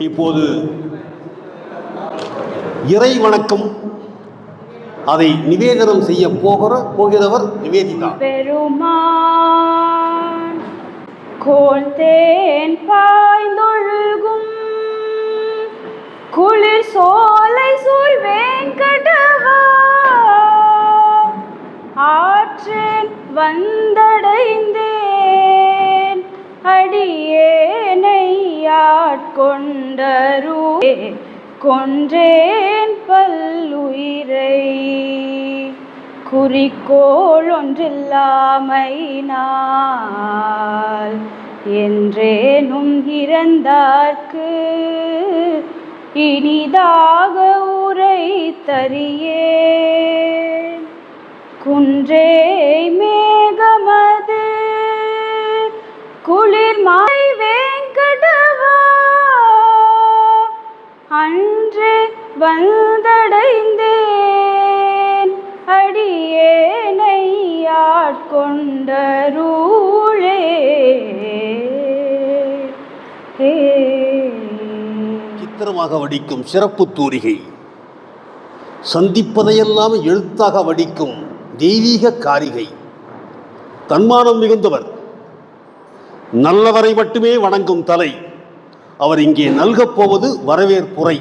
இப்போது இறை வணக்கம் அதை நிவேதனம் செய்ய போகிறவர் நிவேதிதா. பெருமான் கோல் தேன் பாய்ந்தொழுகும் குளிர் சோலை சூழ் வேங்கடவா ஆற்றேன் வந்தடைந்தேன் அடியேனை ஆட்கொண்டருளே கொன்றேன் பல்லுயிரை குறிக்கோள் ஒன்றில்லாமையினால் என்றேனும் இறந்தார்க்கு இனிதாக உரை தரியேன் குன்றே மேகமது குளிர் மாலை வேங்கடவா அன்றே வந்தடைந்தேன் அடியேனை ஆட்கொண்டருளே. சித்திரமாக வடிக்கும் சிறப்பு தூரிகை, சந்திப்பதையெல்லாம் எழுத்தாக வடிக்கும் தெய்வீக காரிகை, தன்மானம் மிகுந்தவர், நல்லவரை மட்டுமே வணங்கும் தலை, அவர் இங்கே நல்கப் போவது வரவேற்புரை.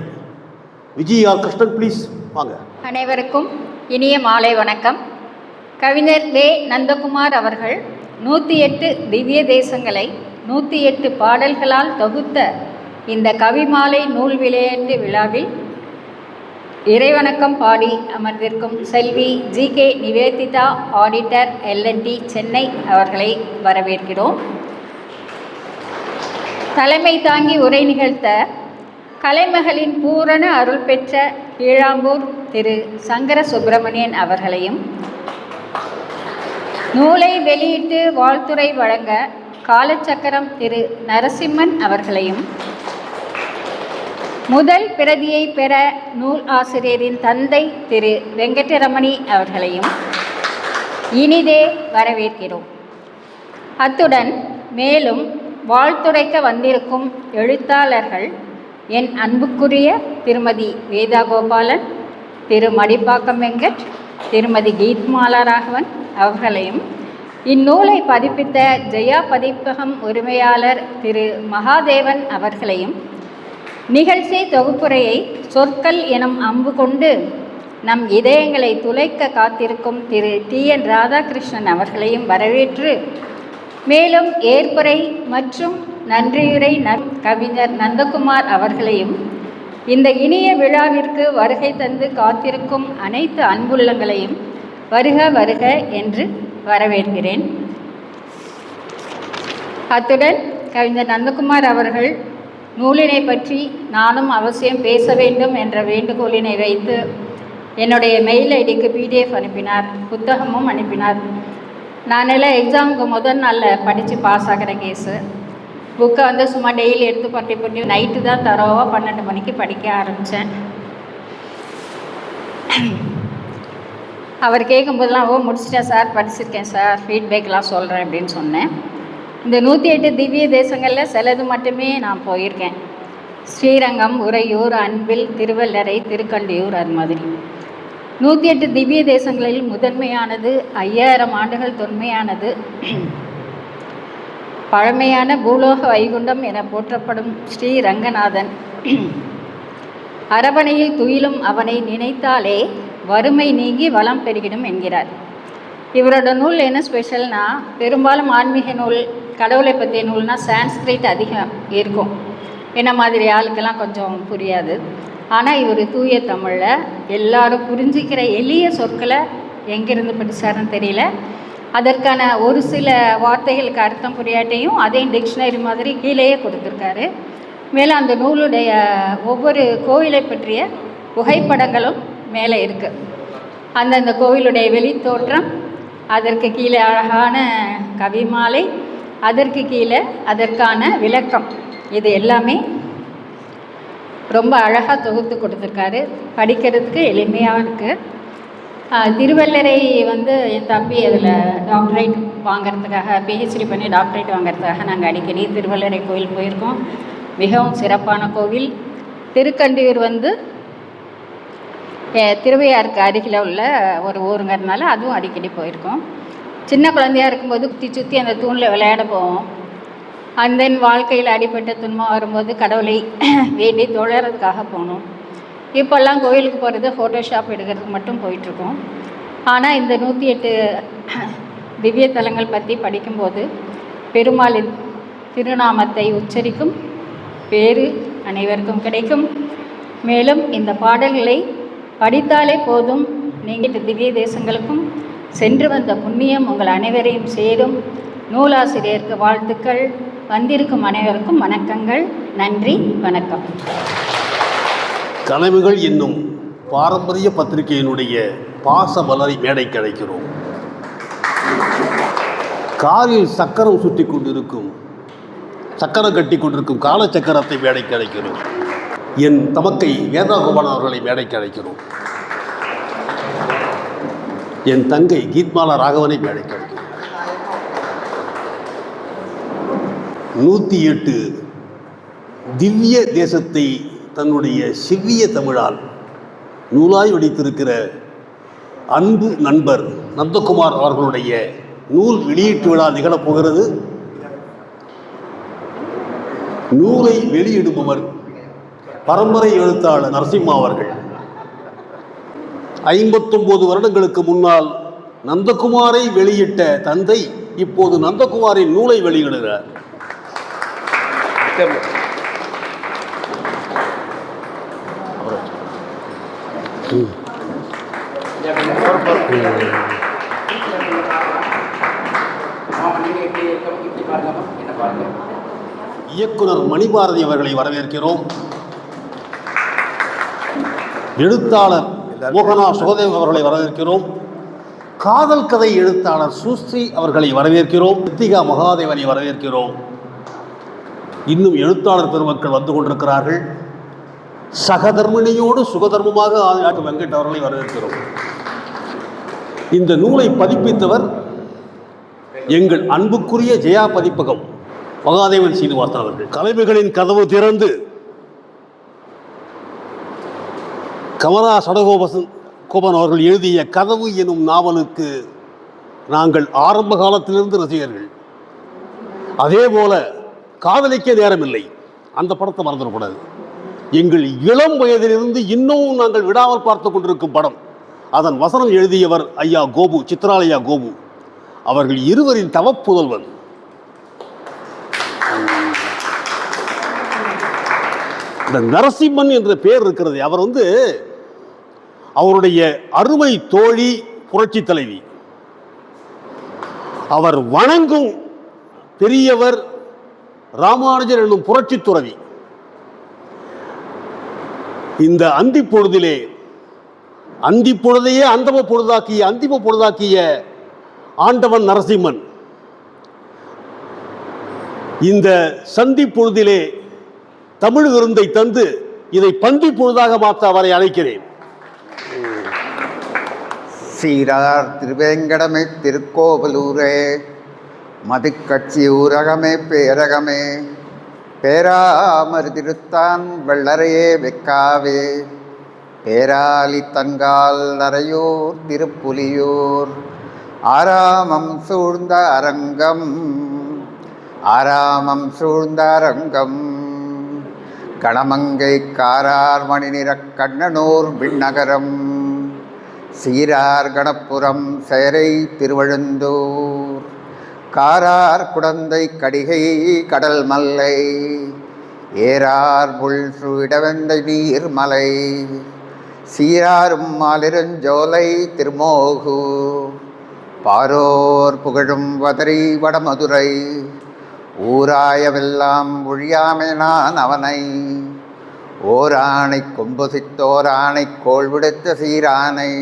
விஜய் ஆர் கிருஷ்ணன் ப்ளீஸ் வாங்க. அனைவருக்கும் இனிய மாலை வணக்கம். கவிஞர் வே நந்தகுமார் அவர்கள் 108 திவ்ய தேசங்களை 108 பாடல்களால் தொகுத்த இந்த கவிமாலை நூல் வெளியீட்டு விழாவில் இறைவணக்கம் பாடி அமர்ந்திருக்கும் செல்வி GK Nivedita auditor LNT Chennai அவர்களை வரவேற்கிறோம். தலைமை தாங்கி உரை நிகழ்த்த கலைமகளின் பூரண அருள் பெற்ற கீழாம்பூர் திரு சங்கர சுப்பிரமணியன் அவர்களையும், நூலை வெளியிட்டு வாழ்த்துரை வழங்க காலச்சக்கரம் திரு நரசிம்மன் அவர்களையும், முதல் பிரதியை பெற நூல் ஆசிரியரின் தந்தை திரு வெங்கடரமணி அவர்களையும் இனிதே வரவேற்கிறோம். அத்துடன் மேலும் வாழ்த்துரைக்க வந்திருக்கும் எழுத்தாளர்கள் என் அன்புக்குரிய திருமதி வேதா கோபாலன், திரு மடிப்பாக்கம் வெங்கட், திருமதி கீத்மாலா ராகவன் அவர்களையும், இந்நூலை பதிப்பித்த ஜெயா பதிப்பகம் உரிமையாளர் திரு மகாதேவன் அவர்களையும், நிகழ்ச்சி தொகுப்புரையை சொற்கள் எனும் அம்பு கொண்டு நம் இதயங்களை துளைக்க காத்திருக்கும் திரு TN ராதாகிருஷ்ணன் அவர்களையும் வரவேற்று, மேலும் ஏற்புரை மற்றும் நன்றியுரை கவிஞர் நந்தகுமார் அவர்களையும் இந்த இனிய விழாவிற்கு வருகை தந்து காத்திருக்கும் அனைத்து அன்புள்ளங்களையும் வருக வருக என்று வரவேற்கிறேன். அத்துடன் கவிஞர் நந்தகுமார் அவர்கள் நூலினை பற்றி நானும் அவசியம் பேச வேண்டும் என்ற வேண்டுகோளினை வைத்து என்னுடைய மெயில் ஐடிக்கு PDF அனுப்பினார், புத்தகமும் அனுப்பினார். நானெல்லாம் எக்ஸாமுக்கு முதல் நாளில் படித்து பாஸ் ஆகிற கேஸு. புக்கை வந்து சும்மா டெய்லி எடுத்து பண்ணி நைட்டு தான் தரோவாக 12 மணிக்கு படிக்க ஆரம்பித்தேன். அவர் கேட்கும்போதெல்லாம் முடிச்சிட்டேன் சார், படிச்சிருக்கேன் சார், ஃபீட்பேக்லாம் சொல்கிறேன் அப்படின்னு சொன்னேன். இந்த 108 திவ்ய தேசங்களில் சிலது மட்டுமே நான் போயிருக்கேன். ஸ்ரீரங்கம், உறையூர், அன்பில், திருவல்லரை, திருக்கண்டியூர், அது மாதிரி 108 திவ்ய தேசங்களில் முதன்மையானது 5000 ஆண்டுகள் தொன்மையானது பழமையான பூலோக வைகுண்டம் என போற்றப்படும் ஸ்ரீரங்கநாதன். அரவணையில் துயிலும் அவனை நினைத்தாலே வறுமை நீங்கி வளம் பெருகிடும் என்கிறார். இவரோட நூல் என்ன ஸ்பெஷல்னா, பெரும்பாலும் ஆன்மீக நூல், கடவுளை பற்றிய நூல்னால் சான்ஸ்கிரிட் அதிகம் இருக்கும், என்ன மாதிரி ஆளுக்கெல்லாம் கொஞ்சம் புரியாது. ஆனால் இவர் தூய தமிழில் எல்லாரும் புரிஞ்சிக்கிற எளிய சொற்களை எங்கேருந்து படித்தாருன்னு தெரியல, அதற்கான ஒரு சில வார்த்தைகளுக்கு அர்த்தம் புரியாட்டையும் அதையும் டிக்ஷனரி மாதிரி கீழேயே கொடுத்துருக்காரு. மேலே அந்த நூலுடைய ஒவ்வொரு கோயிலை பற்றிய புகைப்படங்களும் மேலே இருக்குது. அந்தந்த கோவிலுடைய வெளித்தோற்றம், அதற்கு கீழே அழகான கவிமாலை, அதற்கு கீழே அதற்கான விளக்கம், இது எல்லாமே ரொம்ப அழகாக தொகுத்து கொடுத்துருக்காரு. படிக்கிறதுக்கு எளிமையாக இருக்குது. திருவல்லரை வந்து என் தம்பி அதில் டாக்டரேட் வாங்கிறதுக்காக, PhD பண்ணி டாக்டரேட் வாங்கிறதுக்காக நாங்கள் அடிக்கடி திருவல்லரை கோயில் போயிருக்கோம். மிகவும் சிறப்பான கோவில். திருக்கண்டியூர் வந்து திருவையாருக்கு அருகில் உள்ள ஒரு ஊருங்கிறதுனால அதுவும் அடிக்கடி போயிருக்கோம். சின்ன குழந்தையாக இருக்கும்போது சுற்றி அந்த தூணில் விளையாட போவோம். அண்ட் தென் வாழ்க்கையில் அடிப்பட்ட துன்பம் வரும்போது கடவுளை வேண்டி தொழறதுக்காக போனோம். இப்போல்லாம் கோயிலுக்கு போகிறது ஃபோட்டோஷாப் எடுக்கிறதுக்கு மட்டும் போயிட்டுருக்கோம். ஆனால் இந்த 108 திவ்ய தலங்கள் பற்றி படிக்கும்போது பெருமாளின் திருநாமத்தை உச்சரிக்கும் பேறு அனைவருக்கும் கிடைக்கும். மேலும் இந்த பாடல்களை படித்தாலே போதும், நீங்கள் திவ்ய தேசங்களுக்கும் சென்று வந்த புண்ணியம் உங்கள் அனைவரையும் சேரும். நூலாசிரியருக்கு வாழ்த்துக்கள். வந்திருக்கும் அனைவருக்கும் வணக்கங்கள். நன்றி, வணக்கம். கனவுகள் என்னும் பாரம்பரிய பத்திரிகையினுடைய பாச மலரை மேடை கிடைக்கிறோம். காலில் சக்கரம் சுற்றி கொண்டிருக்கும், சக்கரம் கட்டி கொண்டிருக்கும் காலச்சக்கரத்தை மேடை கிடைக்கிறோம். என் தமக்கை வேதாகோபாலன் அவர்களை மேடை கிடைக்கிறோம். என் தங்கை கீத்மாலா ராகவனை மேடை கிடைக்கிறோம். 108 திவ்ய தேசத்தை தன்னுடைய செவ்விய தமிழால் நூலாய் வடித்திருக்கிற அன்பு நண்பர் நந்தகுமார் அவர்களுடைய நூல் வெளியீட்டு விழா நிகழப்போகிறது. நூலை வெளியிடுபவர் பரம்பரை எழுத்தாளர் நரசிம்மா அவர்கள். 59 வருடங்களுக்கு முன்னால் நந்தகுமாரை வெளியிட்ட தந்தை இப்போது நந்தகுமாரின் நூலை வெளியிடுகிறார். இயக்குனர் மணிபாரதி அவர்களை வரவேற்கிறோம். எழுத்தாளர் மோகனா சுகதேவ் அவர்களை வரவேற்கிறோம். காதல் கதை எழுத்தாளர் சுஸ்ரீ அவர்களை வரவேற்கிறோம். ரித்திகா மகாதேவனை வரவேற்கிறோம். இன்னும் எழுத்தாளர் பெருமக்கள் வந்து கொண்டிருக்கிறார்கள். சகதர்மிணியோடு சுகதர்மமாக ஆதிநாட்டு வெங்கட் அவர்களை வரவேற்கிறோம். இந்த நூலை பதிப்பித்தவர் எங்கள் அன்புக்குரிய ஜெயா பதிப்பகம் மகாதேவன் சீனிவாசன் அவர்கள். கலைமைகளின் கதவு திறந்து கமலா சடகோபன் அவர்கள் எழுதிய கதவு எனும் நாவலுக்கு நாங்கள் ஆரம்ப காலத்திலிருந்து ரசிகர்கள். அதே போல காதலிக்க நேரமில்லை, அந்த படத்தை மறந்துடக்கூடாது. எங்கள் இளம் வயதிலிருந்து இன்னமும் நாங்கள் விடாமல் பார்த்து கொண்டிருக்கும் படம். அதன் வசனம் எழுதியவர் ஐயா கோபு, சித்ராலயா கோபு அவர்கள் இருவரின் தவப்புதல்வன். இந்த நரசிம்மன் என்ற பெயர் இருக்கிறது. அவர் அவருடைய அருமை தோழி புரட்சி தலைவி, அவர் வணங்கும் பெரியவர் ராமானுஜர் என்னும் புரட்சி துறவி. இந்த அந்தி பொழுதிலே அந்தி பொழுதையே அந்தம பொழுதாக்கிய அந்திம பொழுதாக்கிய ஆண்டவன் நரசிம்மன் இந்த சந்தி பொழுதிலே தமிழ் விருந்தை தந்து இதை பந்தி பொழுதாக மாற்ற அவரை அழைக்கிறேன். சீரார் திருவேங்கடமே திருக்கோவலூரே, மதுக்கட்சி ஊரகமே பேரகமே, பேராமர் திருத்தான் வெள்ளரையே வெக்காவே, பேராலி தங்கால் நரையூர் திருப்புலியூர், ஆராமம் சூழ்ந்த அரங்கம் ஆராமம் சூழ்ந்த அரங்கம், கணமங்கை காரார் மணிநிறக் கண்ணனூர் விண்ணகரம், சீரார் கணப்புரம் சேரை திருவழுந்தூர், காரார் குடந்தை கடிகை கடல் மல்லை, ஏரார் புல் சுடவெந்தை நீர்மலை, சீராரும் மாலிரஞ்சோலை திருமோகு, பாரோர் புகழும் வதரி வடமதுரை, ஊராயவெல்லாம் ஒழியாமே நான் அவனை, ஓராணை கொம்புசித்தோராணை கோள் விடுத்த சீரானை,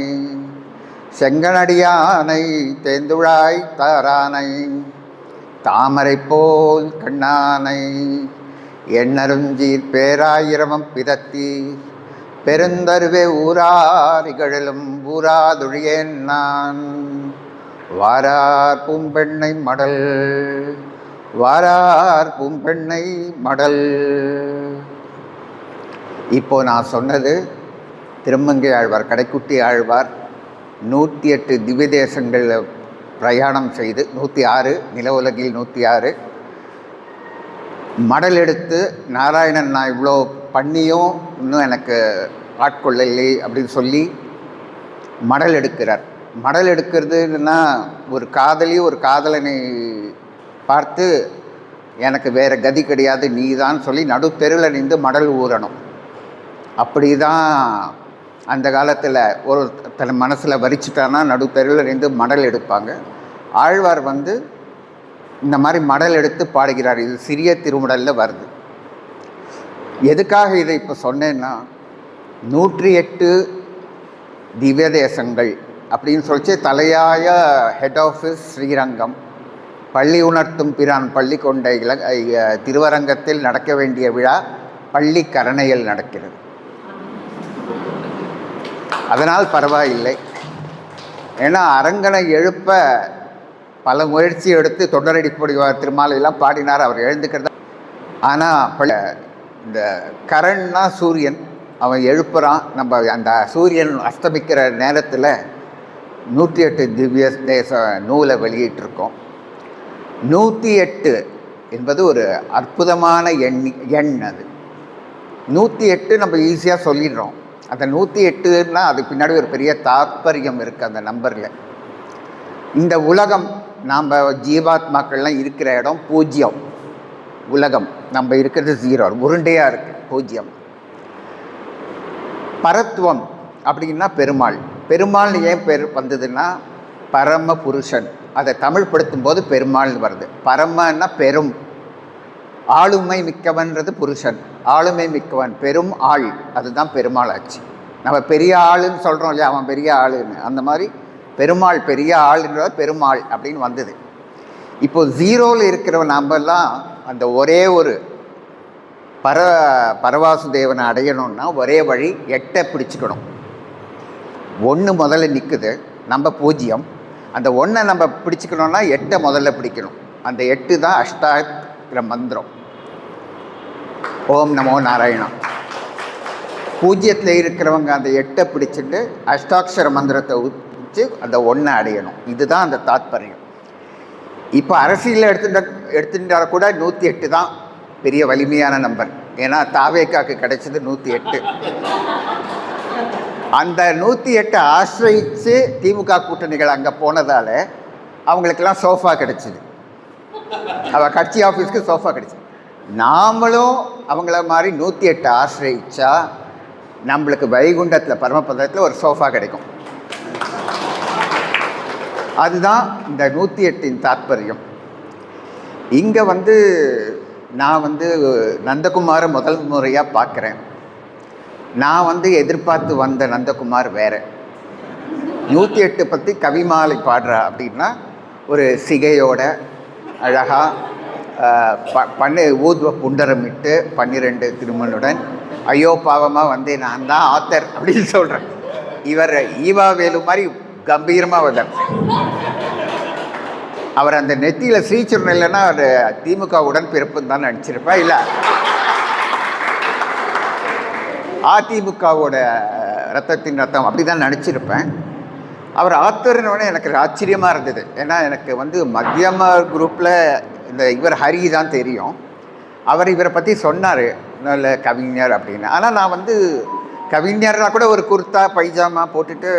செங்கனடியானை தேந்துழாய் தாரானை, தாமரை போல் கண்ணானை, எண்ணருஞ்சீர் பேராயிரமம் பிதத்தி, பெருந்தருவே ஊரார் இகழிலும் ஊராதொழியேன் நான், வாரார் பூம்பெண்ணை மடல் வாரார் பூம்பெண்ணை மடல். இப்போ நான் சொன்னது திருமங்கை ஆழ்வார், கடைக்குட்டி ஆழ்வார் 108 திவ்ய தேசங்களில் பிரயாணம் செய்து 106, நில உலகில் 106 மடல் எடுத்து, நாராயணன் நான் இவ்வளோ பண்ணியும் இன்னும் எனக்கு ஆட்கொள்ளலை அப்படின்னு சொல்லி மடல் எடுக்கிறார். மடல் எடுக்கிறதுன்னா ஒரு காதலி ஒரு காதலனை பார்த்து எனக்கு வேறு கதி கிடையாது நீ தான் சொல்லி நடுத்தெருவில் நின்று மடல் ஊறணும். அப்படி தான் அந்த காலத்தில் ஒரு தன் மனசில் வரிச்சிட்டானா நடுத்தெருவில் நின்று மடல் எடுப்பாங்க. ஆழ்வார் வந்து இந்த மாதிரி மடல் எடுத்து பாடுகிறார். இது சிறிய திருமடலில் வருது. எதுக்காக இதை இப்போ சொன்னேன்னா 108 திவ்ய தேசங்கள் அப்படின்னு சொல்லிச்சு. தலையாய ஹெட் ஆஃபீஸ் ஸ்ரீரங்கம், பள்ளி உணர்த்தும் பிரான் பள்ளி கொண்ட திருவரங்கத்தில் நடக்க வேண்டிய விழா பள்ளி கரணையில் நடக்கிறது. அதனால் பரவாயில்லை. ஏன்னா அரங்கனை எழுப்ப பல முயற்சி எடுத்து தொண்டரடிப்பொடி திருமாலையெல்லாம் பாடினார், அவர் எழுந்துக்கிறது. ஆனால் இந்த கரண்னா சூரியன், அவன் எழுப்புறான். நம்ம அந்த சூரியன் அஸ்தமிக்கிற நேரத்தில் 108 திவ்ய தேச நூலை வெளியிட்டிருக்கோம். 108 என்பது ஒரு அற்புதமான எண். அது 108 நம்ம ஈஸியாக சொல்லிடுறோம். அந்த 108ன்னா அது பின்னாடி ஒரு பெரிய தாற்பயம் இருக்குது அந்த நம்பரில். இந்த உலகம் நாம் ஜீவாத்மாக்கள்லாம் இருக்கிற இடம் 0, உலகம் நம்ம இருக்கிறது 0, உருண்டையாக இருக்குது 0. பரத்துவம் அப்படின்னா பெருமாள். பெருமாள் ஏன் பேர் வந்ததுன்னா பரம புருஷன், அதை தமிழ் படுத்தும் போது பெருமாள் வருது. பரமன்னா பெரும், ஆளுமை மிக்கவன்றது புருஷன், ஆளுமை மிக்கவன் பெரும் ஆள், அதுதான் பெருமாள் ஆச்சு. நம்ம பெரிய ஆளுன்னு சொல்கிறோம் இல்லையா, அவன் பெரிய ஆளுன்னு, அந்த மாதிரி பெருமாள் பெரிய ஆளுன்றது பெருமாள் அப்படின்னு வந்தது. இப்போ 0ல் இருக்கிற நாமெல்லாம் அந்த ஒரே ஒரு பரவாசுதேவனை அடையணும்னா ஒரே வழி 8 பிடிச்சிக்கணும். 1 முதல்ல நிற்குது, நம்ம 0. அந்த 1 நம்ம பிடிச்சிக்கணும்னா 8 முதல்ல பிடிக்கணும். அந்த 8 தான் அஷ்டாட்சர மந்திரம். ஓம் நமோ நாராயணா. 0ல் இருக்கிறவங்க அந்த 8 பிடிச்சிட்டு அஷ்டாட்சர மந்திரத்தை வச்சு அந்த 1 அடையணும். இதுதான் அந்த தாத்பரியம். இப்போ அரசியலில் எடுத்துட்டால் கூட 108 தான் பெரிய வலிமையான நம்பர். ஏன்னா தாவேக்காக்கு கிடைச்சது 108. அந்த 108 ஆசிரியித்து திமுக கூட்டணிகள் அங்கே போனதால் அவங்களுக்கெல்லாம் சோஃபா கிடைச்சிது. அவள் கட்சி ஆஃபீஸ்க்கு சோஃபா கிடைச்சிது. நாமளும் அவங்கள மாதிரி 108 ஆசிரியிச்சா நம்மளுக்கு வைகுண்டத்தில் பரமபதத்தில் ஒரு சோஃபா கிடைக்கும். அதுதான் இந்த 108 தாத்பரியம். இங்கே நான் நந்தகுமாரை முதல் முறையாக பார்க்குறேன். நான் எதிர்பார்த்து வந்த நந்தகுமார் வேறு. 108 பற்றி கவிமாலை பாடுறா அப்படின்னா ஒரு சிகையோட அழகாக ஊதுவ புண்டரமிட்டு 12 திருமணுடன் ஐயோ பாவமாக நான் தான் ஆத்தர் அப்படின்னு சொல்கிறேன். இவர் ஈவா வேலு மாதிரி கம்பீரமாக வந்தார். அவர் அந்த நெத்தியில் ஸ்ரீச்சுரன் இல்லைன்னா அவர் திமுக உடன்பிறப்புன்னு தான் நினச்சிருப்பா, இல்லை அதிமுகவோட ரத்தத்தின் ரத்தம் அப்படி தான் நினச்சிருப்பேன். அவர் ஆத்தர்னோடனே எனக்கு ஆச்சரியமாக இருந்தது. ஏன்னா எனக்கு மத்தியம குரூப்பில் இவர் ஹரி தான் தெரியும். அவர் இவரை பற்றி சொன்னார், நல்ல கவிஞர் அப்படின்னு. ஆனால் நான் கவிஞர்னா கூட ஒரு குர்த்தா பைஜாமா போட்டுட்டு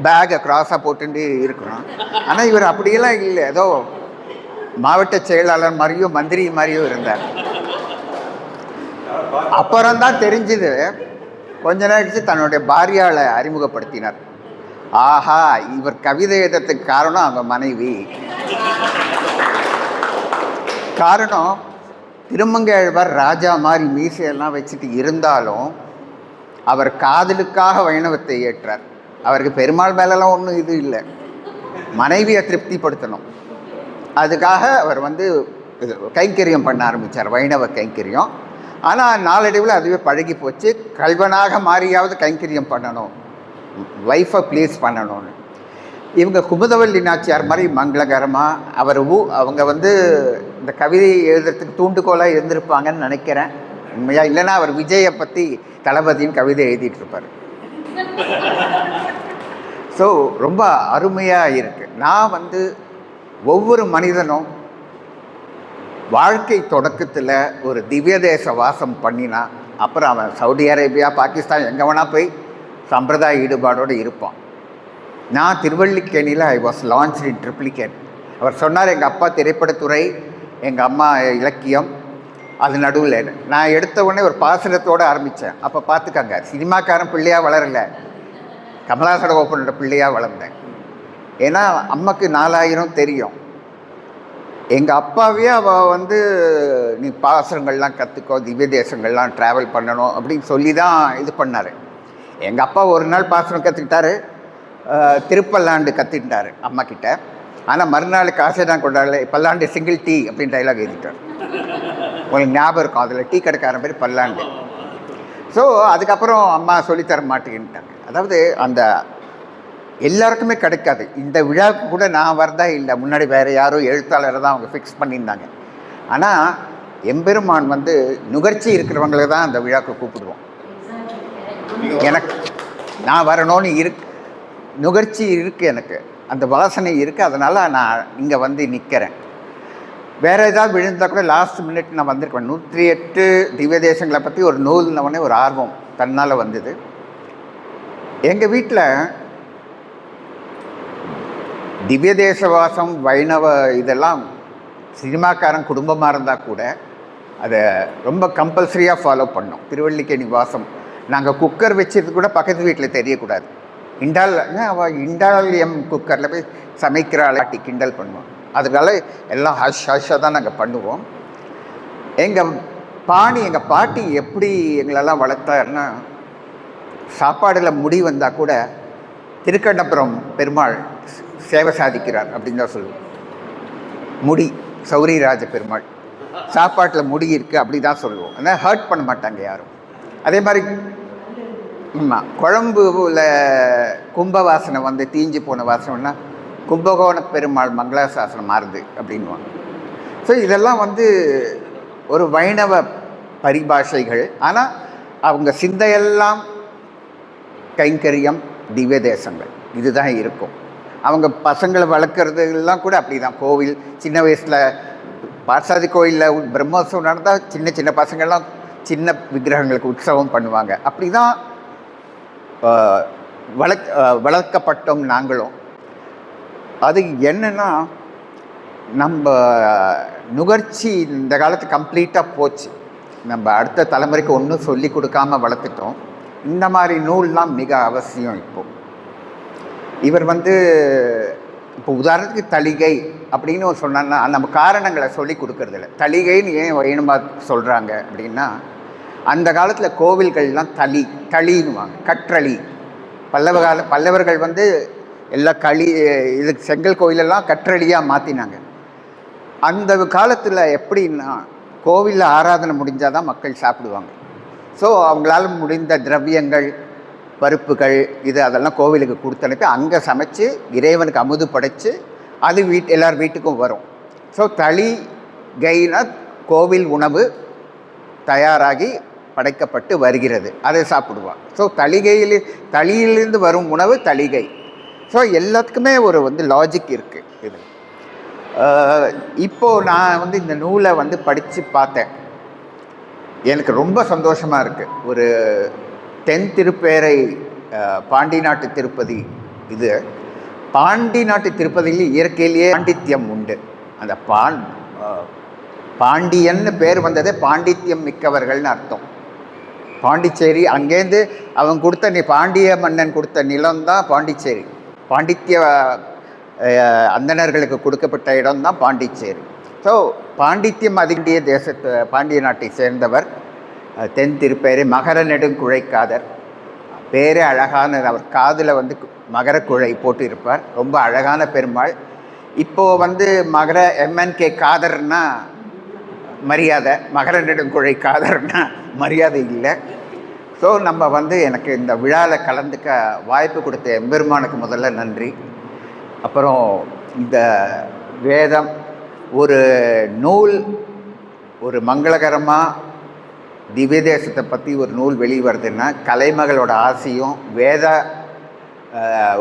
பேக்கை க்ராஸாக போட்டுட்டு இருக்கணும். ஆனால் இவர் அப்படியெல்லாம் இல்லை, ஏதோ மாவட்ட செயலாளர் மாதிரியும் மந்திரி மாதிரியும் இருந்தார். அப்புறம்தான் தெரிஞ்சுது, கொஞ்ச நேரம் தன்னுடைய பாரியாளை அறிமுகப்படுத்தினார். ஆஹா, இவர் கவிதை எழுதுறதுக்கு காரணம் அவங்க மனைவி. காரணம் திருமங்கை ஆழ்வார் ராஜா மாதிரி மீசையெல்லாம் வச்சுட்டு இருந்தாலும் அவர் காதலுக்காக வைணவத்தை ஏற்றார். அவருக்கு பெருமாள் மேலெல்லாம் ஒன்றும் இது இல்லை, மனைவியை திருப்திப்படுத்தணும். அதுக்காக அவர் கைங்கரியம் பண்ண ஆரம்பித்தார், வைணவ கைங்கரியம். ஆனால் நாளடைவில் அதுவே பழகி போச்சு. கல்வனாக மாறியாவது கைங்கரியம் பண்ணணும், ஒய்ஃபை ப்ளீஸ் பண்ணணும்னு. இவங்க குமுதவள்ளி நாச்சியார் மாதிரி மங்களகரமாக அவங்க வந்து இந்த கவிதை எழுதுறதுக்கு தூண்டுகோலாக இருந்திருப்பாங்கன்னு நினைக்கிறேன். உண்மையாக இல்லைன்னா அவர் விஜயை பற்றி தளபதியின் கவிதை எழுதிட்டு இருப்பார். ஸோ ரொம்ப அருமையாக இருக்குது. நான் வந்து ஒவ்வொரு மனிதனும் வாழ்க்கை தொடக்கத்தில் ஒரு திவ்ய தேச வாசம் பண்ணினா அப்புறம் அவன் சவுதி அரேபியா, பாகிஸ்தான் எங்கே வேணால் போய் சம்பிரதாய ஈடுபாடோடு இருப்பான். நான் திருவல்லிக்கேணியில் I was launch in Triplicane. அவர் சொன்னார், எங்கள் அப்பா திரைப்படத்துறை, எங்கள் அம்மா இலக்கியம், அது நடுவில் நான் எடுத்த உடனே ஒரு பாசனத்தோடு ஆரம்பித்தேன். அப்போ பார்த்துக்கங்க, சினிமாக்காரன் பிள்ளையாக வளரலை, கமலா சடகோபனோட பிள்ளையாக வளர்ந்தேன். ஏன்னா அம்மாக்கு 4000 தெரியும். எங்கள் அப்பாவே அவள் வந்து நீ பாசனங்கள்லாம் கற்றுக்கோ, திவ்ய தேசங்கள்லாம் ட்ராவல் பண்ணணும் அப்படின்னு சொல்லி தான் இது பண்ணார். எங்கள் அப்பா ஒரு நாள் பாசனம் கற்றுக்கிட்டாரு, திருப்பல்லாண்டு கற்றுக்கிட்டாரு அம்மா கிட்ட. ஆனால் மறுநாள் காசே தான் கொண்டாடல, பல்லாண்டு சிங்கிள் டீ அப்படின்னு டைலாக் எழுதிட்டார். உங்களுக்கு ஞாபகம் இருக்கும், அதில் டீ கடைக்காரன் பேர் பல்லாண்டு. ஸோ அதுக்கப்புறம் அம்மா சொல்லித்தர மாட்டேங்கிட்டாங்க. அதாவது அந்த எல்லாருக்குமே கிடைக்காது. இந்த விழாவுக்கு கூட நான் வரதா இல்லை, முன்னாடி வேறு யாரோ எழுத்தாளரை தான் அவங்க ஃபிக்ஸ் பண்ணியிருந்தாங்க. ஆனால் எம்பெருமான் வந்து நுகர்ச்சி இருக்கிறவங்களை தான் அந்த விழாவுக்கு கூப்பிடுவோம். எனக்கு நான் வரணும்னு நுகர்ச்சி இருக்குது, எனக்கு அந்த வாசனை இருக்குது, அதனால் நான் இங்கே வந்து நிற்கிறேன். வேறு ஏதாவது விழுந்தால் கூட லாஸ்ட் மினிட் நான் வந்திருக்கேன். 108 திவ்ய தேசங்களை பற்றி ஒரு நூல்னவனே ஒரு ஆர்வம் தன்னால் வந்தது. எங்கள் வீட்டில் திவ்ய தேசவாசம், வைணவ இதெல்லாம் சினிமாக்காரன் குடும்பமாக இருந்தால் கூட அதை ரொம்ப கம்பல்சரியாக ஃபாலோ பண்ணோம். திருவல்லிக்கேணி வாசம் நாங்கள் குக்கர் வச்சது கூட பக்கத்து வீட்டில் தெரியக்கூடாது. அவள் இண்டாலியம் குக்கரில் போய் சமைக்கிறாளாட்டி கிண்டல் பண்ணுவோம். அதனால எல்லாம் ஹஷாக தான் நாங்கள் பண்ணுவோம். எங்கள் பாட்டி எப்படி எங்களெல்லாம் வளர்த்தாருன்னா, சாப்பாடில் முடி வந்தால் கூட திருக்கண்ணபுரம் பெருமாள் சேவை சாதிக்கிறார் அப்படின்னு தான் சொல்லுவோம். முடி சௌரிராஜ பெருமாள் சாப்பாட்டில் முடி இருக்குது அப்படி தான் சொல்லுவோம். ஆனால் ஹர்ட் பண்ண மாட்டாங்க யாரும். அதே மாதிரி குழம்புல கும்ப வாசனை வந்து தீஞ்சு போன வாசனைன்னா கும்பகோண பெருமாள் மங்களாசாசனம் மாறுது அப்படின்வாங்க. ஸோ இதெல்லாம் வந்து ஒரு வைணவ பரிபாஷைகள். ஆனால் அவங்க சிந்தையெல்லாம் கைங்கரியம், திவ்ய தேசங்கள் இதுதான் இருக்கும். அவங்க பசங்களை வளர்க்குறதுலாம் கூட அப்படி தான். கோவில் சின்ன வயசில் பார்சாதி கோயிலில் பிரம்மோத்சவம் நடந்தால் சின்ன சின்ன பசங்கள்லாம் சின்ன விக்கிரகங்களுக்கு உற்சவம் பண்ணுவாங்க. அப்படி தான் வளர்க்கப்பட்டோம் நாங்களும். அது என்னென்னா, நம்ம நுகர்ச்சி இந்த காலத்து கம்ப்ளீட்டாக போச்சு. நம்ம அடுத்த தலைமுறைக்கு ஒன்றும் சொல்லி கொடுக்காமல் வளர்த்துட்டோம். இந்த மாதிரி நூல்லாம் மிக அவசியம். இப்போது இவர் வந்து இப்போ உதாரணத்துக்கு தளிகை அப்படின்னு சொன்னான்னா நம்ம காரணங்களை சொல்லி கொடுக்கறதில்ல. தளிகைன்னு ஏன் வேணுமா சொல்கிறாங்க அப்படின்னா, அந்த காலத்தில் கோவில்கள்லாம் தளின்னுவாங்க, கற்றளி. பல்லவர்கள் வந்து எல்லா இதுக்கு செங்கல் கோயிலெல்லாம் கற்றளியாக மாற்றினாங்க. அந்த காலத்தில் எப்படின்னா, கோவிலில் ஆராதனை முடிஞ்சால் தான் மக்கள் சாப்பிடுவாங்க. ஸோ அவங்களால முடிந்த திரவியங்கள், பருப்புகள் அதெல்லாம் கோவிலுக்கு கொடுத்தனுப்பி அங்கே சமைச்சு இறைவனுக்கு அமுது படைத்து அது எல்லார் வீட்டுக்கும் வரும். ஸோ தளிகைனா கோவில் உணவு தயாராகி படைக்கப்பட்டு வருகிறது, அதை சாப்பிடுவாங்க. ஸோ தளியிலிருந்து வரும் உணவு தளிகை. ஸோ எல்லாத்துக்குமே ஒரு லாஜிக் இருக்குது. இது இப்போது நான் இந்த நூலை படித்து பார்த்தேன். எனக்கு ரொம்ப சந்தோஷமாக இருக்குது. ஒரு தென் திருப்பேரை பாண்டி நாட்டு திருப்பதி. இது பாண்டி நாட்டு திருப்பதியில் இயற்கையிலேயே பாண்டித்யம் உண்டு. அந்த பாண்டியன்னு பேர் வந்ததே பாண்டித்யம் மிக்கவர்கள்னு அர்த்தம். பாண்டிச்சேரி அங்கேருந்து அவன் கொடுத்த பாண்டிய மன்னன் கொடுத்த நிலம்தான் பாண்டிச்சேரி. பாண்டித்ய அந்தணர்களுக்கு கொடுக்கப்பட்ட இடம்தான் பாண்டிச்சேரி. ஸோ பாண்டித்யம் அதிண்டிய தேசத்து பாண்டிய நாட்டை சேர்ந்தவர் தென் திருப்பேரை மகர நெடுங்குழைக்காதர். பேரே அழகான, அவர் காதில் மகரக்குழை போட்டு இருப்பார். ரொம்ப அழகான பெருமாள். இப்போது மகர MNK காதர்னா மரியாதை, மகர நெடுங்குழை காதர்னா மரியாதை இல்லை. ஸோ நம்ம எனக்கு இந்த விழாவில் கலந்துக்க வாய்ப்பு கொடுத்த எம்பெருமானுக்கு முதல்ல நன்றி. அப்புறம் இந்த வேதம் ஒரு நூல், ஒரு மங்களகரமாக திவ்ய தேசத்தை பற்றி ஒரு நூல் வெளிவருதுன்னா கலைமகளோட ஆசையும் வேத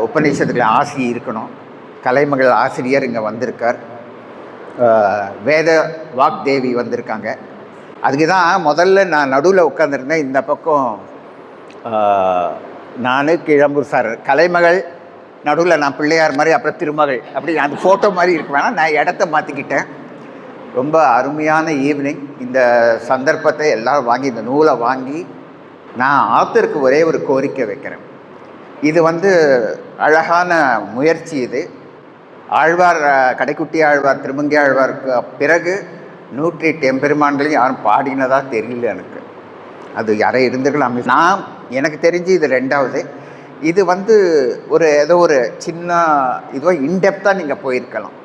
உபநிஷத்துல ஆசி இருக்கணும். கலைமகள் ஆசிரியர் இங்கே வந்திருக்கார், வேத வாக்தேவி வந்திருக்காங்க. அதுக்கு தான் முதல்ல நான் நடுவில் உட்காந்துருந்தேன். இந்த பக்கம் நான் கிழம்பூர் சார், கலைமகள் நடுவில் நான் பிள்ளையார் மாதிரி, அப்புறம் திருமகள், அப்படி அந்த ஃபோட்டோ மாதிரி இருக்கு. வேணால் நான் இடத்த மாற்றிக்கிட்டேன். ரொம்ப அருமையான ஈவினிங். இந்த சந்தர்ப்பத்தை எல்லோரும் வாங்கி, இந்த நூலை வாங்கி, நான் ஆத்தருக்கு ஒரே ஒரு கோரிக்கை வைக்கிறேன். இது அழகான முயற்சி. இது ஆழ்வார், கடைக்குட்டி ஆழ்வார், திருமங்கை ஆழ்வாருக்கு பிறகு 108 எம்பெருமான்களையும் யாரும் பாடினதாக தெரியல எனக்கு. அது யாரை இருந்திருக்கலாம். நான் எனக்கு தெரிஞ்சு இது 2வது. இது ஒரு ஏதோ ஒரு சின்ன இதுவாக இன்டெப்த்தாக நீங்கள் போயிருக்கலாம்.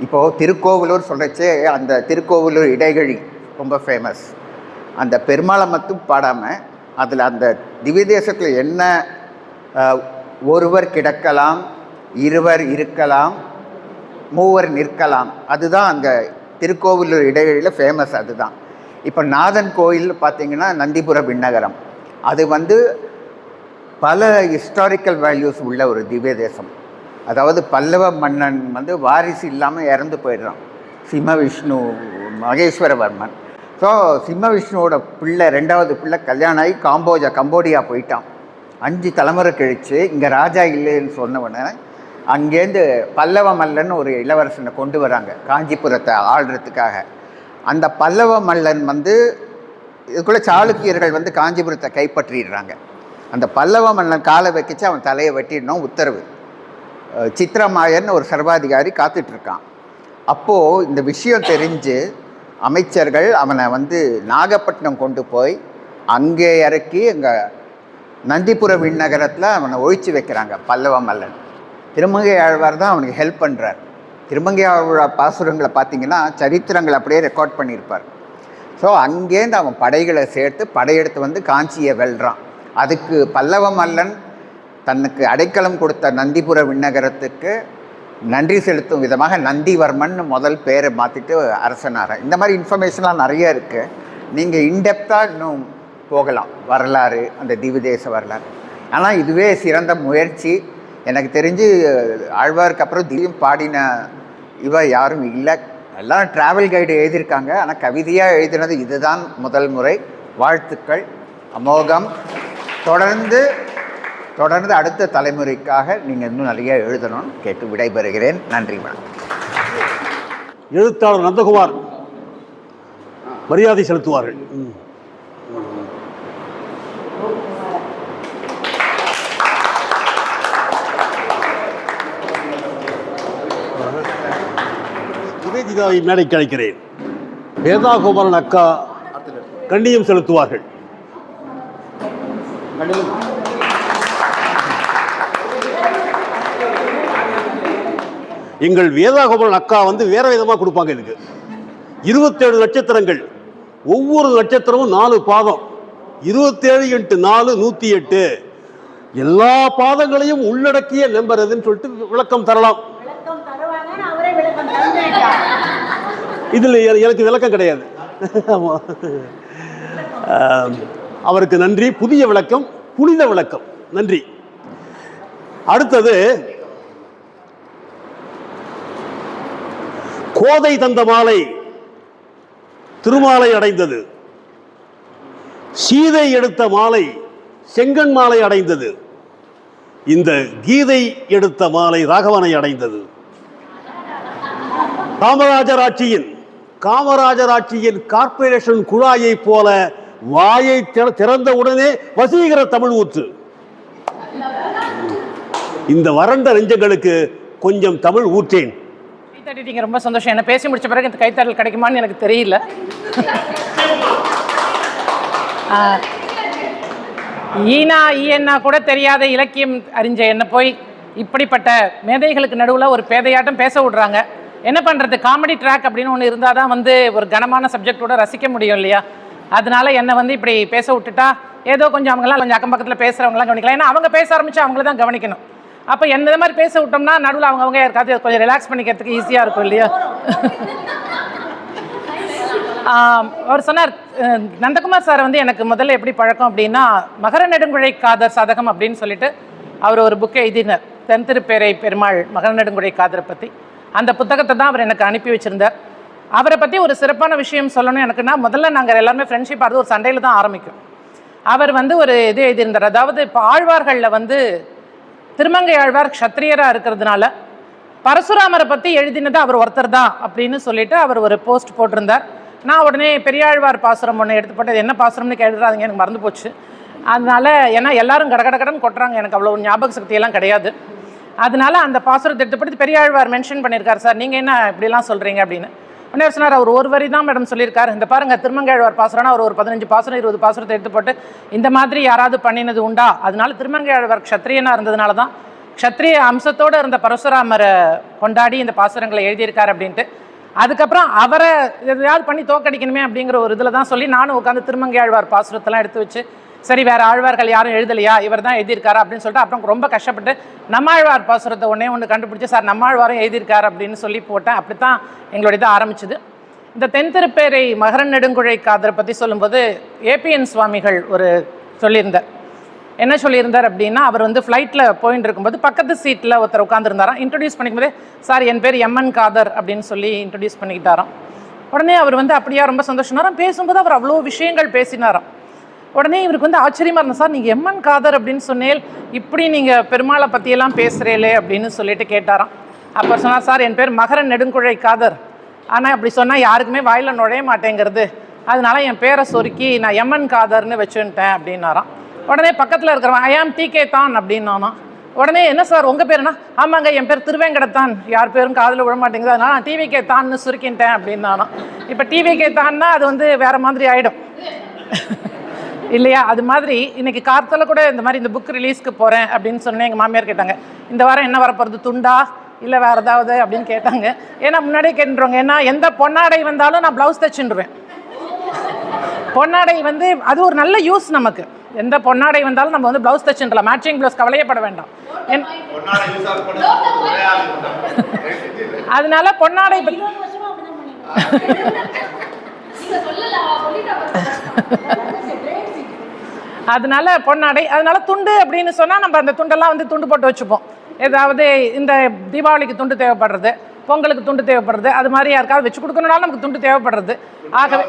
இப்போது திருக்கோவிலூர் சொல்கிறச்சே, அந்த திருக்கோவிலூர் இடைகழி ரொம்ப ஃபேமஸ். அந்த பெருமாளை மட்டும் பாடாமல் அதில் அந்த திவ்ய தேசத்தில் என்ன ஒருவர் கிடக்கலாம், இருவர் இருக்கலாம், மூவர் நிற்கலாம், அதுதான் அந்த திருக்கோவிலூர் இடைவெளியில் ஃபேமஸ். அதுதான். இப்போ நாதன் கோயில் பார்த்திங்கன்னா நந்திபுர விண்ணகரம், அது பல ஹிஸ்டாரிக்கல் வேல்யூஸ் உள்ள ஒரு திவ்ய தேசம். அதாவது பல்லவ மன்னன் வாரிசு இல்லாமல் இறந்து போயிடுறான், சிம்ம விஷ்ணு மகேஸ்வரவர்மன். ஸோ சிம்ம விஷ்ணுவோட பிள்ளை, 2வது பிள்ளை கல்யாணம் ஆகி கம்போடியா போயிட்டான். 5 தலைமுறை கழித்து இங்கே ராஜா இல்லைன்னு சொன்னவொடனே அங்கேருந்து பல்லவ மல்லன் ஒரு இளவரசனை கொண்டு வராங்க காஞ்சிபுரத்தை ஆள்றதுக்காக. அந்த பல்லவ மல்லன் இதுக்குள்ளே சாளுக்கியர்கள் காஞ்சிபுரத்தை கைப்பற்றிடுறாங்க. அந்த பல்லவ மல்லன் காலை வைக்கிச்சு அவன் தலையை வெட்டிடணும் உத்தரவு. சித்திரமாயன் ஒரு சர்வாதிகாரி காத்துட்ருக்கான். அப்போது இந்த விஷயம் தெரிஞ்சு அமைச்சர்கள் அவனை நாகப்பட்டினம் கொண்டு போய் அங்கே இறக்கி எங்கள் நந்திபுர விண்ணகரத்தில் அவனை ஒழிச்சு வைக்கிறாங்க பல்லவ மல்லன். திருமங்கை ஆழ்வார் தான் அவனுக்கு ஹெல்ப் பண்ணுறார். திருமங்கை ஆழ்வார் பாசுரங்களை பார்த்திங்கன்னா சரித்திரங்கள் அப்படியே ரெக்கார்ட் பண்ணியிருப்பார். ஸோ அங்கேருந்து அவன் படைகளை சேர்த்து படையெடுத்து காஞ்சியை வெல்றான். அதுக்கு பல்லவ மல்லன் தனக்கு அடைக்கலம் கொடுத்த நந்திபுர விண்ணகரத்துக்கு நன்றி செலுத்தும் விதமாக நந்திவர்மன் முதல் பேரை மாற்றிட்டு அரசனார. இந்த மாதிரி இன்ஃபர்மேஷன்லாம் நிறைய இருக்குது. நீங்கள் இன்டெப்த்தாக இன்னும் போகலாம், வரலாறு, அந்த திவ்யதேச வரலாறு. ஆனால் இதுவே சிறந்த முயற்சி. எனக்கு தெரிஞ்சு ஆழ்வாருக்கு அப்புறம் திவ்யம் பாடின யாரும் இல்லை. எல்லாம் ட்ராவல் கைடு எழுதியிருக்காங்க, ஆனால் கவிதையாக எழுதினது இதுதான் முதல் முறை. வாழ்த்துக்கள், அமோகம். தொடர்ந்து அடுத்த தலைமுறைக்காக நீங்கள் இன்னும் நிறைய எழுதணும்னு கேட்டு விடைபெறுகிறேன். நன்றி. வணக்கம். எழுத்தாளர் நந்தகுமார் மரியாதை செலுத்துவார்கள். நிவேதிதாவை மேடைக்கு அழைக்கிறேன். வேதாகுமரன் அக்கா கண்ணியம் செலுத்துவார்கள். எங்கள் வேதாகுமரன் அக்கா வேற விதமாக கொடுப்பாங்க. இதுக்கு 27 நட்சத்திரங்கள், ஒவ்வொரு நட்சத்திரமும் 4 பாதம், 27 × 4 108. எல்லா பாதங்களையும் உள்ளடக்கிய நம்பர் எதுன்னு சொல்லிட்டு விளக்கம் தரலாம். இதில் எனக்கு விளக்கம் கிடையாது. அவருக்கு நன்றி. புதிய விளக்கம், புனித விளக்கம். நன்றி. அடுத்தது கோதை தந்த மாலை திருமாலை அடைந்தது, சீதை எடுத்த மாலை செங்கன் மாலை அடைந்தது, இந்த கீதை எடுத்த மாலை ராகவனை அடைந்தது. காமராஜர் ஆட்சியின் கார்ப்பரேஷன் குழாயை போல வாயை திறந்த உடனே வசீகர தமிழ் ஊற்று. இந்த வறண்ட நெஞ்சங்களுக்கு கொஞ்சம் தமிழ் ஊற்றேன். கைத்தட்டிட்டீங்க, ரொம்ப சந்தோஷம். என்ன பேசி முடிச்ச பிறகு இந்த கைத்தட்டல் கிடைக்குமான்னு எனக்கு தெரியல. ஈனா கூட தெரியாத இலக்கியம் அறிஞ்ச என்ன போய் இப்படிப்பட்ட மேதைகளுக்கு நடுவில் ஒரு பேதையாட்டம் பேச விடுறாங்க. என்ன பண்ணுறது, காமெடி ட்ராக் அப்படின்னு ஒன்று இருந்தால் தான் ஒரு கனமான சப்ஜெக்டோட ரசிக்க முடியும் இல்லையா? அதனால என்னை இப்படி பேச விட்டுட்டா ஏதோ கொஞ்சம் அவங்களாம் கொஞ்சம் அக்கம் பக்கத்தில் பேசுகிறவங்களாம் கவனிக்கலாம். ஏன்னா அவங்க பேச ஆரம்பித்தா அவங்கள தான் கவனிக்கணும். அப்போ இந்த மாதிரி பேச விட்டோம்னா நடுவில் அவங்க யாருக்காவது கொஞ்சம் ரிலாக்ஸ் பண்ணிக்கிறதுக்கு ஈஸியாக இருக்கும் இல்லையா? அவர் சொன்னார், நந்தகுமார் சார் வந்து எனக்கு முதல்ல எப்படி பழக்கம் அப்படின்னா, மகர நெடுங்குழை காதர் சதகம் அப்படின்னு சொல்லிட்டு அவர் ஒரு புக்கை எழுதினார், தென்திருப்பேரை பெருமாள் மகர நெடுங்குழை காதரை பற்றி. அந்த புத்தகத்தை தான் அவர் எனக்கு அனுப்பி வச்சுருந்தார். அவரை பற்றி ஒரு சிறப்பான விஷயம் சொல்லணும் எனக்குன்னா, முதல்ல நாங்கள் எல்லாருமே ஃப்ரெண்ட்ஷிப் ஆகிறது ஒரு சண்டையில் தான் ஆரம்பிக்கும். அவர் வந்து ஒரு இது எழுதியிருந்தார், அதாவது இப்போ ஆழ்வார்களில் வந்து திருமங்கை ஆழ்வார் க்ஷத்ரியராக இருக்கிறதுனால பரசுராமரை பற்றி எழுதினது அவர் ஒருத்தர் தான் அப்படின்னு சொல்லிட்டு அவர் ஒரு போஸ்ட் போட்டிருந்தார். நான் உடனே பெரியாழ்வார் பாசுரம் ஒன்று எடுத்து போட்டு என்ன பாசுரம்னு கேட்டுறாதீங்க, எனக்கு மறந்து போச்சு. அதனால் ஏன்னா எல்லாரும் கடகடன்னு கொட்டுறாங்க, எனக்கு அவ்வளோ ஞாபக சக்தியெல்லாம் கிடையாது. அதனால அந்த பாசுரத்தை எடுத்துப்பட்டு பெரியாழ்வார் மென்ஷன் பண்ணியிருக்காரு, சார் நீங்கள் என்ன இப்படிலாம் சொல்கிறீங்க அப்படின்னு. உடனே சொன்னார், அவர் ஒரு வரி தான் மேடம் சொல்லியிருக்காரு, இந்த பாருங்கள் திருமங்கையாழ்வார் பாசுரம்னா அவர் ஒரு 15 பாசுரம் 20 பாசுரத்தை எடுத்து போட்டு இந்த மாதிரி யாராவது பண்ணினது உண்டா? அதனால திருமங்கையாழ்வார் க்ஷத்ரியனாக இருந்ததுனால தான் க்ஷத்ரிய அம்சத்தோடு இருந்த பரசுராமரை கொண்டாடி இந்த பாசுரங்களை எழுதியிருக்காரு அப்படின்ட்டு. அதுக்கப்புறம் அவரை எதையாவது பண்ணி தோக்கடிக்கணுமே அப்படிங்கிற ஒரு இதில் தான் சொல்லி நானும் உட்காந்து திருமங்கையாழ்வார் பாசுரத்தெல்லாம் எடுத்து வச்சு, சரி வேறு ஆழ்வார்கள் யாரும் எழுதலையா, இவர் தான் எழுதியிருக்காரா அப்படின்னு சொல்லிட்டு அப்புறம் ரொம்ப கஷ்டப்பட்டு நம்மாழ்வார் பாசுரத்தை ஒன்று கண்டுபிடிச்சி, சார் நம்மாழ்வாரும் எழுதியிருக்காரு அப்படின்னு சொல்லி போட்டேன். அப்படி தான் எங்களுடைய இதை ஆரம்பிச்சுது. இந்த தென்திருப்பேரை மகர நெடுங்குழை காதரை பற்றி சொல்லும்போது ஏபிஎன் சுவாமிகள் ஒரு சொல்லியிருந்தார். என்ன சொல்லியிருந்தார் அப்படின்னா, அவர் வந்து ஃப்ளைட்டில் போயின்னு இருக்கும்போது பக்கத்து சீட்டில் ஒருத்தர் உட்காந்துருந்தாராம். இன்ட்ரடியூஸ் பண்ணிக்கும்போதே, சார் என் பேர் எம்என் காதர் அப்படின்னு சொல்லி இன்ட்ரடியூஸ் பண்ணிக்கிட்டாராம். உடனே அவர் வந்து அப்படியா ரொம்ப சந்தோஷமாராம். பேசும்போது அவர் அவ்வளோ விஷயங்கள் பேசினாராம். உடனே இவருக்கு வந்து ஆச்சரியமாக இருந்தது, சார் நீங்கள் எம்என் காதர் அப்படின்னு சொன்னேன், இப்படி நீங்கள் பெருமாளை பற்றியெல்லாம் பேசுகிறீங்களே அப்படின்னு சொல்லிட்டு கேட்டாராம். அப்போ சொன்னார், சார் என் பேர் மகர நெடுங்குழை காதர், ஆனால் அப்படி சொன்னால் யாருக்குமே வாயில் நுழைய மாட்டேங்கிறது, அதனால என் பேரை சொருக்கி நான் எம்என் காதர்னு வச்சுட்டேன் அப்படின்னாராம். உடனே பக்கத்தில் இருக்கிறவன் ஐயாம் டிகே தான் அப்படின்னானா. உடனே என்ன சார் உங்கள் பேருனா? ஆமாங்க என் பேர் திருவேங்கடத்தான், யார் பேரும் காதில் விழ மாட்டேங்குது, அதனால் நான் டிவிகே தான்னு சுருக்கின்ட்டேன் அப்படின்னானா. இப்போ டிவிகே தான்னா அது வந்து வேறு மாதிரி ஆகிடும் இல்லையா? அது மாதிரி இன்றைக்கி கார்த்தால கூட இந்த மாதிரி இந்த புக் ரிலீஸ்க்கு போகிறேன் அப்படின்னு சொன்னேன். எங்கள் மாமியார் கேட்டாங்க, இந்த வாரம் என்ன வரப்போகிறது, துண்டா இல்லை வேறு ஏதாவது அப்படின்னு கேட்டாங்க. ஏன்னா முன்னாடியே கேட்டுருவாங்க, ஏன்னா எந்த பொன்னாடை வந்தாலும் நான் ப்ளவுஸ் தைச்சுருவேன். பொன்னாடை வந்து அது ஒரு நல்ல யூஸ் நமக்கு. எந்த பொன்னாடை வந்தாலும் நம்ம வந்து ப்ளவுஸ் தைச்சுடலாம், மேட்சிங் ப்ளவுஸ் கவலையப்பட வேண்டாம். அதனால பொன்னாடை அதனால பொன்னாடை, அதனால துண்டு அப்படின்னு சொன்னால் நம்ம அந்த துண்டெல்லாம் வந்து துண்டு போட்டு வச்சுப்போம். ஏதாவது இந்த தீபாவளிக்கு துண்டு தேவைப்படுறது, பொங்கலுக்கு துண்டு தேவைப்படுறது, அது மாதிரி யாருக்காவது வச்சு கொடுக்கணுனாலும் நமக்கு துண்டு தேவைப்படுறது. ஆகவே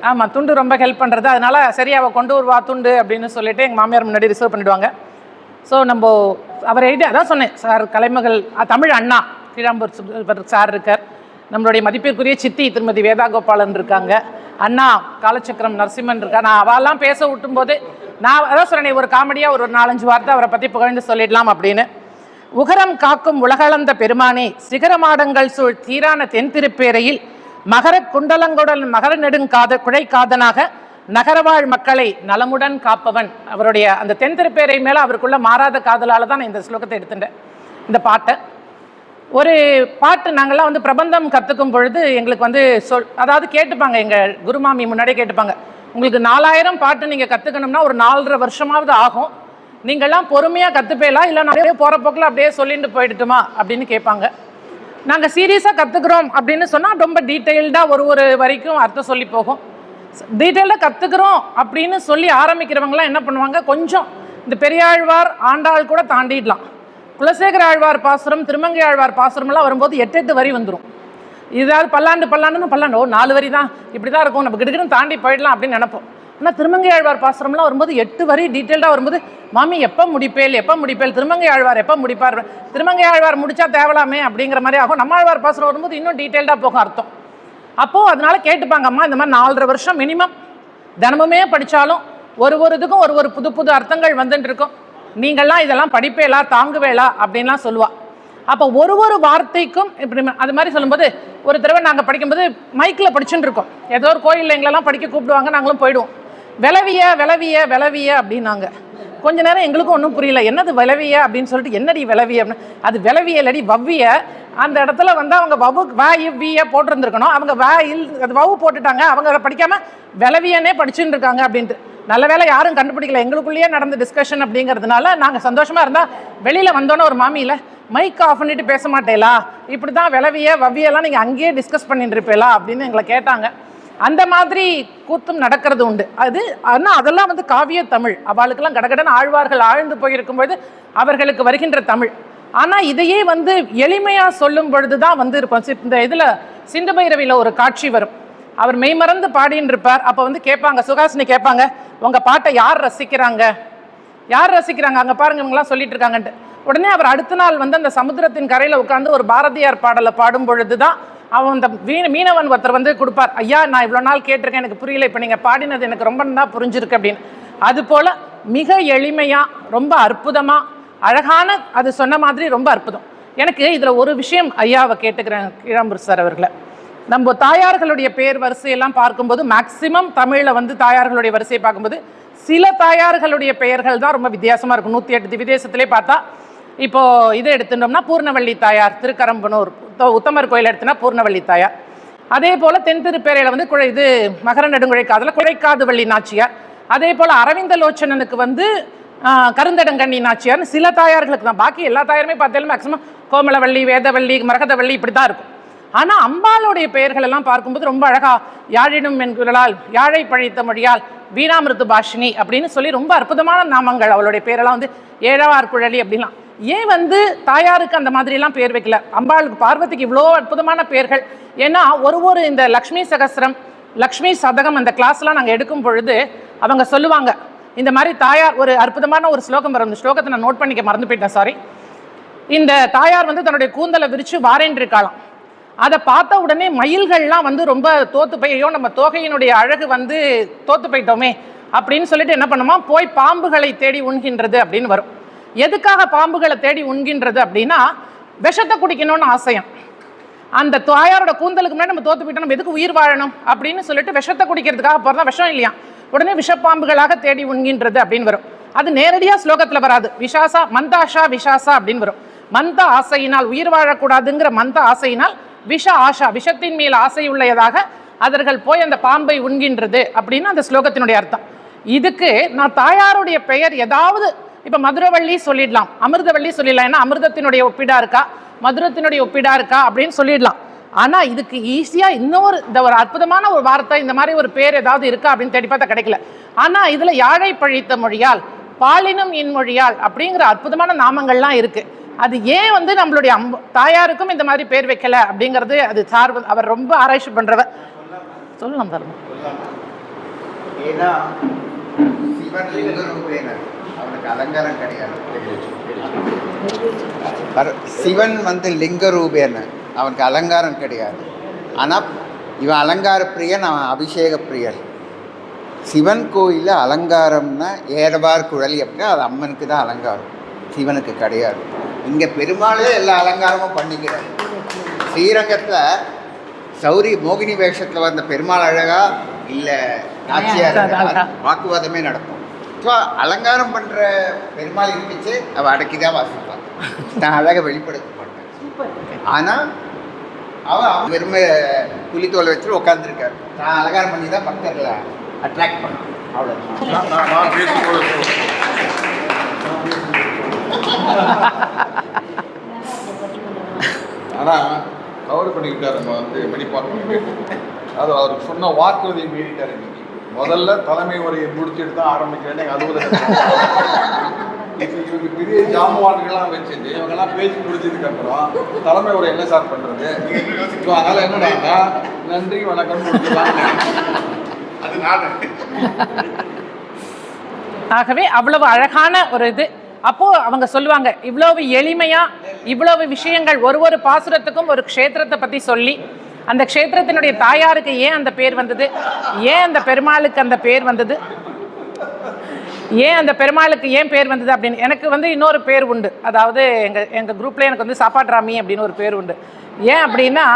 ஆமாம், துண்டு ரொம்ப ஹெல்ப் பண்ணுறது. அதனால் சரி அவள் கொண்டு வருவா துண்டு அப்படின்னு சொல்லிட்டு எங்கள் மாமியார் முன்னாடி ரிசர்வ் பண்ணிவிடுவாங்க. ஸோ நம்ம அவர் எழுதி அதான் சொன்னேன், சார் கலைமகள் தமிழ் அண்ணா கீழாம்பூர் சார் இருக்கார், நம்மளுடைய மதிப்பிற்குரிய சித்தி திருமதி வேதா கோபாலன் இருக்காங்க, அண்ணா காலச்சக்கரம் நரசிம்மன் இருக்கார். நான் அவெல்லாம் பேச விட்டும் போது நான் அதான் சொன்னேன், ஒரு காமெடியாக ஒரு 4-5 வார்த்தை அவரை பற்றி புகழ்ந்து சொல்லிடலாம் அப்படின்னு. உகரம் காக்கும் உலகளந்த பெருமானே, சிகரமாடங்கள் சூழ் தீரான தென்திருப்பேரையில் மகர குண்டலங்குடல் மகர நெடுங்காத குழைக்காதனாக நகரவாழ் மக்களை நலமுடன் காப்பவன். அவருடைய அந்த தென்திருப்பேரை மேலே அவருக்குள்ள மாறாத காதலால் தான் நான் இந்த ஸ்லோகத்தை எடுத்துட்டேன். இந்த பாட்டை ஒரு பாட்டு நாங்கள்லாம் வந்து பிரபந்தம் கற்றுக்கும் பொழுது எங்களுக்கு வந்து அதாவது கேட்டுப்பாங்க, எங்கள் குருமாமி முன்னாடியே கேட்டுப்பாங்க, உங்களுக்கு 4000 பாட்டு நீங்கள் கற்றுக்கணும்னா ஒரு 4.5 வருஷமாவது ஆகும், நீங்கள்லாம் பொறுமையாக கற்றுப்பேலாம் இல்லை நிறைய போகிற போக்கில் அப்படியே சொல்லிட்டு போயிடுட்டுமா அப்படின்னு கேட்பாங்க. நாங்கள் சீரியஸாக கற்றுக்குறோம் அப்படின்னு சொன்னால் ரொம்ப டீட்டெயில்டாக ஒரு வரைக்கும் அர்த்தம் சொல்லி போகும். டீட்டெயிலாக கற்றுக்குறோம் அப்படின்னு சொல்லி ஆரம்பிக்கிறவங்களாம் என்ன பண்ணுவாங்க, கொஞ்சம் இந்த பெரியாழ்வார் ஆண்டாள் கூட தாண்டிடலாம். குலசேகர ஆழ்வார் பாசுரம், திருமங்கை ஆழ்வார் பாசுரம்லாம் வரும்போது 8 வரி வந்துடும். இதாவது பல்லாண்டு 4 வரி தான், இப்படி தான் இருக்கும், நம்ம கிடுக்குன்னு தாண்டி போயிடலாம் அப்படின்னு நினைப்போம். ஆனால் திருமங்கை ஆழ்வார் பாசுரம்லாம் வரும்போது 8 வரி டீட்டெயில்டாக வரும்போது, மாமி எப்போ முடிப்பேல் திருமங்கை ஆழ்வார் எப்போ முடிப்பார், திருமங்கை ஆழ்வார் முடித்தா தேவலாமே அப்படிங்கிற மாதிரி ஆகும். நம்ம ஆழ்வார் பாசுரம் வரும்போது இன்னும் டீட்டெயில்டாக போகும் அர்த்தம். அப்போது அதனால கேட்டுப்பாங்க, அம்மா இந்த மாதிரி 4.5 வருஷம் மினிமம் தினமுமே படித்தாலும் ஒரு இதுக்கும் ஒரு புது அர்த்தங்கள் வந்துட்டு இருக்கும், நீங்கள்லாம் இதெல்லாம் படிப்பேலா தாங்குவேலா அப்படின்லாம் சொல்லுவாள். அப்போ ஒரு வார்த்தைக்கும் இப்படி அது மாதிரி சொல்லும்போது, ஒரு தடவை நாங்கள் படிக்கும்போது மைக்கில் படிச்சுட்டு இருக்கோம், ஏதோ ஒரு கோயிலில் எங்களெல்லாம் படிக்க கூப்பிடுவாங்க, நாங்களும் போயிடுவோம். விளவிய அப்படின்னாங்க. கொஞ்ச நேரம் எங்களுக்கும் ஒன்றும் புரியல, என்னது விளவிய அப்படின்னு சொல்லிட்டு, என்னடி விளவிய அப்படின்னு. அது விளவிய இல்லடி வவ்விய. அந்த இடத்துல வந்து அவங்க வவ்விய போட்டிருந்துருக்கணும், அவங்க அது வவு போட்டுட்டாங்க, அவங்க படிக்காமல் விளவியனே படிச்சுட்டு இருக்காங்க அப்படின்ட்டு. நல்ல வேளை யாரும் கண்டுபிடிக்கல, எங்களுக்குள்ளேயே நடந்த டிஸ்கஷன் அப்படிங்கிறதுனால நாங்கள் சந்தோஷமாக இருந்தால் வெளியில் வந்தோன்னே ஒரு மாமியில் மைக் ஆஃப் பண்ணிட்டு பேச மாட்டேலா, இப்படி தான் விளவிய வவ்வியெல்லாம் நீங்கள் அங்கேயே டிஸ்கஸ் பண்ணிட்டு இருப்பேலா அப்படின்னு எங்களை கேட்டாங்க. அந்த மாதிரி கூத்தும் நடக்கிறது உண்டு. அது ஆனால் அதெல்லாம் வந்து காவிய தமிழ், அவளுக்கெல்லாம் கடகடன் ஆழ்வார்கள் ஆழ்ந்து போயிருக்கும்போது அவர்களுக்கு வருகின்ற தமிழ். ஆனால் இதையே வந்து எளிமையாக சொல்லும் பொழுது தான் வந்து இருக்கும். இந்த இதில் சிந்து பைரவியில் ஒரு காட்சி வரும், அவர் மெய்மறந்து பாடின்னு இருப்பார். அப்போ வந்து கேட்பாங்க, சுகாசினி கேட்பாங்க, உங்கள் பாட்டை யார் ரசிக்கிறாங்க, யார் ரசிக்கிறாங்க, அங்கே பாருங்க இவங்களாம் சொல்லிட்டு இருக்காங்கன்ட்டு. உடனே அவர் அடுத்த நாள் வந்து அந்த சமுத்திரத்தின் கரையில் உட்காந்து ஒரு பாரதியார் பாடலை பாடும் பொழுது தான் அவன் அந்த மீனவன் ஒருத்தர் வந்து கொடுப்பார், ஐயா நான் இவ்வளோ நாள் கேட்டிருக்கேன் எனக்கு புரியல, இப்போ நீங்கள் பாடினது எனக்கு ரொம்ப நல்லா புரிஞ்சிருக்கு அப்படின்னு. அதுபோல் மிக எளிமையாக ரொம்ப அற்புதமாக அழகான, அது சொன்ன மாதிரி ரொம்ப அற்புதம். எனக்கு இதில் ஒரு விஷயம் ஐயாவை கேட்டுக்கிறேன், கீழாம்பூர் சார் அவர்களை. நம்ம தாயார்களுடைய பேர் வரிசையெல்லாம் பார்க்கும்போது மேக்சிமம் தமிழில் வந்து தாயார்களுடைய வரிசையை பார்க்கும்போது சில தாயார்களுடைய பெயர்கள் தான் ரொம்ப வித்தியாசமாக இருக்கும். 108 திவ்யதேசத்திலே பார்த்தா இப்போது இதை எடுத்துட்டோம்னா பூர்ணவள்ளி தாயார், திருக்கரம்பனூர் உத்தமர் கோயில் எடுத்துனா பூர்ணவள்ளி தாயார். அதே போல் தென் திருப்பேரையில் வந்து இது மகர நெடுங்குழை காதில் குழைக்காது வள்ளி நாச்சியார். அதே போல் அரவிந்தலோச்சனனுக்கு வந்து கருந்தடங்கண்ணி நாச்சியார்னு சில தாயார்களுக்கு தான். பாக்கி எல்லா தாயாருமே பார்த்தாலும் மேக்சிமம் கோமலவள்ளி, வேதவள்ளி, மரகதவள்ளி இப்படி தான் இருக்கும். ஆனால் அம்பாளுடைய பெயர்கள் எல்லாம் பார்க்கும்போது ரொம்ப அழகா, யாழினும் என்குரலால், யாழை பழித்த மொழியால், வீணாமிருத்து பாஷினி அப்படின்னு சொல்லி ரொம்ப அற்புதமான நாமங்கள். அவளுடைய பேரெல்லாம் வந்து ஏழவார் குழலி அப்படின்லாம். ஏன் வந்து தாயாருக்கு அந்த மாதிரிலாம் பேர் வைக்கல? அம்பாளுக்கு, பார்வதிக்கு இவ்வளோ அற்புதமான பேர்கள். ஏன்னா ஒரு இந்த லக்ஷ்மி சகஸ்ரம், லக்ஷ்மி சதகம் அந்த கிளாஸ்லாம் நாங்கள் எடுக்கும் பொழுது அவங்க சொல்லுவாங்க, இந்த மாதிரி தாயார் ஒரு அற்புதமான ஒரு ஸ்லோகம் வரும். இந்த ஸ்லோகத்தை நான் நோட் பண்ணிக்க மறந்து போயிட்டேன், சாரி. இந்த தாயார் வந்து தன்னுடைய கூந்தலை விரித்து வாரேன்றிருக்காளாம். அதை பார்த்த உடனே மயில்கள்லாம் வந்து ரொம்ப தோத்து போயோ, நம்ம தோகையினுடைய அழகு வந்து தோத்து போயிட்டோமே அப்படின்னு சொல்லிட்டு என்ன பண்ணுமா, போய் பாம்புகளை தேடி உண்கின்றது அப்படின்னு வரும். எதுக்காக பாம்புகளை தேடி உண்கின்றது அப்படின்னா, விஷத்தை குடிக்கணும்னு ஆசையம். அந்த தாயாரோட கூந்தலுக்கு முன்னாடி நம்ம தோத்து போயிட்டோம், நம்ம எதுக்கு உயிர் வாழணும் அப்படின்னு சொல்லிட்டு விஷத்தை குடிக்கிறதுக்காக போகிறதா, விஷம் இல்லையா, உடனே விஷப்பாம்புகளாக தேடி உண்கின்றது அப்படின்னு வரும். அது நேரடியாக ஸ்லோகத்தில் வராது. விஷாசா மந்தாஷா விஷாசா அப்படின்னு வரும். மந்த ஆசையினால், உயிர் வாழக்கூடாதுங்கிற மந்த ஆசையினால் விஷ ஆஷா, விஷத்தின் மேல் ஆசை உள்ளதாக அவர்கள் போய் அந்த பாம்பை உண்கின்றது அப்படின்னு அந்த ஸ்லோகத்தினுடைய அர்த்தம். இதுக்கு நான் தாயாருடைய பெயர் ஏதாவது, இப்போ மதுரவள்ளி சொல்லிடலாம், அமிர்தவள்ளி சொல்லிடலாம், ஏன்னா அமிர்தத்தினுடைய ஒப்பிடா இருக்கா, மதுரத்தினுடைய ஒப்பிடா இருக்கா அப்படின்னு சொல்லிடலாம். ஆனால் இதுக்கு ஈஸியாக இன்னொரு இந்த ஒரு அற்புதமான ஒரு வார்த்தை, இந்த மாதிரி ஒரு பேர் ஏதாவது இருக்கா அப்படின்னு தேடி பார்த்தா கிடைக்கல. ஆனால் இதில் யாழை பழித்த மொழியால், பாலினும் இன்மொழியால் அப்படிங்கிற அற்புதமான நாமங்கள்லாம் இருக்குது. அது ஏன் வந்து நம்மளுடைய தாயாருக்கும் இந்த மாதிரி பேர் வைக்கல அப்படிங்கிறது அது சார்பு. அவர் ரொம்ப ஆராய்ச்சி பண்ணுறவர். சொல்லலாம் தரணும். ஏன்னா சிவன் லிங்கரூபேனர், அவனுக்கு அலங்காரம் கிடையாது. சிவன் வந்து லிங்கரூபேனர், அவனுக்கு அலங்காரம் கிடையாது. ஆனால் இவன் அலங்கார பிரியன், அவன் அபிஷேக பிரியன். சிவன் கோயிலில் அலங்காரம்னா ஏறவார் குழலி அப்படின்னா அது அம்மனுக்கு தான் அலங்காரம், சிவனுக்கு கிடையாது. இங்கே பெருமாளே எல்லா அலங்காரமும் பண்ணிக்கிறார். ஸ்ரீரங்கத்தில் சௌரி மோகினி வேஷத்தில் வந்த பெருமாள் அழகா இல்லை நாச்சியார் வாக்குவாதமே நடக்கும். ஸோ அலங்காரம் பண்ணுற பெருமாள் இருந்துச்சு, அவள் அடக்கி தான் வாசிப்பான். நான் அழகை வெளிப்படுத்த மாட்டேன். ஆனால் அவன் வெறுமை புலித்தோலை வச்சுட்டு உட்காந்துருக்காரு. நான் அலங்காரம் பண்ணி தான் பக்தர்களை அட்ராக்ட் பண்ணேன். ஆனால் கவர் பண்ணிக்கிட்டார். நம்ம வந்து மணிப்பாக்க அது அவருக்கு சொன்ன வாக்குறுதியை மீறிட்டார். இன்னைக்கு முதல்ல தலைமை உரையை முடிச்சுட்டு தான் ஆரம்பிக்கிறேன். அலுவலக இவங்க பெரிய ஜாமுவான்கள்லாம் வச்சுட்டு இவங்கெல்லாம் பேச்சு முடிச்சதுக்கு அப்புறம் தலைமை உரை என்ன சார் பண்ணுறது? ஸோ அதனால் என்னடாங்க, நன்றி வணக்கம் கொடுத்துருவாங்க. அது நான். ஆகவே அவ்வளவு அழகான ஒரு இது. அப்போது அவங்க சொல்லுவாங்க, இவ்வளவு எளிமையாக இவ்வளவு விஷயங்கள், ஒரு பாசுரத்துக்கும் ஒரு க்ஷேத்திரத்தை பற்றி சொல்லி, அந்த க்ஷேத்திரத்தினுடைய தாயாருக்கு ஏன் அந்த பேர் வந்தது, ஏன் அந்த பெருமாளுக்கு அந்த பேர் வந்தது, ஏன் அந்த பெருமாளுக்கு ஏன் பேர் வந்தது அப்படின்னு. எனக்கு வந்து இன்னொரு பேர் உண்டு. அதாவது எங்கள் குரூப்பில் எனக்கு வந்து சாப்பாட்ராமி அப்படின்னு ஒரு பேர் உண்டு. ஏன் அப்படின்னா,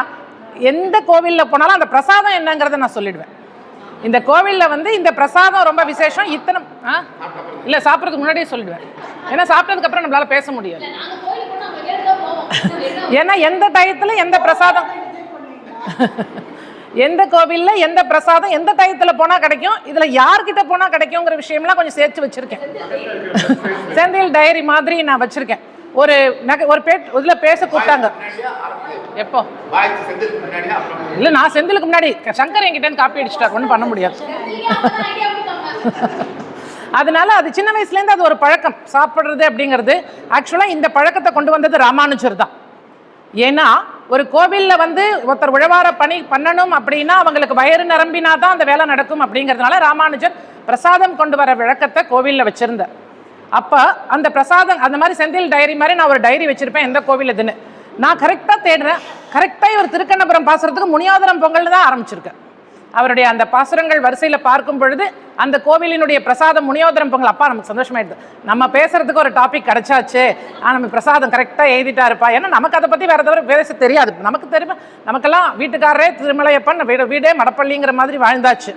எந்த கோவிலில் போனாலும் அந்த பிரசாதம் என்னங்கிறத நான் சொல்லிடுவேன். இந்த கோவிலில் வந்து இந்த பிரசாதம் ரொம்ப விசேஷம், இத்தனை இல்லை சாப்பிட்றதுக்கு முன்னாடியே சொல்லிடுவேன். ஏன்னா சாப்பிட்டதுக்கப்புறம் நம்மளால் பேச முடியாது. ஏன்னா எந்த டயத்தில் எந்த பிரசாதம் எந்த கோவிலில் எந்த பிரசாதம் எந்த டயத்தில் போனால் கிடைக்கும், இதில் யார்கிட்ட போனால் கிடைக்குங்கிற விஷயம்லாம் கொஞ்சம் சேர்த்து வச்சுருக்கேன். செந்தில் டைரி மாதிரி நான் வச்சுருக்கேன். ஒரு இதில் பேச கூப்பிட்டாங்க. எப்போ இல்லை, நான் செந்திலுக்கு முன்னாடி சங்கர் என்கிட்ட காப்பி அடிச்சிட்டார், ஒன்றும் பண்ண முடியாது. அதனால அது சின்ன வயசுலேருந்து அது ஒரு பழக்கம் சாப்பிட்றது அப்படிங்கிறது. ஆக்சுவலாக இந்த பழக்கத்தை கொண்டு வந்தது ராமானுஜர் தான். ஏன்னா ஒரு கோவிலில் வந்து ஒருத்தர் உழவார பணி பண்ணணும் அப்படின்னா அவங்களுக்கு வயிறு நிரம்பினா தான் அந்த வேலை நடக்கும் அப்படிங்கிறதுனால ராமானுஜர் பிரசாதம் கொண்டு வர வழக்கத்தை கோவிலில் வச்சுருந்தார். அப்போ அந்த பிரசாதம் அந்த மாதிரி செந்தில் டைரி மாதிரி நான் ஒரு டைரி வச்சுருப்பேன், எந்த கோவில் இதுன்னு. நான் கரெக்டாக தேடுறேன், கரெக்டாக இவர் திருக்கண்ணபுரம் பாசுறதுக்கு முனியாதரம் பொங்கல் தான் ஆரம்பிச்சிருக்கேன். அவருடைய அந்த பாசுரங்கள் வரிசையில் பார்க்கும் பொழுது அந்த கோவிலினுடைய பிரசாதம் முனியோதரம் பொங்கல். அப்பா நமக்கு சந்தோஷமாயிடுது, நம்ம பேசுறதுக்கு ஒரு டாபிக் கிடைச்சாச்சு, நம்ம பிரசாதம் கரெக்டாக எழுதிட்டா இருப்பா. ஏன்னா நமக்கு அதை பற்றி வேறு தவிர பேச தெரியாது. நமக்கு தெரியுமா, நமக்கெல்லாம் வீட்டுக்காரரே திருமலையப்பன், வீடே மடப்பள்ளிங்கிற மாதிரி வாழ்ந்தாச்சு.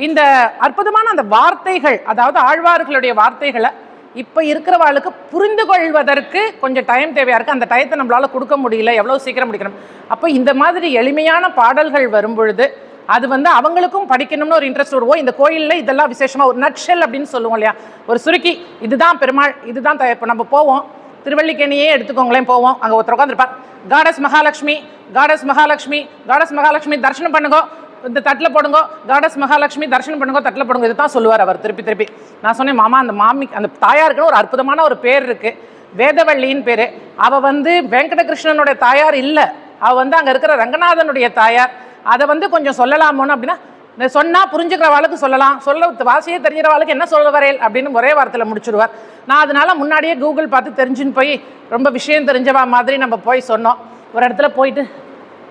இந்த அற்புதமான அந்த வார்த்தைகள், அதாவது ஆழ்வார்களுடைய வார்த்தைகளை இப்போ இருக்கிறவாளுக்கு புரிந்து கொள்வதற்கு கொஞ்சம் டைம் தேவையாக இருக்குது. அந்த டயத்தை நம்மளால் கொடுக்க முடியல, எவ்வளோ சீக்கிரம் முடிக்கணும். அப்போ இந்த மாதிரி எளிமையான பாடல்கள் வரும்பொழுது அது வந்து அவங்களுக்கும் படிக்கணும்னு ஒரு இன்ட்ரெஸ்ட் வருவோம். இந்த கோயிலில் இதெல்லாம் விசேஷமாக ஒரு நட்ஷெல் அப்படின்னு சொல்லுவோம் இல்லையா, ஒரு சுருக்கி, இதுதான் பெருமாள், இதுதான் இப்போ நம்ம போவோம், திருவள்ளிக்கேணியே எடுத்துக்கோங்களேன், போவோம், அங்கே ஒருத்தர் உட்காந்துருப்பார், goddess Mahalakshmi, goddess Mahalakshmi, goddess Mahalakshmi தரிசனம் பண்ணுங்க, இந்த தட்டில் போடுங்க, காடஸ் மகாலட்சுமி தரிசனம் பண்ணுங்க, தட்டில் போடுங்க, இது தான் சொல்லுவார் அவர் திருப்பி திருப்பி. நான் சொன்னேன், மாமா அந்த அந்த தாயாருக்குன்னு ஒரு அற்புதமான ஒரு பேர் இருக்குது, வேதவள்ளின்னு பேர். அவள் வந்து வெங்கடகிருஷ்ணனுடைய தாயார் இல்லை, அவள் வந்து அங்கே இருக்கிற ரங்கநாதனுடைய தாயார். அதை வந்து கொஞ்சம் சொல்லலாமோன்னு அப்படின்னா, சொன்னால் புரிஞ்சுக்கிறவாளுக்கு சொல்லலாம், வாசியே தெரிகிறவாளுக்கு என்ன சொல்ல வரேன் அப்படின்னு ஒரே வாரத்தில் முடிச்சுடுவார். நான் அதனால முன்னாடியே கூகுள் பார்த்து தெரிஞ்சுன்னு போய் ரொம்ப விஷயம் தெரிஞ்சவா மாதிரி நம்ம போய் சொன்னோம். ஒரு இடத்துல போயிட்டு,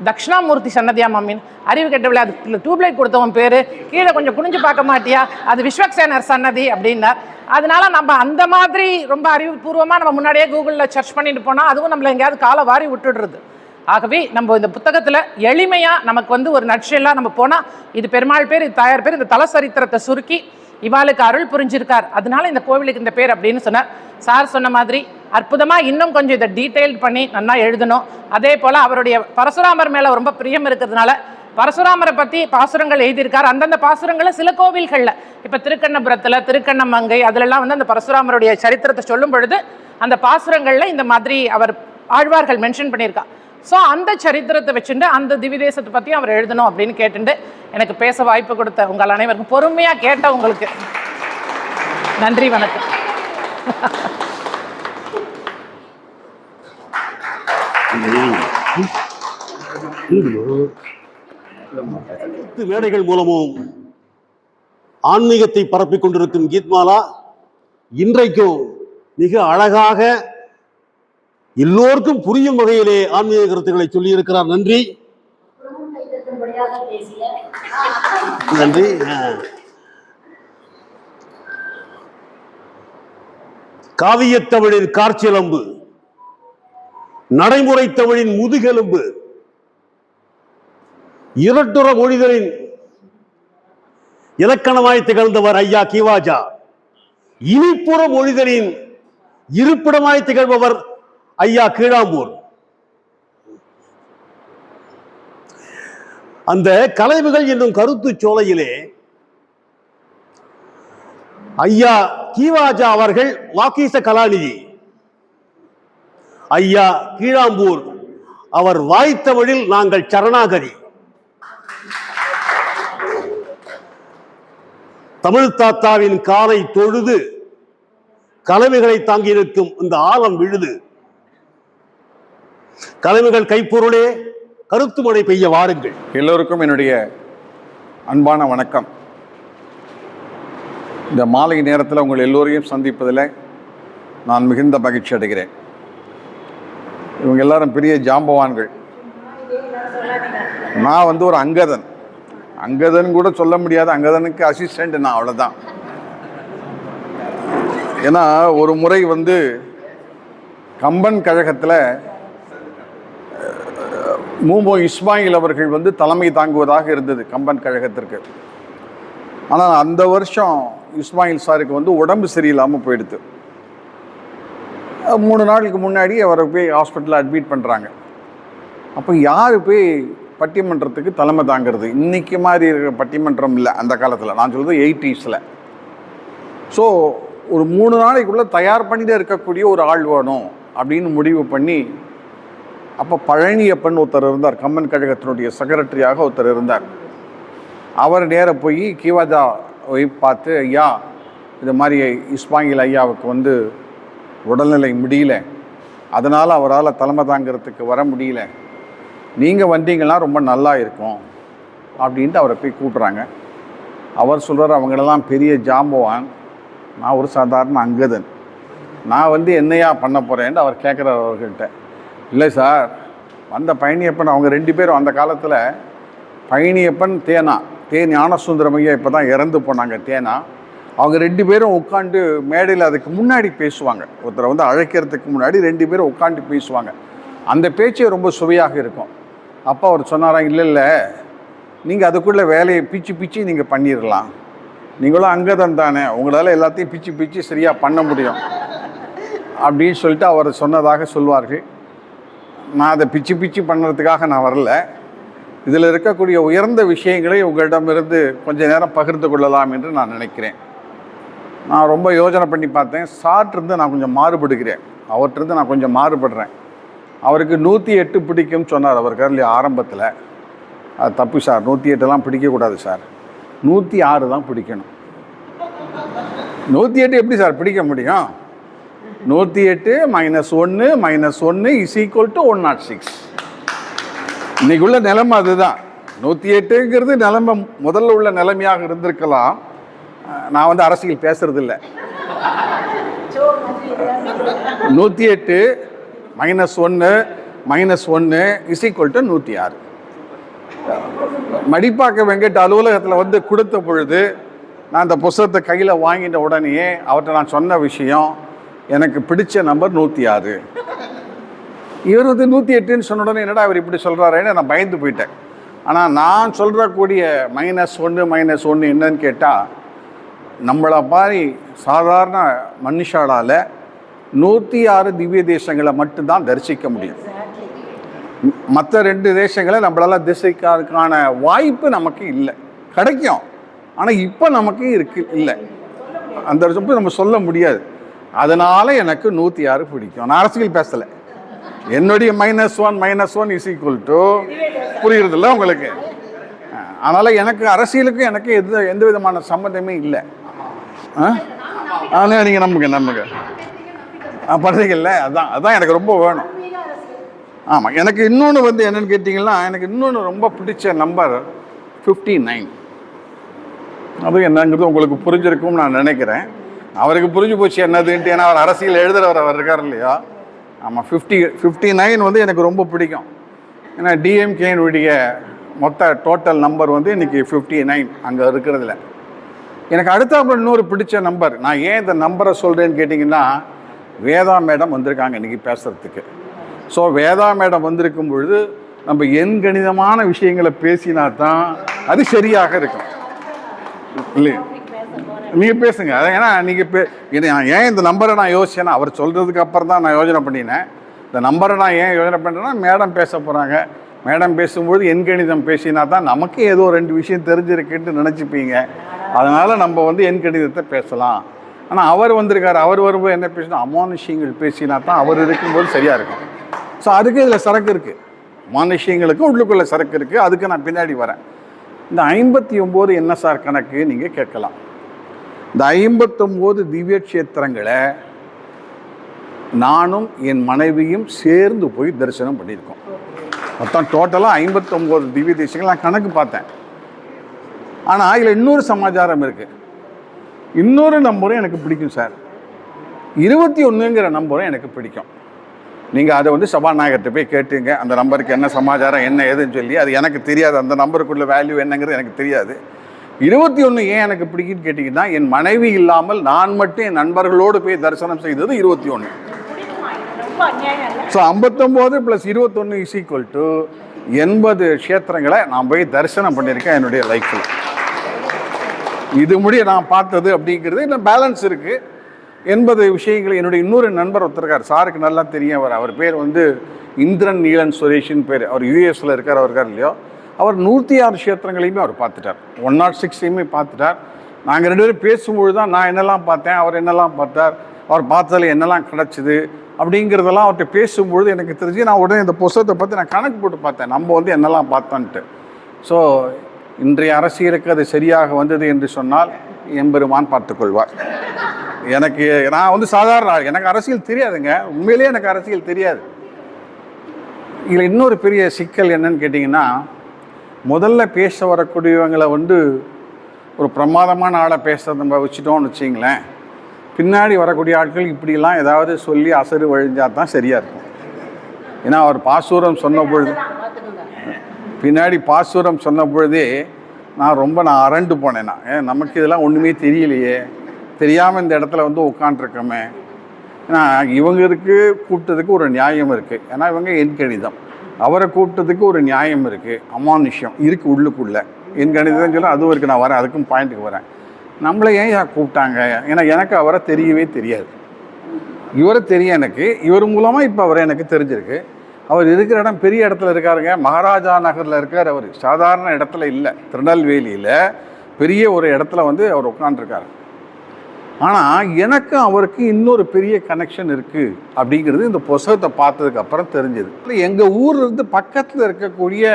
தட்சிணாமூர்த்தி சன்னதியா மம்மின்னு, அறிவு கெட்டவில்லை, அது டியூப்லைட் கொடுத்தவன் பேர், கீழே கொஞ்சம் குனிஞ்சு பார்க்க மாட்டியா, அது விஸ்வக்சேனர் சன்னதி அப்படின்னார். அதனால நம்ம அந்த மாதிரி ரொம்ப அறிவுபூர்வமாக நம்ம முன்னாடியே கூகுளில் சர்ச் பண்ணிட்டு போனால் அதுவும் நம்மளை எங்கேயாவது காலை வாரி விட்டுடுறது. ஆகவே நம்ம இந்த புத்தகத்தில் எளிமையாக நமக்கு வந்து ஒரு நட்செல்லாம் நம்ம போனால், இது பெருமாள் பேர், இது தாயார் பேர், இந்த தலசரித்திரத்தை சுருக்கி இவாளுக்கு அருள் புரிஞ்சிருக்கார், அதனால இந்த கோவிலுக்கு இந்த பேர் அப்படின்னு சொன்னார். சார் சொன்ன மாதிரி அற்புதமாக இன்னும் கொஞ்சம் இதை டீட்டெயில் பண்ணி நல்லா எழுதணும். அதே போல் அவருடைய பரசுராமர் மேலே ரொம்ப பிரியம் இருக்கிறதுனால பரசுராமரை பற்றி பாசுரங்கள் எழுதியிருக்கார். அந்தந்த பாசுரங்களை சில கோவில்களில், இப்போ திருக்கண்ணபுரத்தில், திருக்கண்ணமங்கை, அதிலெல்லாம் வந்து அந்த பரசுராமருடைய சரித்திரத்தை சொல்லும் பொழுது அந்த பாசுரங்களில் இந்த மாதிரி அவர் ஆழ்வார்கள் மென்ஷன் பண்ணியிருக்கா. ஸோ அந்த சரித்திரத்தை வச்சுட்டு அந்த திவிதேசத்தை பற்றியும் அவர் எழுதணும் அப்படின்னு கேட்டுட்டு எனக்கு பேச வாய்ப்பு கொடுத்த உங்கள் அனைவருக்கும், பொறுமையாக கேட்ட உங்களுக்கு நன்றி, வணக்கம். மேடைகள் மூலமும் ஆன்மீகத்தை பரப்பிக் கொண்டிருக்கும் கீத்மாலா இன்றைக்கும் மிக அழகாக எல்லோருக்கும் புரியும் வகையிலே ஆன்மீக கருத்துக்களை சொல்லி இருக்கிறார். நன்றி நன்றி. காவியத்தமிழின் கார்ச்சிலம்பு, நடைமுறை தமிழின் முதுகெலும்பு, இரட்டுற மொழிகளின் இலக்கணமாய் திகழ்ந்தவர் ஐயா கிவாஜா, இனிப்புற மொழிகளின் இருப்பிடமாய் திகழ்பவர் ஐயா கீழாம்பூர். அந்த கலைவுகள் என்னும் கருத்து சோலையிலே ஐயா கீவாஜா அவர்கள் வாக்கீச கலாநிதி, ஐயா கீழாம்பூர் அவர் வாய்த்தமிழில் நாங்கள் சரணாகதி. தமிழ் தாத்தாவின் காலை தொழுது கலவைகளை தாங்கி நிற்கும் இந்த ஆழம் விழுது. கலவைகள் கைப்பொருளே, கருத்து மழை பெய்ய வாருங்கள். எல்லோருக்கும் என்னுடைய அன்பான வணக்கம். இந்த மாலை நேரத்தில் உங்கள் எல்லோரையும் சந்திப்பதில் நான் மிகுந்த மகிழ்ச்சி அடைகிறேன். இவங்க எல்லாரும் பெரிய ஜாம்பவான்கள். நான் வந்து ஒரு அங்கதன் கூட சொல்ல முடியாது, அங்கதனுக்கு அசிஸ்டண்ட் நான், அவ்வளோதான். ஏன்னா ஒரு முறை வந்து கம்பன் கழகத்தில் மூமோ இஸ்மாயில் அவர்கள் வந்து தலைமை தாங்குவதாக இருந்தது கம்பன் கழகத்திற்கு. ஆனால் அந்த வருஷம் இஸ்மாயில் சாருக்கு வந்து உடம்பு சரியில்லாமல் போயிடுது. 3 நாளுக்கு முன்னாடி அவரை போய் ஹாஸ்பிட்டலில் அட்மிட் பண்ணுறாங்க. அப்போ யார் போய் பட்டிமன்றத்துக்கு தலைமை தாங்கிறது. இன்றைக்கி மாதிரி இருக்கிற பட்டிமன்றம் இல்லை அந்த காலத்தில், நான் சொல்கிறது 80s. ஸோ ஒரு 3 நாளைக்குள்ளே தயார் பண்ணிட்டு இருக்கக்கூடிய ஒரு ஆள் வேணும் அப்படின்னு முடிவு பண்ணி, அப்போ பழனியப்பன் ஒருத்தர் இருந்தார், கம்மன் கழகத்தினுடைய செக்ரட்டரியாக ஒருத்தர் இருந்தார். அவர் நேர போய் கிவாஜாவை பார்த்து, ஐயா இது மாதிரி இஸ்மாயில் ஐயாவுக்கு வந்து உடல்நிலை முடியல, அதனால் அவரால் தலைமை தாங்கிறதுக்கு வர முடியல, நீங்கள் வந்தீங்கன்னா ரொம்ப நல்லா இருக்கும் அப்படின்ட்டு அவரை போய் கூப்பிட்றாங்க. அவர் சொல்கிறார், அவங்களெல்லாம் பெரிய ஜாம்பவான், நான் ஒரு சாதாரண அங்கதன், நான் வந்து என்னையா பண்ண போகிறேன்னு அவர் கேட்குறார் அவர்கிட்ட. இல்லை சார், வந்த பழனியப்பன் அவங்க 2 பேரும் அந்த காலத்தில், பழனியப்பன் தே ஞானசுந்தரமையா இப்போ தான் இறந்து போனாங்க தேனா, அவங்க 2 பேரும் உட்காந்து மேடையில் அதுக்கு முன்னாடி பேசுவாங்க. ஒருத்தரை வந்து அழைக்கிறதுக்கு முன்னாடி 2 பேரும் உட்காந்து பேசுவாங்க. அந்த பேச்சே ரொம்ப சுவையாக இருக்கும். அப்போ அவர் சொன்னாராம், இல்லை நீங்கள் அதுக்குள்ளே வேலையை பிச்சு நீங்கள் பண்ணிடலாம், நீங்களும் அங்கதான் தானே, உங்களால் எல்லாத்தையும் பிச்சு சரியாக பண்ண முடியும் அப்படின்னு சொல்லிட்டு அவர் சொன்னதாக சொல்வார்கள். நான் அதை பிச்சு பண்ணுறதுக்காக நான் வரல, இதில் இருக்கக்கூடிய உயர்ந்த விஷயங்களை உங்களிடமிருந்து கொஞ்சம் நேரம் பகிர்ந்து கொள்ளலாம் என்று நான் நினைக்கிறேன். நான் ரொம்ப யோசனை பண்ணி பார்த்தேன். சார்ட்டிருந்து நான் கொஞ்சம் மாறுபடுகிறேன், அவர்கிட்டருந்து நான் கொஞ்சம் மாறுபடுறேன். அவருக்கு 108 பிடிக்கும்னு சொன்னார் அவர் கருளி ஆரம்பத்தில். அது தப்பு சார், 108 பிடிக்கக்கூடாது சார், 106 தான் பிடிக்கணும். 108 எப்படி சார் பிடிக்க முடியும்? 108 -1 -1 = 106. இன்னைக்குள்ள நிலைமை அதுதான். 108ங்கிறது நிலைமை முதல்ல உள்ள நிலைமையாக இருந்திருக்கலாம். நான் வந்து அரசியல் பேசுறதில்லை. 108 -1 -1 = 106. மடிப்பாக்க வெங்கட் அலுவலகத்தில் வந்து கொடுத்த பொழுது, நான் அந்த புத்தகத்தை கையில் வாங்கிட்ட உடனே அவர்கிட்ட நான் சொன்ன விஷயம், எனக்கு பிடிச்ச நம்பர் 106. இவர் வந்து 108ன்னு சொன்ன உடனே என்னடா இவர் இப்படி சொல்கிறாருன்னு நான் பயந்து போயிட்டேன். ஆனால் நான் சொல்கிறக்கூடிய -1 -1 என்னன்னு கேட்டால், நம்மளை மாதிரி சாதாரண மனுஷாலால் 106 திவ்ய தேசங்களை மட்டும்தான் தரிசிக்க முடியும். மற்ற 2 தேசங்களை நம்மளால் தரிசிக்கிறதுக்கான வாய்ப்பு நமக்கு இல்லை. கிடைக்கும், ஆனால் இப்போ நமக்கு இல்லை, அந்த விஷயம் நம்ம சொல்ல முடியாது. அதனால் எனக்கு 106 பிடிக்கும். நான் அரசியல் பேசலை, என்னுடைய -1 -1 புரியுறதில்ல உங்களுக்கு. அதனால் எனக்கு அரசியலுக்கும் எனக்கு எந்த விதமான சம்மந்தமே இல்லை. ஆனால் நீங்கள் நம்புங்க பண்ணுறீங்கல்ல, அதான் எனக்கு ரொம்ப வேணும். ஆமாம், எனக்கு இன்னொன்று வந்து என்னென்னு கேட்டிங்கன்னா, எனக்கு இன்னொன்று ரொம்ப பிடிச்ச நம்பர் 59. அது என்னங்கிறது உங்களுக்கு புரிஞ்சிருக்கும்னு நான் நினைக்கிறேன். அவருக்கு புரிஞ்சு போச்சு என்னதுன்ட்டு, ஏன்னா அவர் அரசியல் எழுதுகிறவர் அவர் இருக்கார் இல்லையா. ஆமாம், 59 வந்து எனக்கு ரொம்ப பிடிக்கும். ஏன்னா டிஎம்கேனுடைய மொத்த டோட்டல் நம்பர் வந்து இன்றைக்கி 59 அங்கே இருக்கிறதுல. எனக்கு அடுத்தாப்புல இன்னொரு பிடிச்ச நம்பர், நான் ஏன் இந்த நம்பரை சொல்கிறேன்னு கேட்டிங்கன்னா, வேதா மேடம் வந்திருக்காங்க இன்றைக்கி பேசுகிறதுக்கு. ஸோ வேதா மேடம் வந்திருக்கும் பொழுது நம்ம எண்கணிதமான விஷயங்களை பேசினா தான் அது சரியாக இருக்கும் இல்லையா. நீங்கள் பேசுங்க. அதை ஏன்னா நீங்கள் ஏன் இந்த நம்பரை நான் யோசிச்சேன்னா, அவர் சொல்கிறதுக்கு அப்புறம் தான் நான் யோசனை பண்ணினேன். இந்த நம்பரை நான் ஏன் யோசனை பண்ணுறேன்னா, மேடம் பேச போகிறாங்க, மேடம் பேசும்போது எண்கணிதம் பேசினா தான் நமக்கு ஏதோ 2 விஷயம் தெரிஞ்சிருக்குன்ட்டு நினச்சிப்பீங்க. அதனால் நம்ம வந்து எண்கணிதத்தை பேசலாம். ஆனால் அவர் வந்திருக்காரு, அவர் வரும்போது என்ன பேசணும், அமானுஷ்யங்கள் பேசினா தான் அவர் இருக்கும்போது சரியாக இருக்கும். ஸோ அதுக்கு இதில் சரக்கு இருக்குது, அமானுஷ்யங்களுக்கு உள்ளுக்குள்ளே சரக்கு இருக்குது. அதுக்கு நான் பின்னாடி வரேன். இந்த 59 என்ன சார் கணக்கு நீங்கள் கேட்கலாம். இந்த 59 திவ்ய கஷேத்திரங்களை நானும் என் மனைவியும் சேர்ந்து போய் தரிசனம் பண்ணியிருக்கோம். மொத்தம் டோட்டலாக 59 திவ்ய தேசங்கள் நான் கணக்கு பார்த்தேன். ஆனால் இதில் இன்னொரு சமாச்சாரம் இருக்குது. இன்னொரு நம்பரும் எனக்கு பிடிக்கும் சார், 21ங்கிற நம்பரும் எனக்கு பிடிக்கும். நீங்கள் அதை வந்து சபாநாயகர்கிட்ட போய் கேட்டுங்க, அந்த நம்பருக்கு என்ன சமாச்சாரம் என்ன ஏதுன்னு சொல்லி. அது எனக்கு தெரியாது, அந்த நம்பருக்குள்ள வேல்யூ என்னங்கிறது எனக்கு தெரியாது. 21 ஏன் எனக்கு பிடிக்குன்னு கேட்டிங்கன்னா, என் மனைவி இல்லாமல் நான் மட்டும் என் நண்பர்களோடு போய் தரிசனம் செய்தது 21. ஸோ 59 + 21 = 80 க்ஷேத்திரங்களை நான் போய் தரிசனம் பண்ணியிருக்கேன் என்னுடைய லைஃப்பில். இது முடிய நான் பார்த்தது அப்படிங்கிறது இல்லை, பேலன்ஸ் இருக்குது. 80 விஷயங்கள். என்னுடைய இன்னொரு நண்பர் ஒருத்தருக்கார், சாருக்கு நல்லா தெரியும். அவர் பேர் வந்து இந்திரன் நீலன் சுரேஷின் பேர். அவர் யூஎஸில் இருக்கார். அவர் இருக்கார் இல்லையோ, அவர் 106 க்ஷேத்திரங்களையுமே அவர் பார்த்துட்டார், 106ஐயுமே பார்த்துட்டார். நாங்கள் 2 பேரும் பேசும்பொழுது தான் நான் என்னெல்லாம் பார்த்தேன், அவர் என்னெல்லாம் பார்த்தார், அவர் பார்த்ததில் என்னெல்லாம் கிடச்சிது அப்படிங்கிறதெல்லாம் அவர்கிட்ட பேசும்பொழுது எனக்கு தெரிஞ்சு நான் உடனே இந்த புத்தகத்தை பற்றி நான் கணக்கு போட்டு பார்த்தேன், நம்ம வந்து என்னெல்லாம் பார்த்தோன்ட்டு. ஸோ இன்றைய அரசியலுக்கு அது சரியாக வந்தது என்று சொன்னால் எம்பெருமான் பார்த்துக்கொள்வார். எனக்கு நான் வந்து சாதாரண ஆள், எனக்கு அரசியல் தெரியாதுங்க, உண்மையிலேயே எனக்கு அரசியல் தெரியாது. இதில் இன்னொரு பெரிய சிக்கல் என்னன்னு கேட்டிங்கன்னா, முதல்ல பேச வரக்கூடியவங்களை வந்து ஒரு பிரமாதமான ஆளை பேச நம்ம வச்சுட்டோம்னு வச்சிங்களேன், பின்னாடி வரக்கூடிய ஆட்கள் இப்படிலாம் ஏதாவது சொல்லி அசடு வழிஞ்சால் தான் சரியாக இருக்கும். ஏன்னா அவர் பாசூரம் சொன்ன பொழுது, பின்னாடி பாசூரம் சொன்ன பொழுதே நான் அரண்டு போனேன்னா, நமக்கு இதெல்லாம் ஒன்றுமே தெரியலையே, தெரியாமல் இந்த இடத்துல வந்து உட்காண்ட்ருக்கோமே. ஏன்னா இவங்களுக்கு கூப்பிட்டதுக்கு ஒரு நியாயம் இருக்குது, ஏன்னா இவங்க என் கணிதம். அவரை கூப்பிட்டதுக்கு ஒரு நியாயம் இருக்குது, அமானுஷ்யம் இருக்குது உள்ளுக்குள்ளே. என் கணிதம் சொல்ல அதுவும் இருக்குது, நான் வரேன், அதுக்கும் பாயிண்ட்டுக்கு வரேன். நம்மளை ஏன் கூப்பிட்டாங்க? ஏன்னா எனக்கு அவரை தெரியவே தெரியாது, இவரை தெரியும் எனக்கு, இவர் மூலமாக இப்போ அவரை எனக்கு தெரிஞ்சிருக்கு. அவர் இருக்கிற இடம் பெரிய இடத்துல இருக்காருங்க, மகாராஜா நகரில் இருக்கார். அவர் சாதாரண இடத்துல இல்லை, திருநெல்வேலியில் பெரிய ஒரு இடத்துல வந்து அவர் உட்காந்துருக்காரு. ஆனால் எனக்கும் அவருக்கு இன்னொரு பெரிய கனெக்ஷன் இருக்குது அப்படிங்கிறது இந்த புத்தகத்தை பார்த்ததுக்கு அப்புறம் தெரிஞ்சது. எங்கள் ஊர்லேருந்து பக்கத்தில் இருக்கக்கூடிய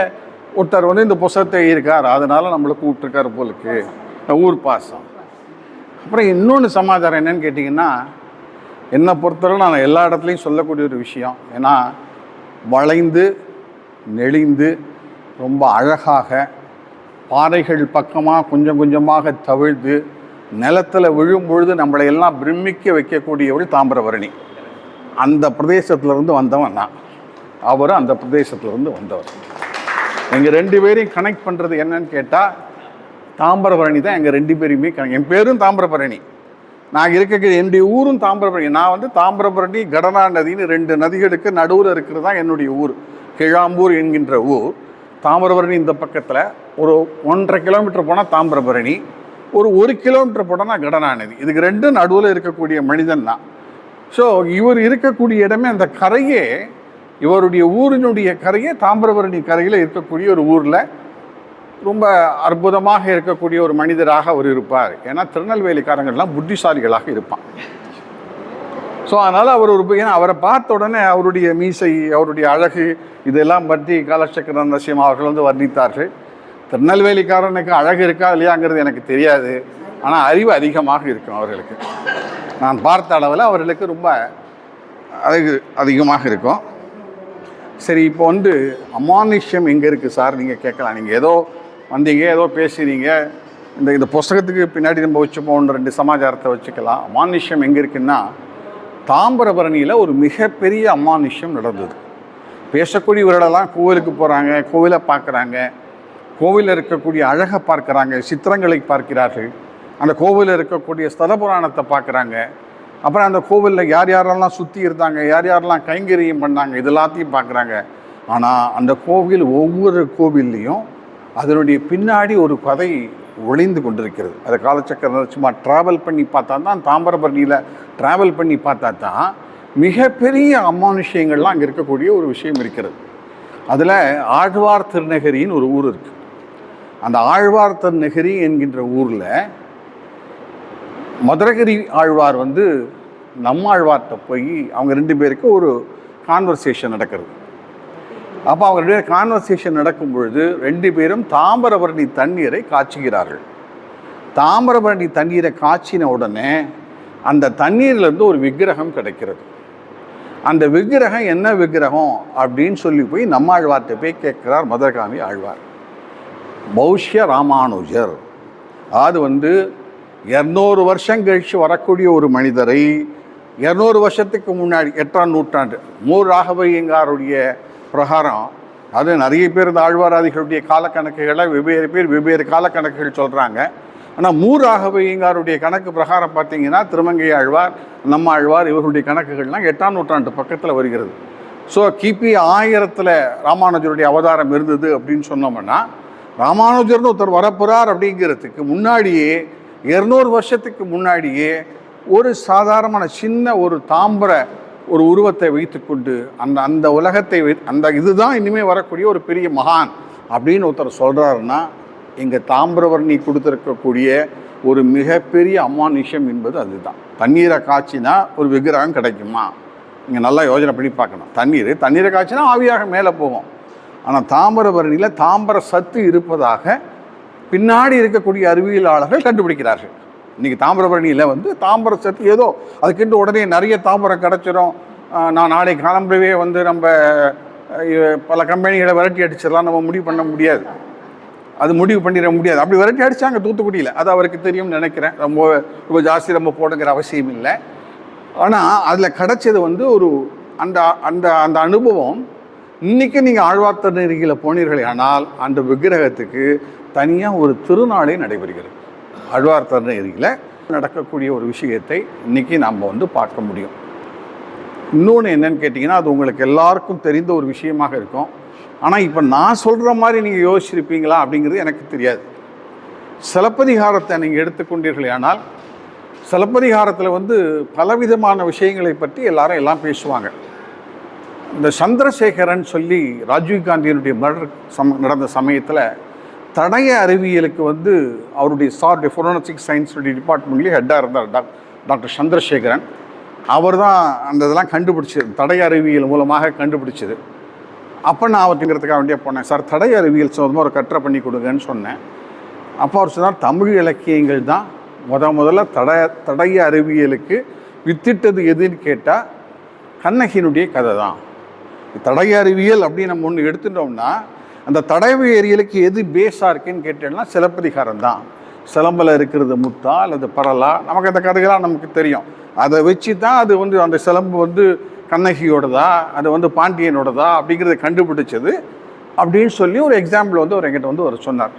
ஒருத்தர் வந்து இந்த புத்தகத்தை இருக்கார், அதனால் நம்மளை கூப்பிட்டுருக்காரு போலுக்கு, ஊர் பாசம். அப்புறம் இன்னொன்று சமாச்சாரம் என்னன்னு கேட்டிங்கன்னா, என்னை பொறுத்தவரை நான் எல்லா இடத்துலையும் சொல்லக்கூடிய ஒரு விஷயம், ஏன்னா வளைந்து நெளிந்து ரொம்ப அழகாக பாறைகள் பக்கமாக கொஞ்சம் கொஞ்சமாக தவிழ்ந்து நிலத்தில் விழும்பொழுது நம்மளை எல்லாம் பிரமிக்க வைக்கக்கூடியவள் தாமிரபரணி. அந்த பிரதேசத்திலிருந்து வந்தவன் நான், அவரும் அந்த பிரதேசத்திலிருந்து வந்தவர். எங்கள் 2 பேரையும் கனெக்ட் பண்ணுறது என்னன்னு கேட்டால் தாமிரபரணி தான். எங்கள் 2 பேரையுமே என் பேரும் தாமிரபரணி, நான் இருக்க என்னுடைய ஊரும் தாமிரபரணி. நான் வந்து தாமிரபரணி கடனா நதின்னு 2 நதிகளுக்கு நடுவில் இருக்கிறது தான் என்னுடைய ஊர். கிழாம்பூர் என்கின்ற ஊர், தாமிரபரணி இந்த பக்கத்தில் ஒரு 1.5 கிலோமீட்டர் போனால் தாமிரபரணி, ஒரு 1 கிலோமீட்டர் போனால் கடனா நதி. இதுக்கு 2 நடுவில் இருக்கக்கூடிய மனிதன் தான். ஸோ இவர் இருக்கக்கூடிய இடமே அந்த கரையே, இவருடைய ஊரினுடைய கரையே தாமிரபரணி கரையில் இருக்கக்கூடிய ஒரு ஊரில் ரொம்ப அற்புதமாக இருக்கக்கூடிய ஒரு மனிதராக அவர் இருப்பார். ஏன்னா திருநெல்வேலிக்காரங்கள்லாம் புத்திசாலிகளாக இருப்பான். ஸோ அதனால் அவர் ஏன்னா அவரை பார்த்த உடனே அவருடைய மீசை, அவருடைய அழகு, இதெல்லாம் பற்றி காலச்சக்கர நரசிம்ம அவர்கள் வந்து வர்ணித்தார்கள். திருநெல்வேலிக்காரனுக்கு அழகு இருக்கா இல்லையாங்கிறது எனக்கு தெரியாது, ஆனால் அறிவு அதிகமாக இருக்கும் அவர்களுக்கு. நான் பார்த்த அளவில் அவர்களுக்கு ரொம்ப அழகு அதிகமாக இருக்கும். சரி, இப்போ வந்து அமானுஷ்யம் எங்கே இருக்குது சார் நீங்கள் கேட்கலாம். நீங்கள் ஏதோ வந்தீங்க, ஏதோ பேசுகிறீங்க, இந்த புஸ்தகத்துக்கு பின்னாடி நம்ம வச்சுப்போம் 2 சமாச்சாரத்தை வச்சுக்கலாம். அமானுஷ்யம் எங்கே இருக்குன்னா, தாமிரபரணியில் ஒரு மிகப்பெரிய அமானுஷ்யம் நடந்தது. பேசக்கூடியவர்களெல்லாம் கோவிலுக்கு போகிறாங்க, கோவிலை பார்க்குறாங்க, கோவிலில் இருக்கக்கூடிய அழகை பார்க்குறாங்க, சித்திரங்களை பார்க்கிறார்கள், அந்த கோவிலில் இருக்கக்கூடிய ஸ்தல புராணத்தை பார்க்குறாங்க, அப்புறம் அந்த கோவிலில் யார் யாரெல்லாம் சுற்றி இருந்தாங்க, யார் யாரெல்லாம் கைங்கரியம் பண்ணாங்க, இது எல்லாத்தையும் பார்க்குறாங்க. ஆனால் அந்த கோவில், ஒவ்வொரு கோவில்லையும் அதனுடைய பின்னாடி ஒரு கதை ஒளிந்து கொண்டிருக்கிறது. அதை காலச்சக்கர சும்மா ட்ராவல் பண்ணி பார்த்தா தான், தாமிரபரணியில் ட்ராவல் பண்ணி பார்த்தா தான் மிகப்பெரிய அமானுஷ்யங்கள்லாம் அங்கே இருக்கக்கூடிய ஒரு விஷயம் இருக்கிறது. அதில் ஆழ்வார் திருநகரின்னு ஒரு ஊர் இருக்குது. அந்த ஆழ்வார் திருநகரி என்கின்ற ஊரில் மதுரகிரி ஆழ்வார் வந்து நம்மாழ்வார்கிட்ட போய் அவங்க 2 பேருக்கு ஒரு கான்வர்சேஷன் நடக்கிறது. அப்போ அவங்க 2 பேரும் கான்வர்சேஷன் நடக்கும் பொழுது 2 பேரும் தாமிரபரணி தண்ணீரை காய்ச்சுகிறார்கள். தாமிரபரணி தண்ணீரை காய்ச்சின உடனே அந்த தண்ணீர்லேருந்து ஒரு விக்கிரகம் கிடைக்கிறது. அந்த விக்கிரகம் என்ன விக்கிரகம் அப்படின்னு சொல்லி போய் நம்மாழ்வார்கிட்ட போய் கேட்குறார் மதுரகாமி ஆழ்வார். பௌஷ்ய ராமானுஜர், அது வந்து 200 வருஷம் கழித்து வரக்கூடிய ஒரு மனிதரை 200 வருஷத்துக்கு முன்னாடி 8ஆம் நூற்றாண்டு மூர் ராகவையங்காருடைய பிரகாரம், அது நிறைய பேர் இந்த ஆழ்வாராதிகளுடைய காலக்கணக்குகளை வெவ்வேறு பேர் வெவ்வேறு காலக்கணக்குகள் சொல்கிறாங்க. ஆனால் மூர் ராகவையங்காருடைய கணக்கு பிரகாரம் பார்த்தீங்கன்னா திருமங்கை ஆழ்வார், நம்ம ஆழ்வார், இவருடைய கணக்குகள்லாம் 8ஆம் நூற்றாண்டு பக்கத்தில் வருகிறது. ஸோ கிபி 1000 ராமானுஜருடைய அவதாரம் இருந்தது அப்படின்னு சொன்னோம்னா, ராமானுஜர்னு ஒருத்தர் வரப்போகிறார் அப்படிங்கிறதுக்கு முன்னாடியே 200 வருஷத்துக்கு முன்னாடியே ஒரு சாதாரணமான சின்ன ஒரு தாம்பர ஒரு உருவத்தை வைத்துக்கொண்டு அந்த உலகத்தை இதுதான் இனிமேல் வரக்கூடிய ஒரு பெரிய மகான் அப்படின்னு ஒருத்தர் சொல்கிறாருன்னா இங்கே தாமிரபரணி கொடுத்துருக்கக்கூடிய ஒரு மிகப்பெரிய அமானுஷ்யம் என்பது அதுதான். தண்ணீரை காய்ச்சினா ஒரு விக்கிரகம் கிடைக்குமா? நீங்கள் நல்லா யோசனை பண்ணி பார்க்கணும். தண்ணீரை காய்ச்சினா ஆவியாக மேலே போகும். ஆனால் தாமிரபரணியில் தாம்பர சத்து இருப்பதாக பின்னாடி இருக்கக்கூடிய அறிவியலாளர்கள் கண்டுபிடிக்கிறார்கள். இன்றைக்கி தாமிரபரணியில் வந்து தாம்பர சத்து ஏதோ அதுக்குன்ட்டு உடனே நிறைய தாம்பரம் கிடச்சிரும், நான் நாளை காலம்பரவே வந்து நம்ம பல கம்பெனிகளை விரட்டி அடிச்சிடலாம் நம்ம முடிவு பண்ண முடியாது. அது முடிவு பண்ணிட முடியாது. அப்படி விரட்டி அடித்தாங்க தூத்துக்குடியில். அது அவருக்கு தெரியும்னு நினைக்கிறேன். ரொம்ப ஜாஸ்தி ரொம்ப போடுங்கிற அவசியம் இல்லை. ஆனால் அதில் கிடச்சது வந்து ஒரு அந்த அந்த அந்த அனுபவம். இன்றைக்கி நீங்கள் ஆழ்வார் திருநெறியில் போனீர்கள் ஆனால் அந்த விக்கிரகத்துக்கு தனியாக ஒரு திருநாளே நடைபெறுகிறது. ஆழ்வார் திருநெறியில் நடக்கக்கூடிய ஒரு விஷயத்தை இன்றைக்கி நாம் வந்து பார்க்க முடியும். இன்னொன்று என்னன்னு கேட்டிங்கன்னா, அது உங்களுக்கு எல்லாருக்கும் தெரிந்த ஒரு விஷயமாக இருக்கும். ஆனால் இப்போ நான் சொல்கிற மாதிரி நீங்கள் யோசிச்சிருப்பீங்களா அப்படிங்கிறது எனக்கு தெரியாது. சிலப்பதிகாரத்தை நீங்கள் எடுத்துக்கொண்டீர்களே ஆனால் சிலப்பதிகாரத்தில் வந்து பலவிதமான விஷயங்களை பற்றி எல்லாம் பேசுவாங்க. இந்த சந்திரசேகரன் சொல்லி ராஜீவ் காந்தியினுடைய மர்டர் நடந்த சமயத்தில் தடய அறிவியலுக்கு வந்து அவருடைய ஃபோரன்சிக் சயின்ஸுடைய டிபார்ட்மெண்ட்லேயே ஹெட்டாக இருந்தார் டாக்டர் சந்திரசேகரன். அவர் தான் அந்த இதெல்லாம் கண்டுபிடிச்சது, தடய அறிவியல் மூலமாக கண்டுபிடிச்சது. அப்போ நான் அவர்கிங்கிறதுக்காக வேண்டிய போனேன். சார் தடய அறிவியல் சம்மந்தமாக ஒரு கட்டுரை பண்ணி கொடுங்கன்னு சொன்னேன். அப்போ அவர் சொன்னார், தமிழ் இலக்கியங்கள் தான் முதல்ல தடய அறிவியலுக்கு வித்திட்டது எதுன்னு கேட்டால் கண்ணகியினுடைய கதை தான். தடய அறிவியல் அப்படின்னு நம்ம ஒன்று எடுத்துட்டோம்னா அந்த தடயவியலுக்கு எது பேஸாக இருக்குன்னு கேட்டேன்னா சிலப்பதிகாரம் தான். சிலம்பில் இருக்கிறது முத்தா அல்லது பரலா, நமக்கு அந்த கதைகளாக நமக்கு தெரியும். அதை வச்சு தான் அது வந்து அந்த சிலம்பு வந்து கண்ணகியோடதா அது வந்து பாண்டியனோடதா அப்படிங்கிறத கண்டுபிடிச்சது அப்படின்னு சொல்லி ஒரு எக்ஸாம்பிள் வந்து அவர் என்கிட்ட வந்து அவர் சொன்னார்.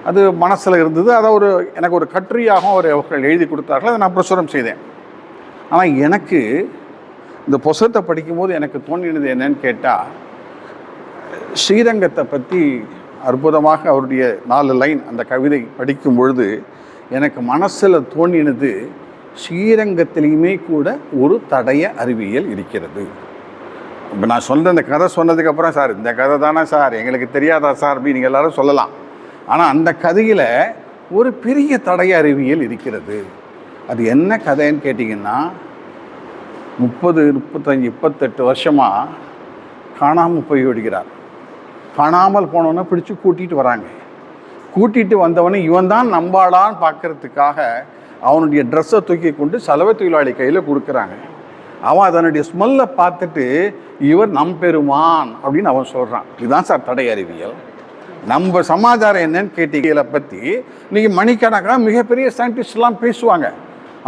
அது மனசில் இருந்தது. அதை எனக்கு ஒரு கட்டுரையாகவும் அவர்கள் எழுதி கொடுத்தார்கள். அதை நான் பிரசுரம் செய்தேன். ஆனால் எனக்கு இந்த புத்தகத்தை படிக்கும்போது எனக்கு தோன்றினது என்னன்னு கேட்டால், ஸ்ரீரங்கத்தை பற்றி அற்புதமாக அவருடைய 4 லைன் அந்த கவிதை படிக்கும் பொழுது எனக்கு மனசில் தோன்றினது, ஸ்ரீரங்கத்திலையுமே கூட ஒரு தடய அறிவியல் இருக்கிறது. இப்போ நான் சொன்ன இந்த கதை சொன்னதுக்கப்புறம், சார் இந்த கதை தானே சார், எங்களுக்கு தெரியாதா சார் அப்படின்னு நீங்கள் எல்லோரும் சொல்லலாம். ஆனால் அந்த கதையில் ஒரு பெரிய தடய அறிவியல் இருக்கிறது. அது என்ன கதைன்னு கேட்டிங்கன்னா, 30, 35, 28 வருஷமாக காணாமல் போய் விடுகிறார். காணாமல் போனவனை பிடிச்சி கூட்டிகிட்டு வராங்க. கூட்டிகிட்டு வந்தவனை இவன் தான் நம்பாளான்னு பார்க்கறதுக்காக அவனுடைய ட்ரெஸ்ஸை தூக்கி கொண்டு சலவை தொழிலாளி கையில் கொடுக்குறாங்க. அவன் அதனுடைய ஸ்மெல்லை பார்த்துட்டு இவர் நம்பெருமான் அப்படின்னு அவன் சொல்கிறான். இதுதான் சார் தடய அறிவியல். நம்ம சமாச்சாரம் என்னன்னு கேட்டீங்களை பற்றி இன்றைக்கி மணிக்கணக்காக மிகப்பெரிய சயின்டிஸ்ட்லாம் பேசுவாங்க.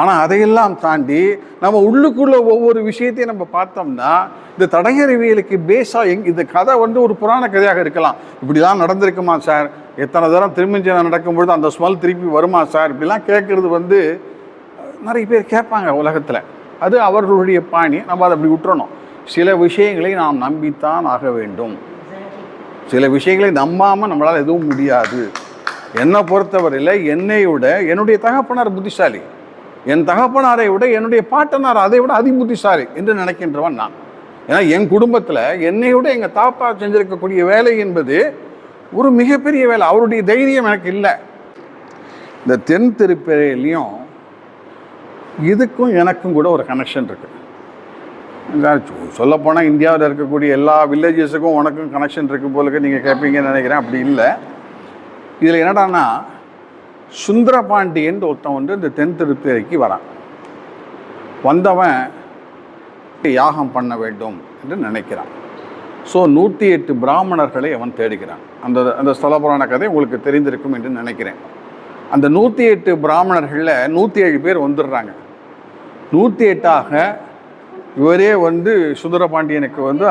ஆனால் அதையெல்லாம் தாண்டி நம்ம உள்ளுக்குள்ளே ஒவ்வொரு விஷயத்தையும் நம்ம பார்த்தோம்னா இந்த தடய அறிவியலுக்கு பேஸாக இந்த கதை வந்து ஒரு புராண கதையாக இருக்கலாம். இப்படிலாம் நடந்திருக்குமா சார், எத்தனை தரம் திருமஞ்சனம் நடக்கும்பொழுது அந்த ஸ்மெல் திருப்பி வருமா சார், இப்படிலாம் கேட்குறது வந்து நிறைய பேர் கேட்பாங்க உலகத்தில். அது அவர்களுடைய பாணி. நம்ம அதை அப்படி விட்டுறணும். சில விஷயங்களை நாம் நம்பித்தான் ஆக வேண்டும். சில விஷயங்களை நம்பாமல் நம்மளால் எதுவும் முடியாது. என்னை பொறுத்தவரையில் என்னுடைய தகப்பனார் புத்திசாலி, என் தகப்பனாரை விட என்னுடைய பாட்டனார் அதை விட புத்திசாலி என்று நினைக்கின்றவன் நான். ஏன்னா என் குடும்பத்தில் என்னை விட எங்கள் தாப்பா செஞ்சிருக்கக்கூடிய வேலை என்பது ஒரு மிகப்பெரிய வேலை. அவருடைய தைரியம் எனக்கு இல்லை. இந்த தென் திருப்பதிலையும் இதுக்கும் எனக்கும் கூட ஒரு கனெக்ஷன் இருக்குது. சொல்லப்போனால் இந்தியாவில் இருக்கக்கூடிய எல்லா வில்லேஜஸுக்கும் உனக்கும் கனெக்ஷன் இருக்குது போலுக்கு நீங்கள் கேட்பீங்கன்னு நினைக்கிறேன். அப்படி இல்லை. இதில் என்னடான்னா, சுந்தரபாண்டியன் ஒருத்தன் வந்து இந்த தென் திருப்பதிக்கு வரான். வந்தவன் யாகம் பண்ண வேண்டும் என்று நினைக்கிறான். ஸோ 108 பிராமணர்களை அவன் தேடுகிறான். அந்த ஸ்தல புராண கதை உங்களுக்கு தெரிந்திருக்கும் என்று நினைக்கிறேன். அந்த 108 பிராமணர்களில் 107 பேர் வந்துடுறாங்க. 108ஆக இவரே வந்து சுந்தரபாண்டியனுக்கு வந்து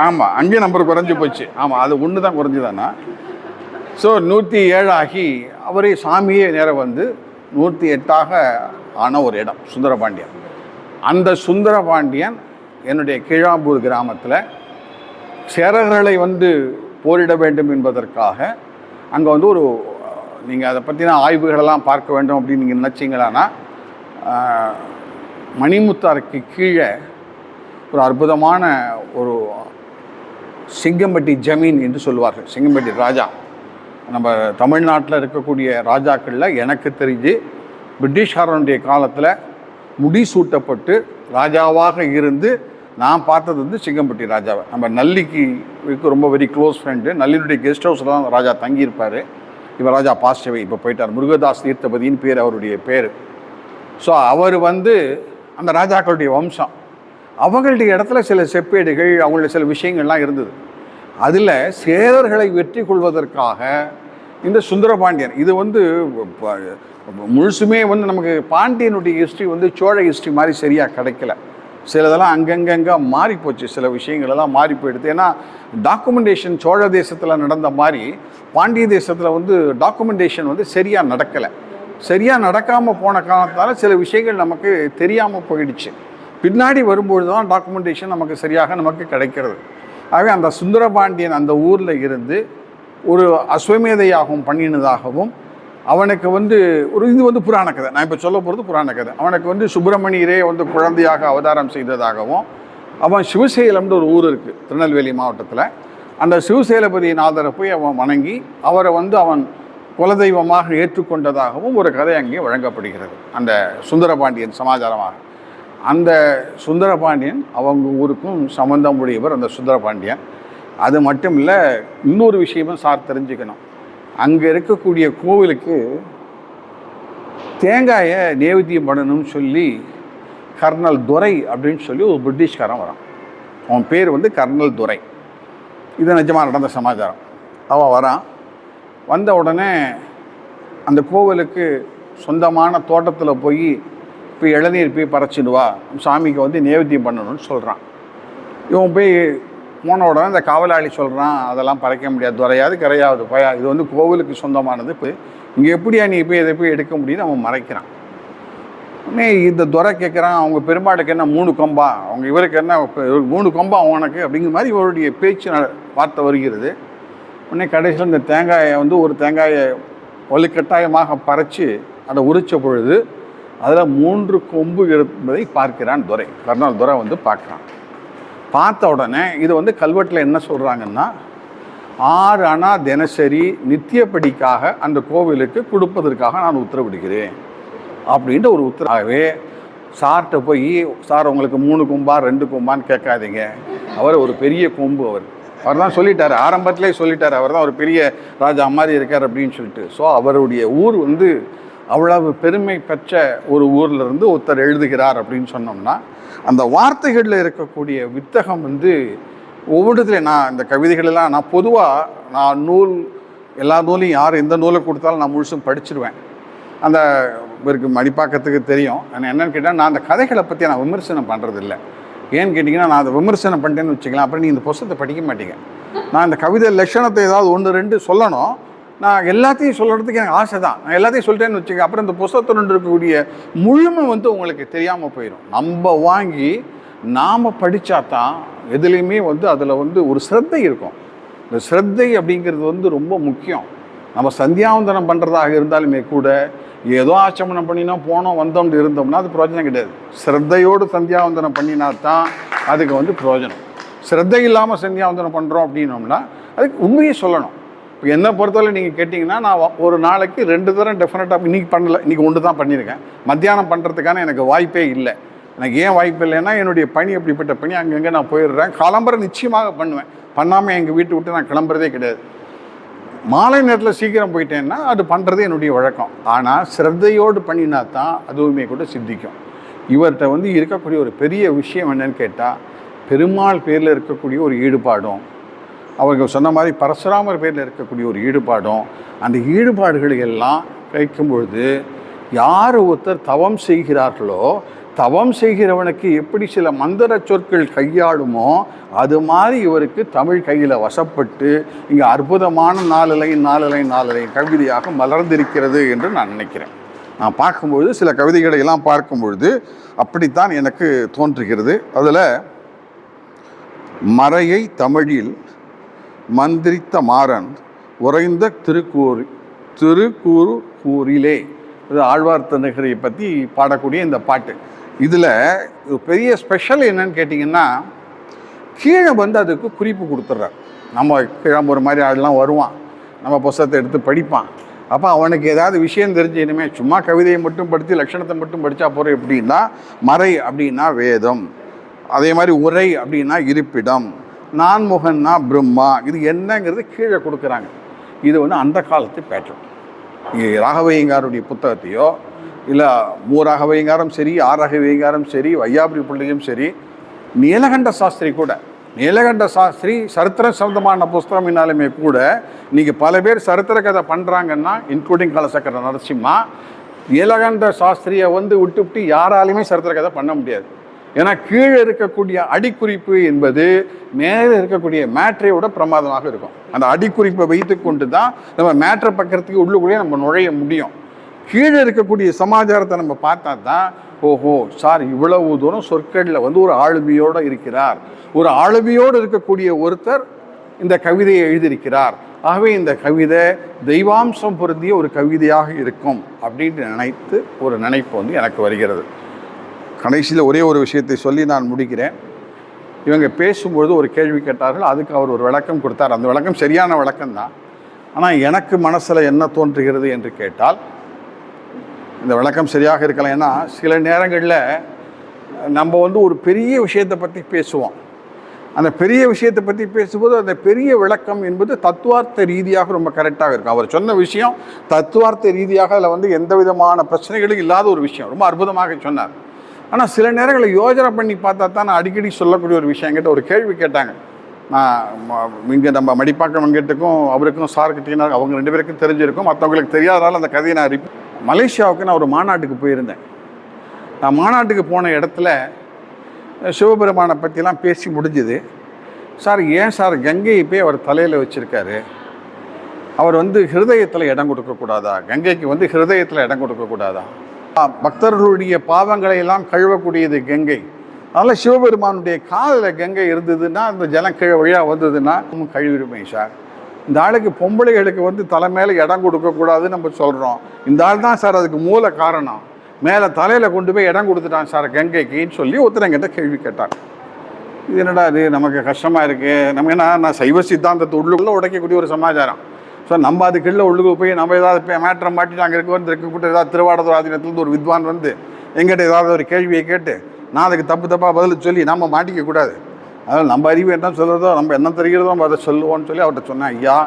ஆமாம் அங்கேயும் நம்பர் குறைஞ்சி போச்சு. ஆமாம், அது ஒன்று தான் குறைஞ்சிதானா. ஸோ 107 ஆகி அவரே சாமியே நேரம் வந்து 108ஆக ஆன ஒரு இடம் சுந்தரபாண்டியன். அந்த சுந்தரபாண்டியன் என்னுடைய கீழாம்பூர் கிராமத்தில் சேரர்களை வந்து போரிட வேண்டும் என்பதற்காக அங்கே வந்து ஒரு நீங்கள் அதை பற்றின ஆய்வுகளெல்லாம் பார்க்க வேண்டும் அப்படின்னு நீங்கள் நினச்சிங்களான்னா, மணிமுத்தாருக்கு கீழே ஒரு அற்புதமான ஒரு சிங்கம்பட்டி ஜமீன் என்று சொல்வார்கள். சிங்கம்பட்டி ராஜா. நம்ம தமிழ்நாட்டில் இருக்கக்கூடிய ராஜாக்களில் எனக்கு தெரிஞ்சு பிரிட்டிஷ்காரனுடைய காலத்தில் முடிசூட்டப்பட்டு ராஜாவாக இருந்து நான் பார்த்தது வந்து சிங்கம்பட்டி ராஜாவை. நம்ம நல்லிக்கு ரொம்ப வெரி க்ளோஸ் ஃப்ரெண்டு. நல்லினுடைய கெஸ்ட் ஹவுஸில் தான் ராஜா தங்கியிருப்பார். இவர் ராஜா பாஸ்டவை இப்போ போயிட்டார். முருகதாஸ் தீர்த்தபதியின் பேர் அவருடைய பேர். ஸோ அவர் வந்து அந்த ராஜாக்களுடைய வம்சம். அவங்களுடைய இடத்துல சில செப்பேடுகள், அவங்களுடைய சில விஷயங்கள்லாம் இருந்தது. அதில் சேரர்களை வெற்றி கொள்வதற்காக இந்த சுந்தரபாண்டியன், இது வந்து முழுசுமே வந்து நமக்கு பாண்டியனுடைய ஹிஸ்ட்ரி வந்து சோழ ஹிஸ்ட்ரி மாதிரி சரியாக கிடைக்கல. சிலதெல்லாம் அங்கங்கங்கே மாறி போச்சு, சில விஷயங்களெல்லாம் மாறி போயிடுது. ஏன்னா டாக்குமெண்டேஷன் சோழ தேசத்தில் நடந்த மாதிரி பாண்டிய தேசத்தில் வந்து டாக்குமெண்டேஷன் வந்து சரியாக நடக்கலை. சரியாக நடக்காமல் போன காரணத்தால் சில விஷயங்கள் நமக்கு தெரியாமல் போயிடுச்சு. பின்னாடி வரும்பொழுது தான் டாக்குமெண்டேஷன் நமக்கு சரியாக நமக்கு கிடைக்கிறது. ஆகவே அந்த சுந்தரபாண்டியன் அந்த ஊரில் இருந்து ஒரு அஸ்வமேத யாகம் பண்ணினதாகவும், அவனுக்கு வந்து இது வந்து புராண கதை, நான் இப்போ சொல்ல போகிறது புராண கதை. அவனுக்கு வந்து சுப்பிரமணியரே வந்து குழந்தையாக அவதாரம் செய்ததாகவும், அவன் சிவசேலம்னு ஒரு ஊர் இருக்குது திருநெல்வேலி மாவட்டத்தில், அந்த சிவசேலபதி நாதரை போய் அவன் வணங்கி அவரை வந்து அவன் குலதெய்வமாக ஏற்றுக்கொண்டதாகவும் ஒரு கதை அங்கே வழங்கப்படுகிறது அந்த சுந்தரபாண்டியன் சமாச்சாரமாக. அந்த சுந்தரபாண்டியன் அவங்க ஊருக்கும் சம்பந்தம் உடையவர் அந்த சுந்தரபாண்டியன். அது மட்டும் இல்லை, இன்னொரு விஷயமும் சார் தெரிஞ்சுக்கணும். அங்கே இருக்கக்கூடிய கோவிலுக்கு தேங்காயை நேவேத்தியம் பண்ணணும்னு சொல்லி கர்னல் துரை அப்படின்னு சொல்லி ஒரு பிரிட்டிஷ்காரன் வரான். அவன் பேர் வந்து கர்னல் துரை. இது நிஜமாக நடந்த சமாச்சாரம். அவன் வரான். வந்த உடனே அந்த கோவிலுக்கு சொந்தமான தோட்டத்தில் போய் இப்போ இளநீர் போய் பறைச்சிடுவா, சாமிக்கு வந்து நேவேத்தியம் பண்ணணும்னு சொல்கிறான். இவன் போய் போன உடனே இந்த காவலாளி சொல்கிறான், அதெல்லாம் பறைக்க முடியாது, துறையாது கரையாவது பயா, இது வந்து கோவிலுக்கு சொந்தமானது, இப்போ இங்கே எப்படியா நீ போய் இதை போய் எடுக்க முடியும்னு அவன் மறைக்கிறான். உடனே இந்த துறை கேட்குறான், அவங்க பெருமாளுக்கு என்ன 3 கொம்பா, அவங்க இவருக்கு என்ன 3 கொம்பா உனக்கு அப்படிங்கிற மாதிரி இவருடைய பேச்சு வார்த்தை வருகிறது. உடனே கடைசியில் இந்த தேங்காயை வந்து ஒரு தேங்காயை வலுக்கட்டாயமாக பறைச்சி அதை உரித்த பொழுது அதில் 3 கொம்பு இருப்பதை பார்க்கிறான் துரை. கர்னல் துரை வந்து பார்க்குறான். பார்த்த உடனே இது வந்து கல்வெட்டில் என்ன சொல்கிறாங்கன்னா, 6 அணா தினசரி நித்தியப்படிக்காக அந்த கோவிலுக்கு கொடுப்பதற்காக நான் உத்தரவிடுகிறேன் அப்படின்ற ஒரு உத்தரவாகவே சார்கிட்ட போய், சார் உங்களுக்கு 3 கொம்பா 2 கொம்பான்னு கேட்காதீங்க, அவர் ஒரு பெரிய கொம்பு, அவர் தான் சொல்லிட்டார், ஆரம்பத்திலே சொல்லிட்டார், அவர் தான் ஒரு பெரிய ராஜா மாதிரி இருக்கார் அப்படின்னு சொல்லிட்டு. ஸோ அவருடைய ஊர் வந்து அவ்வளவு பெருமை பெற்ற ஒரு ஊர்லேருந்து ஒருத்தர் எழுதுகிறார் அப்படின்னு சொன்னோம்னா, அந்த வார்த்தைகளில் இருக்கக்கூடிய வித்தகம் வந்து ஒவ்வொன்றத்துலேயும், நான் இந்த கவிதைகளெல்லாம் நான் பொதுவாக நான் எல்லா நூலையும் யார் எந்த நூலை கொடுத்தாலும் நான் முழுசும் படிச்சிருவேன். அந்த இவருக்கு மடிப்பாக்கத்துக்கு தெரியும். நான் என்னென்னு கேட்டால், நான் அந்த கதைகளை பற்றி நான் விமர்சனம் பண்ணுறதில்லை. ஏன்னு கேட்டிங்கன்னா, நான் அதை விமர்சனம் பண்ணிட்டேன்னு வச்சுக்கலாம், அப்புறம் நீ இந்த புத்தகத்தை படிக்க மாட்டீங்க. நான் இந்த கவிதை லட்சணத்தை ஏதாவது 1 2 சொல்லணும், நான் எல்லாத்தையும் சொல்கிறதுக்கு எனக்கு ஆசை தான். நான் எல்லாத்தையும் சொல்லிட்டேன்னு வச்சுக்க, அப்புறம் இந்த புத்தகத்தில் இருக்கக்கூடிய முழுமை வந்து உங்களுக்கு தெரியாமல் போயிடும். நம்ம வாங்கி நாம் படித்தா தான் எதுலேயுமே வந்து அதில் வந்து ஒரு சிரத்தை இருக்கும். இந்த சிரத்தை அப்படிங்கிறது வந்து ரொம்ப முக்கியம். நம்ம சந்தியாவந்தனம் பண்ணுறதாக இருந்தாலுமே கூட ஏதோ ஆச்சமனம் பண்ணினா போனோம் வந்தோம்னு இருந்தோம்னா அது பிரயோஜனம் கிடையாது. சிரத்தையோடு சந்தியாவந்தனம் பண்ணினா தான் அதுக்கு வந்து பிரயோஜனம். சிரத்தை இல்லாமல் சந்தியாவந்தனம் பண்ணுறோம் அப்படின்னோம்னா அதுக்கு உண்மையை சொல்லணும். இப்போ என்னை பொறுத்தவரை நீங்கள் கேட்டிங்கன்னா, நான் ஒரு நாளைக்கு 2 தரம் டெஃபினட்டாக இன்றைக்கி பண்ணலை, இன்றைக்கி 1 தான் பண்ணியிருக்கேன். மத்தியானம் பண்ணுறதுக்கான எனக்கு வாய்ப்பே இல்லை. எனக்கு ஏன் வாய்ப்பு இல்லைன்னா, என்னுடைய பணி அப்படிப்பட்ட பணி, அங்கங்கே நான் போயிடுறேன். கிளம்புற நிச்சயமாக பண்ணுவேன், பண்ணாமல் எங்கள் வீட்டை விட்டு நான் கிளம்புறதே கிடையாது. மாலை நேரத்தில் சீக்கிரம் போயிட்டேன்னா அது பண்ணுறது என்னுடைய வழக்கம். ஆனால் சிரத்தையோடு பண்ணினா தான் அதுவுமே கூட சித்திக்கும். இவர்கிட்ட வந்து இருக்கக்கூடிய ஒரு பெரிய விஷயம் என்னன்னு கேட்டால், பெருமாள் பேரில் இருக்கக்கூடிய ஒரு ஈடுபாடும், அவர்கள் சொன்ன மாதிரி பரசுராமர் பேரில் இருக்கக்கூடிய ஒரு ஈடுபாடும், அந்த ஈடுபாடுகளை எல்லாம் கேட்கும் பொழுது யார் ஒருத்தர் தவம் செய்கிறார்களோ, தவம் செய்கிறவனுக்கு எப்படி சில மந்திர சொற்கள் கையாளுமோ அது மாதிரி இவருக்கு தமிழ் கையில் வசப்பட்டு இங்கே அற்புதமான 4 லைன் கவிதையாக மலர்ந்திருக்கிறது என்று நான் நினைக்கிறேன். நான் பார்க்கும்பொழுது சில கவிதைகளை எல்லாம் பார்க்கும்பொழுது அப்படித்தான் எனக்கு தோன்றுகிறது. அதில் மறையை தமிழில் மந்திரித்த மாறன் உறைந்த திருக்கூரிலே, இது ஆழ்வார் திருநகரை பற்றி பாடக்கூடிய இந்த பாட்டு. இதில் பெரிய ஸ்பெஷல் என்னன்னு கேட்டிங்கன்னா, கீழே வந்து அதுக்கு குறிப்பு கொடுத்துட்றார். நம்ம கீழே ஒரு மாதிரி ஆடெலாம் வருவான், நம்ம புஸ்தகத்தை எடுத்து படிப்பான். அப்போ அவனுக்கு ஏதாவது விஷயம் தெரிஞ்சு இனிமேல் சும்மா கவிதையை மட்டும் படித்து லட்சணத்தை மட்டும் படித்தா போகிற எப்படின்னா, மறை அப்படின்னா வேதம், அதே மாதிரி உரை அப்படின்னா இருப்பிடம், நான்முகன்னா பிரம்மா, இது என்னங்கிறது கீழே கொடுக்குறாங்க. இது வந்து அந்த காலத்து பேட்டர்ன். இங்கே ராகவையங்காருடைய புத்தகத்தையோ இல்லை ராகவையங்காரம் சரி, ராகவையங்காரம் சரி, வையாபுரி பிள்ளையும் சரி, நீலகண்ட சாஸ்திரி கூட, நீலகண்ட சாஸ்திரி சரித்திரம் சம்பந்தமான புஸ்தகம் என்னாலுமே கூட இன்றைக்கி பல பேர் சரித்திர கதை பண்ணுறாங்கன்னா, இன்க்ளூடிங் கலசக்கர நரசிம்மா, நீலகண்ட சாஸ்திரியை வந்து விட்டு யாராலையுமே சரித்திர கதை பண்ண முடியாது. ஏன்னா கீழே இருக்கக்கூடிய அடிக்குறிப்பு என்பது மேலே இருக்கக்கூடிய மேட்ரையோட பிரமாதமாக இருக்கும். அந்த அடிக்குறிப்பை வைத்து கொண்டு தான் நம்ம மேட்ரை பக்கத்துக்கு உள்ளுக்குள்ளேயே நம்ம நுழைய முடியும். கீழே இருக்கக்கூடிய சமாச்சாரத்தை நம்ம பார்த்தா தான், ஓஹோ சார் இவ்வளவு தூரம் சொற்களில் வந்து ஒரு ஆளுமையோடு இருக்கிறார், ஒரு ஆளுமையோடு இருக்கக்கூடிய ஒருத்தர் இந்த கவிதையை எழுதியிருக்கிறார், ஆகவே இந்த கவிதை தெய்வாம்சம் பொருந்திய ஒரு கவிதையாக இருக்கும் அப்படின்னு நினைத்து ஒரு நினைப்பு வந்து எனக்கு வருகிறது. கடைசியில் ஒரே ஒரு விஷயத்தை சொல்லி நான் முடிக்கிறேன். இவங்க பேசும்பொழுது ஒரு கேள்வி கேட்டார்கள், அதுக்கு அவர் ஒரு விளக்கம் கொடுத்தார். அந்த விளக்கம் சரியான விளக்கம்தான். ஆனால் எனக்கு மனசில் என்ன தோன்றுகிறது என்று கேட்டால், இந்த விளக்கம் சரியாக இருக்கலாம். ஏன்னா சில நேரங்களில் நம்ம வந்து ஒரு பெரிய விஷயத்தை பற்றி பேசுவோம். அந்த பெரிய விஷயத்தை பற்றி பேசும்போது அந்த பெரிய விளக்கம் என்பது தத்துவார்த்த ரீதியாக ரொம்ப கரெக்டாக இருக்கும். அவர் சொன்ன விஷயம் தத்துவார்த்த ரீதியாக அதில் வந்து எந்த விதமான பிரச்சனைகளும் இல்லாத ஒரு விஷயம், ரொம்ப அற்புதமாக சொன்னார். ஆனால் சில நேரங்களில் யோஜனை பண்ணி பார்த்தா தான் நான் அடிக்கடி சொல்லக்கூடிய ஒரு விஷயம். என்கிட்ட ஒரு கேள்வி கேட்டாங்க. நான் இங்கே நம்ம மடிப்பாக்கம் வெங்கட்டுக்கும் அவருக்கும் சார்கிட்டீங்கன்னா அவங்க 2 பேருக்கும் தெரிஞ்சிருக்கும், மற்றவங்களுக்கு தெரியாதனால அந்த கதையை நான் மலேசியாவுக்கு நான் ஒரு மாநாட்டுக்கு போயிருந்தேன். நான் மாநாட்டுக்கு போன இடத்துல சிவபெருமானை பற்றிலாம் பேசி முடிஞ்சுது. சார் ஏன் சார் கங்கையை போய் அவர் தலையில் வச்சுருக்காரு, அவர் வந்து ஹிருதயத்தில் இடம் கொடுக்கக்கூடாதா, கங்கைக்கு வந்து ஹிருதயத்தில் இடம் கொடுக்கக்கூடாதா, பக்தர்களுடைய பாவங்களை எல்லாம் கழுவக்கூடியது கங்கை, அதனால் சிவபெருமானுடைய காலில் கங்கை இருந்ததுன்னா அந்த ஜலம் கீழே வழியாக வந்ததுன்னா கழுவிடுமே சார். இந்த ஆளுக்கு பொம்பளைகளுக்கு வந்து தலை மேலே இடம் கொடுக்கக்கூடாதுன்னு நம்ம சொல்கிறோம், இந்த ஆள் தான் சார் அதுக்கு மூல காரணம், மேலே தலையில் கொண்டு போய் இடம் கொடுத்துட்டான் சார் கங்கைக்குன்னு சொல்லி ஒருத்தரங்கிட்ட கேள்வி கேட்டார். இது என்னடா இது நமக்கு கஷ்டமாக இருக்குது, நம்ம என்ன நான் சைவ சித்தாந்தத்தை உள்ளுக்குள்ளே உடைக்கக்கூடிய ஒரு சமாச்சாரம். ஸோ நம்ம அதுக்குள்ளே உள்ளுக்கு போய் நம்ம ஏதாவது மேட்ரை மாட்டிட்டு அங்கே இருக்கக்கூட்ட ஏதாவது திருவாடூர் ஆதீனத்துலேருந்து ஒரு வித்வான் வந்து எங்கிட்ட ஏதாவது ஒரு கேள்வியை கேட்டு நான் அதுக்கு தப்பாக பதில் சொல்லி நம்ம மாட்டிக்கக்கூடாது. அதனால் நம்ம அறிவு என்ன சொல்கிறதோ, நம்ம என்ன தெரிகிறதோ நம்ம அதை சொல்லுவோம்னு சொல்லி அவர்கிட்ட சொன்னேன். ஐயா,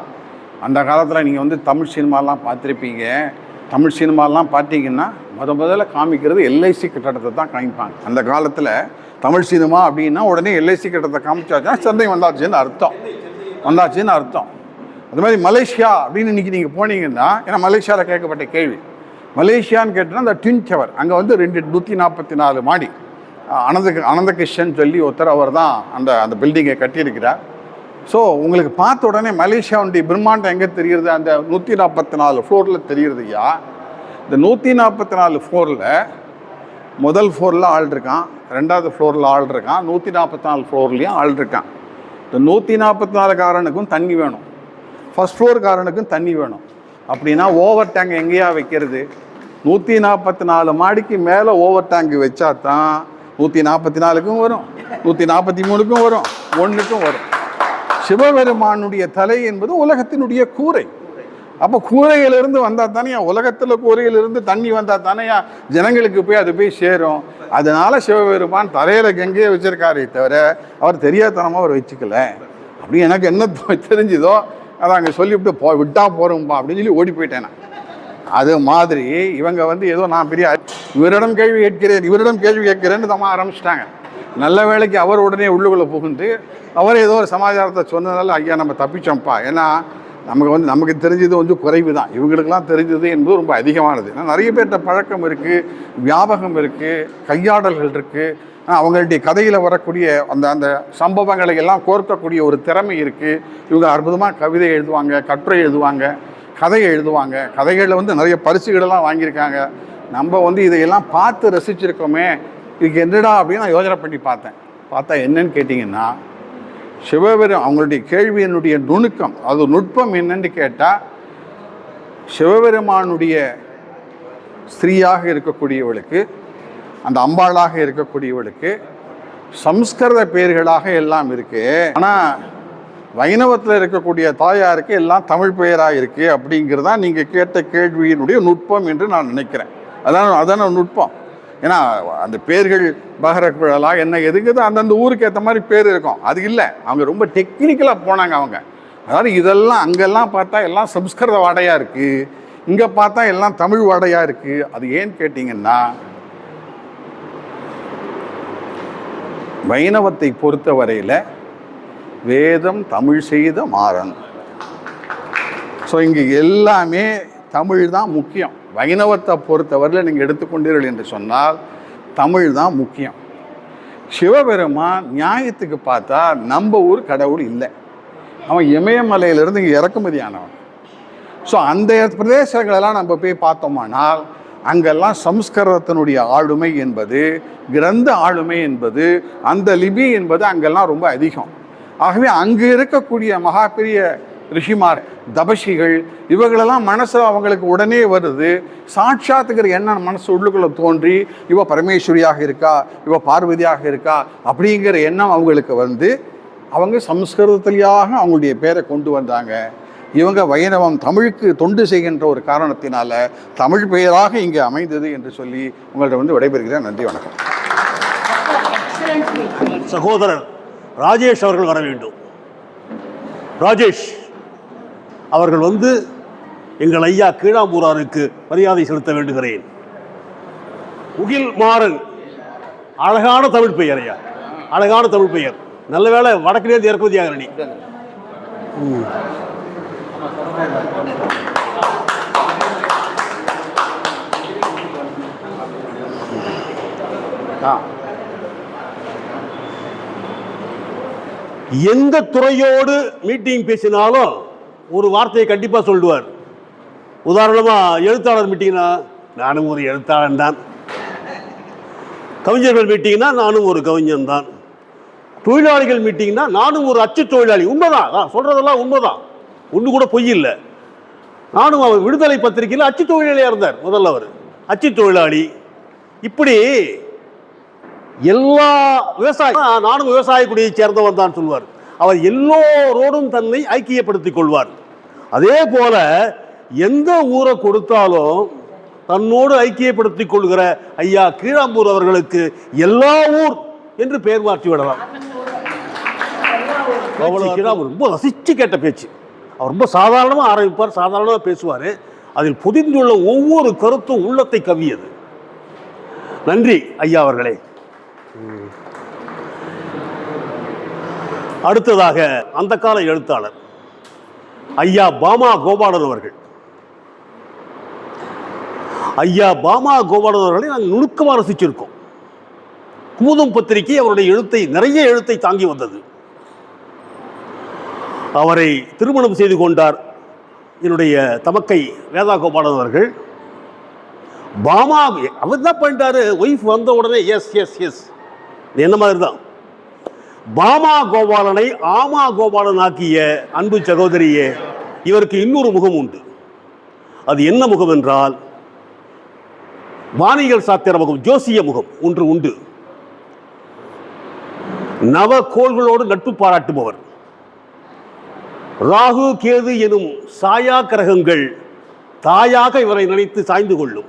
அந்த காலத்தில் நீங்கள் வந்து தமிழ் சினிமாலாம் பார்த்துருப்பீங்க, தமிழ் சினிமாலாம் பார்த்தீங்கன்னா முதல்ல காமிக்கிறது எல்ஐசி கட்டடத்தை தான் காமிப்பாங்க. அந்த காலத்தில் தமிழ் சினிமா அப்படின்னா உடனே எல்ஐசி கட்டடத்தை காமிச்சாச்சுன்னா சென்னை வந்தாச்சுன்னு அர்த்தம். அது மாதிரி மலேசியா அப்படின்னு இன்றைக்கி நீங்கள் போனீங்கன்னா, ஏன்னா மலேசியாவில் கேட்கப்பட்ட கேள்வி, மலேசியான்னு கேட்டோன்னா அந்த ட்வின் டவர் அங்கே வந்து 144 மாடி அனந்தகிருஷ்ணன் சொல்லி ஒருத்தர், அவர் தான் அந்த பில்டிங்கை கட்டியிருக்கிறார். ஸோ உங்களுக்கு பார்த்த உடனே மலேசியாவுடைய பிரம்மாண்டம் எங்கே தெரியுது, அந்த 144 ஃப்ளோரில் தெரியுறதுயா. இந்த 144 ஃப்ளோரில் முதல் ஃப்ளோரில் ஆள் இருக்கான், 2வது ஃப்ளோரில் ஆள் இருக்கான், 144 ஃப்ளோர்லேயும் ஆள் இருக்கான். இந்த 144 காரனுக்கும் தண்ணி வேணும், ஃபஸ்ட் ஃப்ளோர் காரனுக்கும் தண்ணி வேணும். அப்படின்னா ஓவர் டேங்க் எங்கேயா வைக்கிறது? 144 மாடிக்கு மேலே ஓவர் டேங்க் வச்சா தான் 144க்கும் வரும், 143க்கும் வரும், 1க்கும் வரும். சிவபெருமானுடைய தலை என்பது உலகத்தினுடைய கூரை. அப்போ கூரையிலிருந்து வந்தால் தானே, உலகத்தில் கூரையிலிருந்து தண்ணி வந்தால் தானே ஜனங்களுக்கு போய் அது போய் சேரும். அதனால சிவபெருமான் தலையில் கங்கையை வச்சிருக்காரே தவிர அவர் தெரியாதனமாக அவர் வச்சுக்கல. அப்படி எனக்கு என்ன தெரிஞ்சுதோ அதை அங்கே சொல்லிவிட்டு விட்டா போகிறோம்ப்பா அப்படின்னு சொல்லி ஓடி போயிட்டேன். அது மாதிரி இவங்க வந்து ஏதோ நான் பெரிய இவரிடம் கேள்வி கேட்கிறேன்னு தான் ஆரம்பிச்சிட்டாங்க. நல்ல வேளைக்கு அவர் உடனே உள்ளுக்குள்ளே புகுந்து அவர் ஏதோ ஒரு சமாச்சாரத்தை சொன்னதால ஐயா நம்ம தப்பிச்சோம்ப்பா. ஏன்னா நமக்கு தெரிஞ்சது கொஞ்சம் குறைவு தான், இவங்களுக்கெல்லாம் தெரிஞ்சது என்பது ரொம்ப அதிகமானது. ஏன்னா நிறைய பேர்கிட்ட பழக்கம் இருக்குது, வியாபகம் இருக்குது, கையாடல்கள் இருக்குது, அவங்களுடைய கதையில் வரக்கூடிய அந்த சம்பவங்களை எல்லாம் கோர்க்கக்கூடிய ஒரு திறமை இருக்குது. இவங்க அற்புதமாக கவிதை எழுதுவாங்க, கட்டுரை எழுதுவாங்க, கதை எழுதுவாங்க. கதைகளில் வந்து நிறைய பரிசுகளெல்லாம் வாங்கியிருக்காங்க. நம்ம வந்து இதையெல்லாம் பார்த்து ரசிச்சிருக்கோமே, இதுக்கு என்னடா அப்படின்னு நான் யோசனை பண்ணி பார்த்தா என்னன்னு கேட்டிங்கன்னா, அவங்களுடைய கேள்வியினுடைய நுணுக்கம், அது நுட்பம் என்னன்னு கேட்டால், சிவபெருமானுடைய ஸ்திரீயாக இருக்கக்கூடியவளுக்கு, அந்த அம்பாளாக இருக்கக்கூடியவளுக்கு சம்ஸ்கிருத பெயர்களாக எல்லாம் இருக்கு. ஆனால் வைணவத்தில் இருக்கக்கூடிய தாயாருக்கு எல்லாம் தமிழ் பெயராக இருக்கு. அப்படிங்கிறது தான் நீங்கள் கேட்ட கேள்வியினுடைய நுட்பம் என்று நான் நினைக்கிறேன். அதான நுட்பம். ஏன்னா அந்த பேர்கள் பகரக்குழலா என்ன எதுக்குது அந்தந்த ஊருக்கு ஏற்ற மாதிரி பேர் இருக்கும். அது இல்லை, அவங்க ரொம்ப டெக்னிக்கலாக போனாங்க அவங்க. அதாவது இதெல்லாம் அங்கெல்லாம் பார்த்தா எல்லாம் சம்ஸ்கிருத வாடையாக இருக்குது, இங்கே பார்த்தா எல்லாம் தமிழ் வாடையாக இருக்குது. அது ஏன்னு கேட்டிங்கன்னா, வைணவத்தை பொறுத்த வரையில் வேதம் தமிழ் செய்த மாறன். ஸோ இங்கே எல்லாமே தமிழ் தான் முக்கியம். வைணவத்தை பொறுத்தவரையில் நீங்கள் எடுத்துக்கொண்டீர்கள் என்று சொன்னால் தமிழ் தான் முக்கியம். சிவபெருமான் நியாயத்துக்கு பார்த்தா நம்ம ஊர் கடவுள் இல்லை, அவன் இமயமலையிலிருந்து இங்கே இறக்குமதியானவன். ஸோ அந்த பிரதேசங்களெல்லாம் நம்ம போய் பார்த்தோமானால் அங்கெல்லாம் சம்ஸ்கிருதத்தினுடைய ஆளுமை என்பது, கிரந்த ஆளுமை என்பது, அந்த லிபி என்பது அங்கெல்லாம் ரொம்ப அதிகம். ஆகவே அங்கே இருக்கக்கூடிய மகா பெரிய ரிஷிமார், தபஷிகள், இவங்களெல்லாம் மனசில் அவங்களுக்கு உடனே வருது. சாட்சாத்துக்கிற எண்ணம் மனசு உள்ளுக்குள்ளே தோன்றி, இவ பரமேஸ்வரியாக இருக்கா, இவ பார்வதியாக இருக்கா அப்படிங்கிற எண்ணம் அவங்களுக்கு வந்து அவங்க சம்ஸ்கிருதத்திலேயாக அவங்களுடைய பேரை கொண்டு வந்தாங்க. இவங்க வைணவம் தமிழுக்கு தொண்டு செய்கின்ற ஒரு காரணத்தினால தமிழ் பெயராக இங்கே அமைந்தது என்று சொல்லி உங்கள்கிட்ட வந்து விடைபெறுகிறேன். நன்றி, வணக்கம். சகோதரர் ராஜேஷ் அவர்கள் வர வேண்டும். ராஜேஷ் அவர்கள் வந்து எங்கள் ஐயா கீழாம்பூராருக்கு மரியாதை செலுத்த வேண்டுகிறேன். முகில் மாறன், அழகான தமிழ் பெயர் ஐயா, அழகான தமிழ் பெயர். நல்ல வேளை வடக்கிலேருந்து இறக்குமதி ஆகிறனி. எந்த துறையோடு மீட்டிங் பேசினாலும் ஒரு வார்த்தையை கண்டிப்பாக சொல்லுவார். உதாரணமாக எழுத்தாளர் மீட்டிங்னா நானும் ஒரு எழுத்தாளன் தான், கவிஞர்கள் மீட்டிங்னா நானும் ஒரு கவிஞன் தான், தொழிலாளிகள் மீட்டிங்னா நானும் ஒரு அச்சு தொழிலாளி. உண்மைதான், சொல்கிறதெல்லாம் உண்மைதான், ஒன்று கூட பொய் இல்லை. நானும் அவர் விடுதலை பத்திரிகையில் அச்சு தொழிலாளியாக இருந்தார் முதல்ல, அவர் அச்சு தொழிலாளி. இப்படி எல்லா விவசாயம், நானும் விவசாய குடியை சேர்ந்தவன் தான் சொல்வார். அவர் எல்லோரோடும் தன்னை ஐக்கியப்படுத்திக் கொள்வார். அதே போல எந்த ஊரை கொடுத்தாலும் தன்னோடு ஐக்கியப்படுத்திக் கொள்கிற ஐயா கீழாம்பூர் அவர்களுக்கு எல்லா ஊர் என்று பெயர் மாற்றி விடலாம். ரொம்ப ரசித்து கேட்ட பேச்சு. அவர் ரொம்ப சாதாரணமாக ஆரம்பிப்பார், சாதாரணமாக பேசுவார். அதில் பொதிந்துள்ள ஒவ்வொரு கருத்தும் உள்ளத்தை கவியது. நன்றி ஐயா அவர்களே. அடுத்ததாக அந்த கால எழுத்தாளர் ஐயா பாமா கோபாலன் அவர்கள். ஐயா பாமா கோபாலன் அவர்களை நாங்கள் நுணுக்கமாக ரசிச்சிருக்கோம். குமுதம் பத்திரிகை அவருடைய எழுத்தை, நிறைய எழுத்தை தாங்கி வந்தது. அவரை திருமணம் செய்து கொண்டார் என்னுடைய தமக்கை வேதா கோபாலன் அவர்கள். பாமா அவர் தான் பண்ணிட்டாரு, ஒய்ஃப் வந்த உடனே எஸ் எஸ் எஸ் என்ன மாதிரி தான். பாமா கோபாலனை ஆமா கோபாலன் ஆக்கிய அன்பு சகோதரியே, இவருக்கு இன்னொரு முகம் உண்டு. அது என்ன முகம் என்றால் வாணிகள் சாத்திர முகம், ஜோசிய முகம் ஒன்று உண்டு. நவகோள்களோடு நட்பு பாராட்டுபவர். ராகு கேது எனும் சாயா கிரகங்கள் தாயாக இவரை நினைத்து சாய்ந்து கொள்ளும்.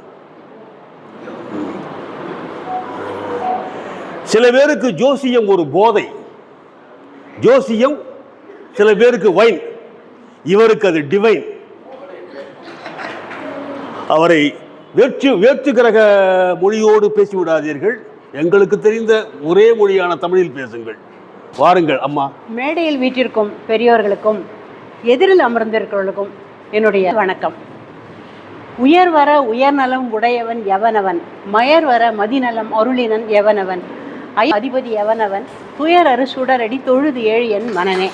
சில பேருக்கு ஜோசியம் ஒரு போதை, ஜோசியம் சில பேருக்கு வைன், இவருக்கு அது டிவைன். அவரை வேற்று கிரக மொழியோடு பேசிவிடாதீர்கள், எங்களுக்கு தெரிந்த ஒரே மொழியான தமிழில் பேசுங்கள். வாருங்கள் அம்மா. மேடையில் வீட்டிற்கும் பெரியோர்களுக்கும் எதிரில் அமர்ந்திருக்கிறவர்களுக்கும் என்னுடைய வணக்கம். உயர் வர உயர்நலம் உடையவன் எவனவன், மயர் வர மதிநலம் அருளினன் எவனவன், அதிபதி எவனவன், துயர் அரு சுடரடி தொழுது ஏழு என் மனனே.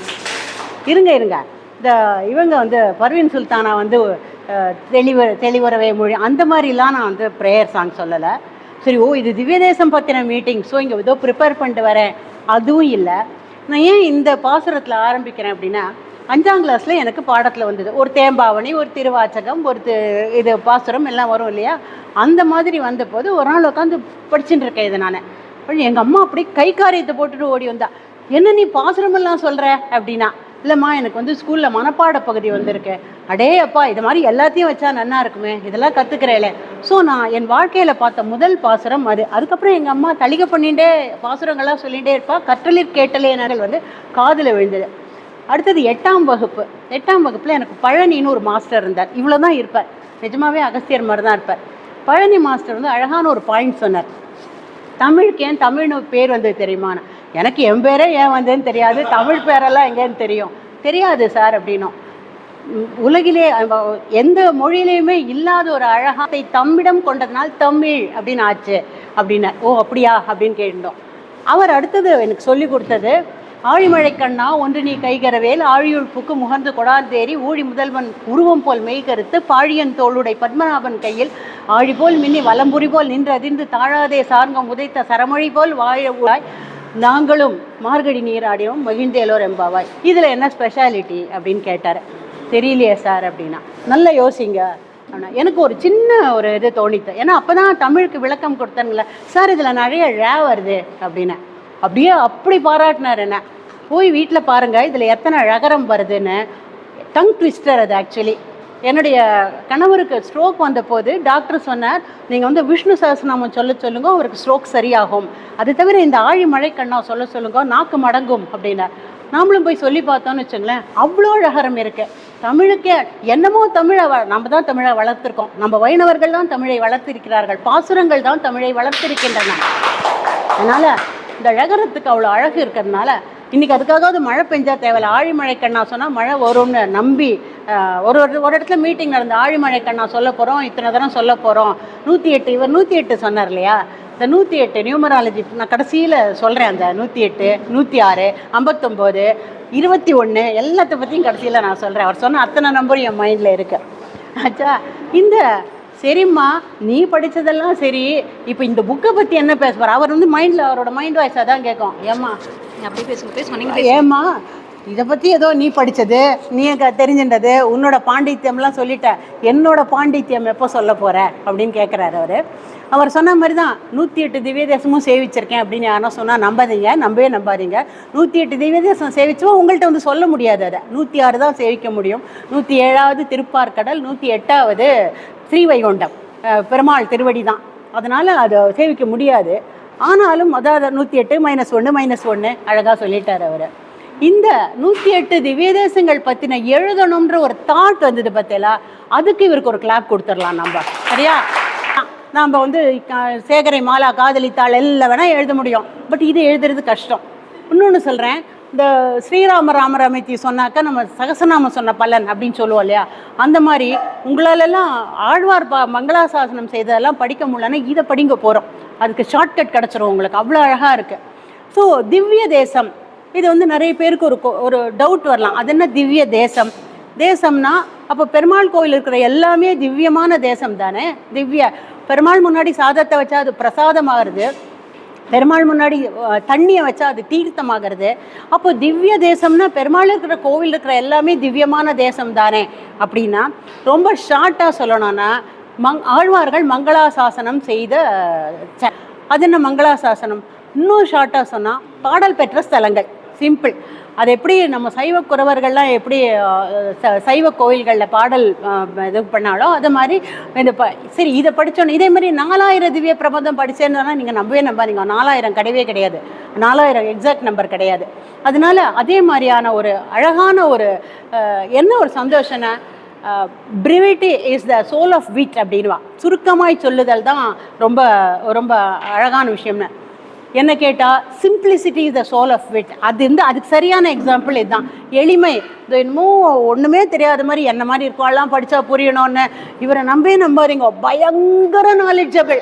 இருங்க இந்த இவங்க வந்து பர்வீன் சுல்தானா வந்து தெளிவரவே மொழி அந்த மாதிரிலாம் நான் வந்து ப்ரேயர் சாங் சொல்லலை. சரி, இது திவ்ய தேசம் பற்றின மீட்டிங், ஸோ இங்கே ஏதோ ப்ரிப்பேர் பண்ணிட்டு வரேன், அதுவும் இல்லை. நான் ஏன் இந்த பாசுரத்தில் ஆரம்பிக்கிறேன் அப்படின்னா, 5ஆம் கிளாஸில் எனக்கு பாடத்தில் வந்தது ஒரு தேம்பாவணி, ஒரு திருவாச்சகம், ஒரு இது பாசுரம் எல்லாம் வரும் இல்லையா. அந்த மாதிரி வந்தபோது ஒரு நாள் உட்காந்து படிச்சுட்டு இருக்கேன். இதை நான் எங்கள் அம்மா அப்படியே கை காரியத்தை போட்டுட்டு ஓடி வந்தா. என்ன நீ பாசுரமெல்லாம் சொல்கிற அப்படின்னா, இல்லைம்மா எனக்கு வந்து ஸ்கூலில் மனப்பாட பகுதி வந்திருக்கு. அடே அப்பா, இது மாதிரி எல்லாத்தையும் வச்சா நல்லா இருக்குமே, இதெல்லாம் கற்றுக்கிறேலே. ஸோ நான் என் வாழ்க்கையில் பார்த்த முதல் பாசுரம் அது. அதுக்கப்புறம் எங்கள் அம்மா தளிகை பண்ணிகிட்டே பாசுரங்கள்லாம் சொல்லிகிட்டே இருப்பா. கற்றலிற் கேட்டலேனர்கள் வந்து காதில் விழுந்தது. அடுத்தது 8ஆம் வகுப்பு. 8ஆம் வகுப்பில் எனக்கு பழனின்னு ஒரு மாஸ்டர் இருந்தார். இவ்வளோ தான் இருப்பார், நிஜமாகவே அகஸ்தியர் மாதிரி தான் இருப்பார். பழனி மாஸ்டர் வந்து அழகான ஒரு பாயிண்ட் சொன்னார். தமிழுக்கு ஏன் தமிழ்னு பேர் வந்தது தெரியுமான்னு. எனக்கு என் பேரே ஏன் வந்ததுன்னு தெரியாது, தமிழ் பேரெல்லாம் எங்கேன்னு தெரியாது சார் அப்படின்னும். உலகிலே எந்த மொழியிலையுமே இல்லாத ஒரு அழகாத்தை தம்மிடம் கொண்டதுனால் தமிழ் அப்படின்னு ஆச்சு அப்படின்னார். ஓ அப்படியா அப்படின்னு கேட்டோம். அவர் அடுத்தது எனக்கு சொல்லி கொடுத்தது, ஆழிமழை கண்ணா ஒன்று நீ கைகரவேல் ஆழியுள் புக்கு முகர்ந்து கொடாந்தேரி ஊழி முதல்வன் உருவம் போல் மெய்கருத்து பாழியன் தோளுடை பத்மநாபன் கையில் ஆழி போல் மின்னி வலம்புரி போல் நின்று அதிர்ந்து தாழாதே சார்கம் உதைத்த சரமொழி போல் வாழ நாங்களும் மார்கழி நீராடினோம் மகிழ்ந்தேலோர் எம்பாவாய். இதில் என்ன ஸ்பெஷாலிட்டி அப்படின்னு கேட்டார். தெரியலையே சார் அப்படின்னா. நல்லா யோசிங்க அப்படின்னா. எனக்கு ஒரு சின்ன ஒரு இது தோணித்து. ஏன்னா அப்போ தான் தமிழுக்கு விளக்கம் கொடுத்தேன்ல சார், இதில் நிறைய ழ வருது அப்படின்னு. அப்படியே அப்படி பாராட்டினார் என்ன. போய் வீட்டில் பாருங்கள் இதில் எத்தனை ழகரம் வருதுன்னு. டங் ட்விஸ்டர் அது ஆக்சுவலி. என்னுடைய கணவருக்கு ஸ்ட்ரோக் வந்த போது டாக்டர் சொன்னார், நீங்கள் வந்து விஷ்ணு சஹஸ்ரநாமம் சொல்லுங்க, அவருக்கு ஸ்ட்ரோக் சரியாகும். அது தவிர இந்த ஆழிமழை கண்ணா சொல்லுங்க, நாக்கு மடங்கும் அப்படின்னார். நாமளும் போய் சொல்லி பார்த்தோன்னு வச்சுங்களேன், அவ்வளோ ழகரம் இருக்குது தமிழுக்கே. என்னமோ தமிழை நம்ம தான் தமிழை வளர்த்துருக்கோம், நம்ம வைணவர்கள் தான் தமிழை வளர்த்திருக்கிறார்கள், பாசுரங்கள் தான் தமிழை வளர்த்திருக்கின்றன. அதனால் இந்த ழகரத்துக்கு அவ்வளோ அழகு இருக்கிறதுனால இன்றைக்கி அதுக்காகவது மழை பெஞ்சா தேவையில்லை. ஆழிமழை கண்ணா சொன்னால் மழை வரும்னு நம்பி ஒரு இடத்துல மீட்டிங் நடந்து ஆழிமழை கண்ணா சொல்ல போகிறோம், இத்தனை தரம் சொல்ல போகிறோம். 108 இவர் 108 சொன்னார் இல்லையா. இந்த 108 நியூமராலஜி நான் கடைசியில் சொல்கிறேன். அந்த 108, 106, 59, 21 எல்லாத்த பற்றியும் கடைசியில் நான் சொல்கிறேன். அவர் சொன்ன அத்தனை நம்பரும் என் மைண்டில் இருக்குது. ஆச்சா, இந்த சரிம்மா நீ படித்ததெல்லாம் சரி, இப்போ இந்த புக்கை பற்றி என்ன பேசுவார். அவர் வந்து மைண்டில் அவரோட மைண்ட் வாய்ஸாக தான் கேட்கும். ஏம்மா அப்படி பேசுங்க ஏம்மா இதை பற்றி ஏதோ நீ படித்தது, நீ தெரிஞ்சின்றது, உன்னோட பாண்டித்யம்லாம் சொல்லிட்ட, என்னோட பாண்டித்யம் எப்போ சொல்ல போகிற அப்படின்னு கேட்குறாரு. அவர் சொன்ன மாதிரி தான் 108 திவ்ய தேசமும் சேவிச்சிருக்கேன் அப்படின்னு யாரும் சொன்னால் நம்பவே நம்பாதீங்க. 108 திவ்ய தேசம் சேவிச்சோம் உங்கள்கிட்ட வந்து சொல்ல முடியாது. அதை 106 தான் சேவிக்க முடியும். 107வது திருப்பார்கடல், 108வது ஸ்ரீவைகுண்டம் பெருமாள் திருவடி தான். அதனால் அதை சேவிக்க முடியாது. ஆனாலும் அதாவது 108 -1 அழகாக சொல்லிட்டார் அவர். இந்த 108 திவ்ய தேசங்கள் பற்றின எழுதணுன்ற ஒரு தாட் வந்தது பார்த்தீங்களா, அதுக்கு இவருக்கு ஒரு கிளாப் கொடுத்துடலாம் நம்ம. சரியா, நாம் வந்து சேகரை மாலா காதலித்தாள் எல்லாம் வேணால் எழுத முடியும், பட் இது எழுதுறது கஷ்டம். இன்னொன்று சொல்கிறேன், இந்த ஸ்ரீராம ராமராமத்தி சொன்னாக்கா நம்ம சகசநாமம் சொன்ன பலன் அப்படின்னு சொல்லுவோம் இல்லையா, அந்த மாதிரி உங்களாலெல்லாம் ஆழ்வார் மங்களாசாசனம் செய்ததெல்லாம் படிக்க முடியலன்னா இதை படிங்க போகிறோம். அதுக்கு ஷார்ட்கட் கிடச்சிரும் உங்களுக்கு, அவ்வளோ அழகாக இருக்குது. ஸோ திவ்ய தேசம் இது வந்து நிறைய பேருக்கு ஒரு டவுட் வரலாம். அது என்ன திவ்ய தேசம்? தேசம்னா அப்போ பெருமாள் கோவில் இருக்கிற எல்லாமே திவ்யமான தேசம் தானே. திவ்ய பெருமாள் முன்னாடி சாதத்தை வச்சா அது பிரசாதமாகிறது, பெருமாள் முன்னாடி தண்ணியை வச்சா அது தீர்த்தமாகிறது. அப்போ திவ்ய தேசம்னா பெருமாள் இருக்கிற கோவில் இருக்கிற எல்லாமே திவ்யமான தேசம் தானே. அப்படின்னா ரொம்ப ஷார்ட்டாக சொல்லணும்னா ஆழ்வார்கள் மங்களாசாசனம் செய்த அது என்ன மங்களாசாசனம்? இன்னும் ஷார்ட்டாக சொன்னால் பாடல் பெற்ற ஸ்தலங்கள். சிம்பிள். அது எப்படி நம்ம சைவ குறவர்கள்லாம் எப்படி சைவ கோயில்களில் பாடல் இது பண்ணாலும் அது மாதிரி இந்த சரி இதை படித்தோன்னு இதே மாதிரி 4000 திவ்ய பிரபந்தம் படித்தேன்னா நீங்கள் நம்பாதீங்க, 4000 கிடையவே கிடையாது. 4000 எக்ஸாக்ட் நம்பர் கிடையாது. அதனால அதே மாதிரியான ஒரு அழகான ஒரு என்ன ஒரு சந்தோஷம்னா brevity is the soul of wit அப்படின்வா. சுருக்கமாய் சொல்லுதல் தான் ரொம்ப ரொம்ப அழகான விஷயம்னு என்ன கேட்டால் simplicity is the soul of wit. அதுக்கு சரியான எக்ஸாம்பிள் இதுதான். எளிமை. இது என்னமோ ஒன்றுமே தெரியாத மாதிரி என்ன மாதிரி இருக்கோம்லாம் படித்தா புரியணும்னு இவரை நம்பாதீங்க, பயங்கர நாலேஜபிள்.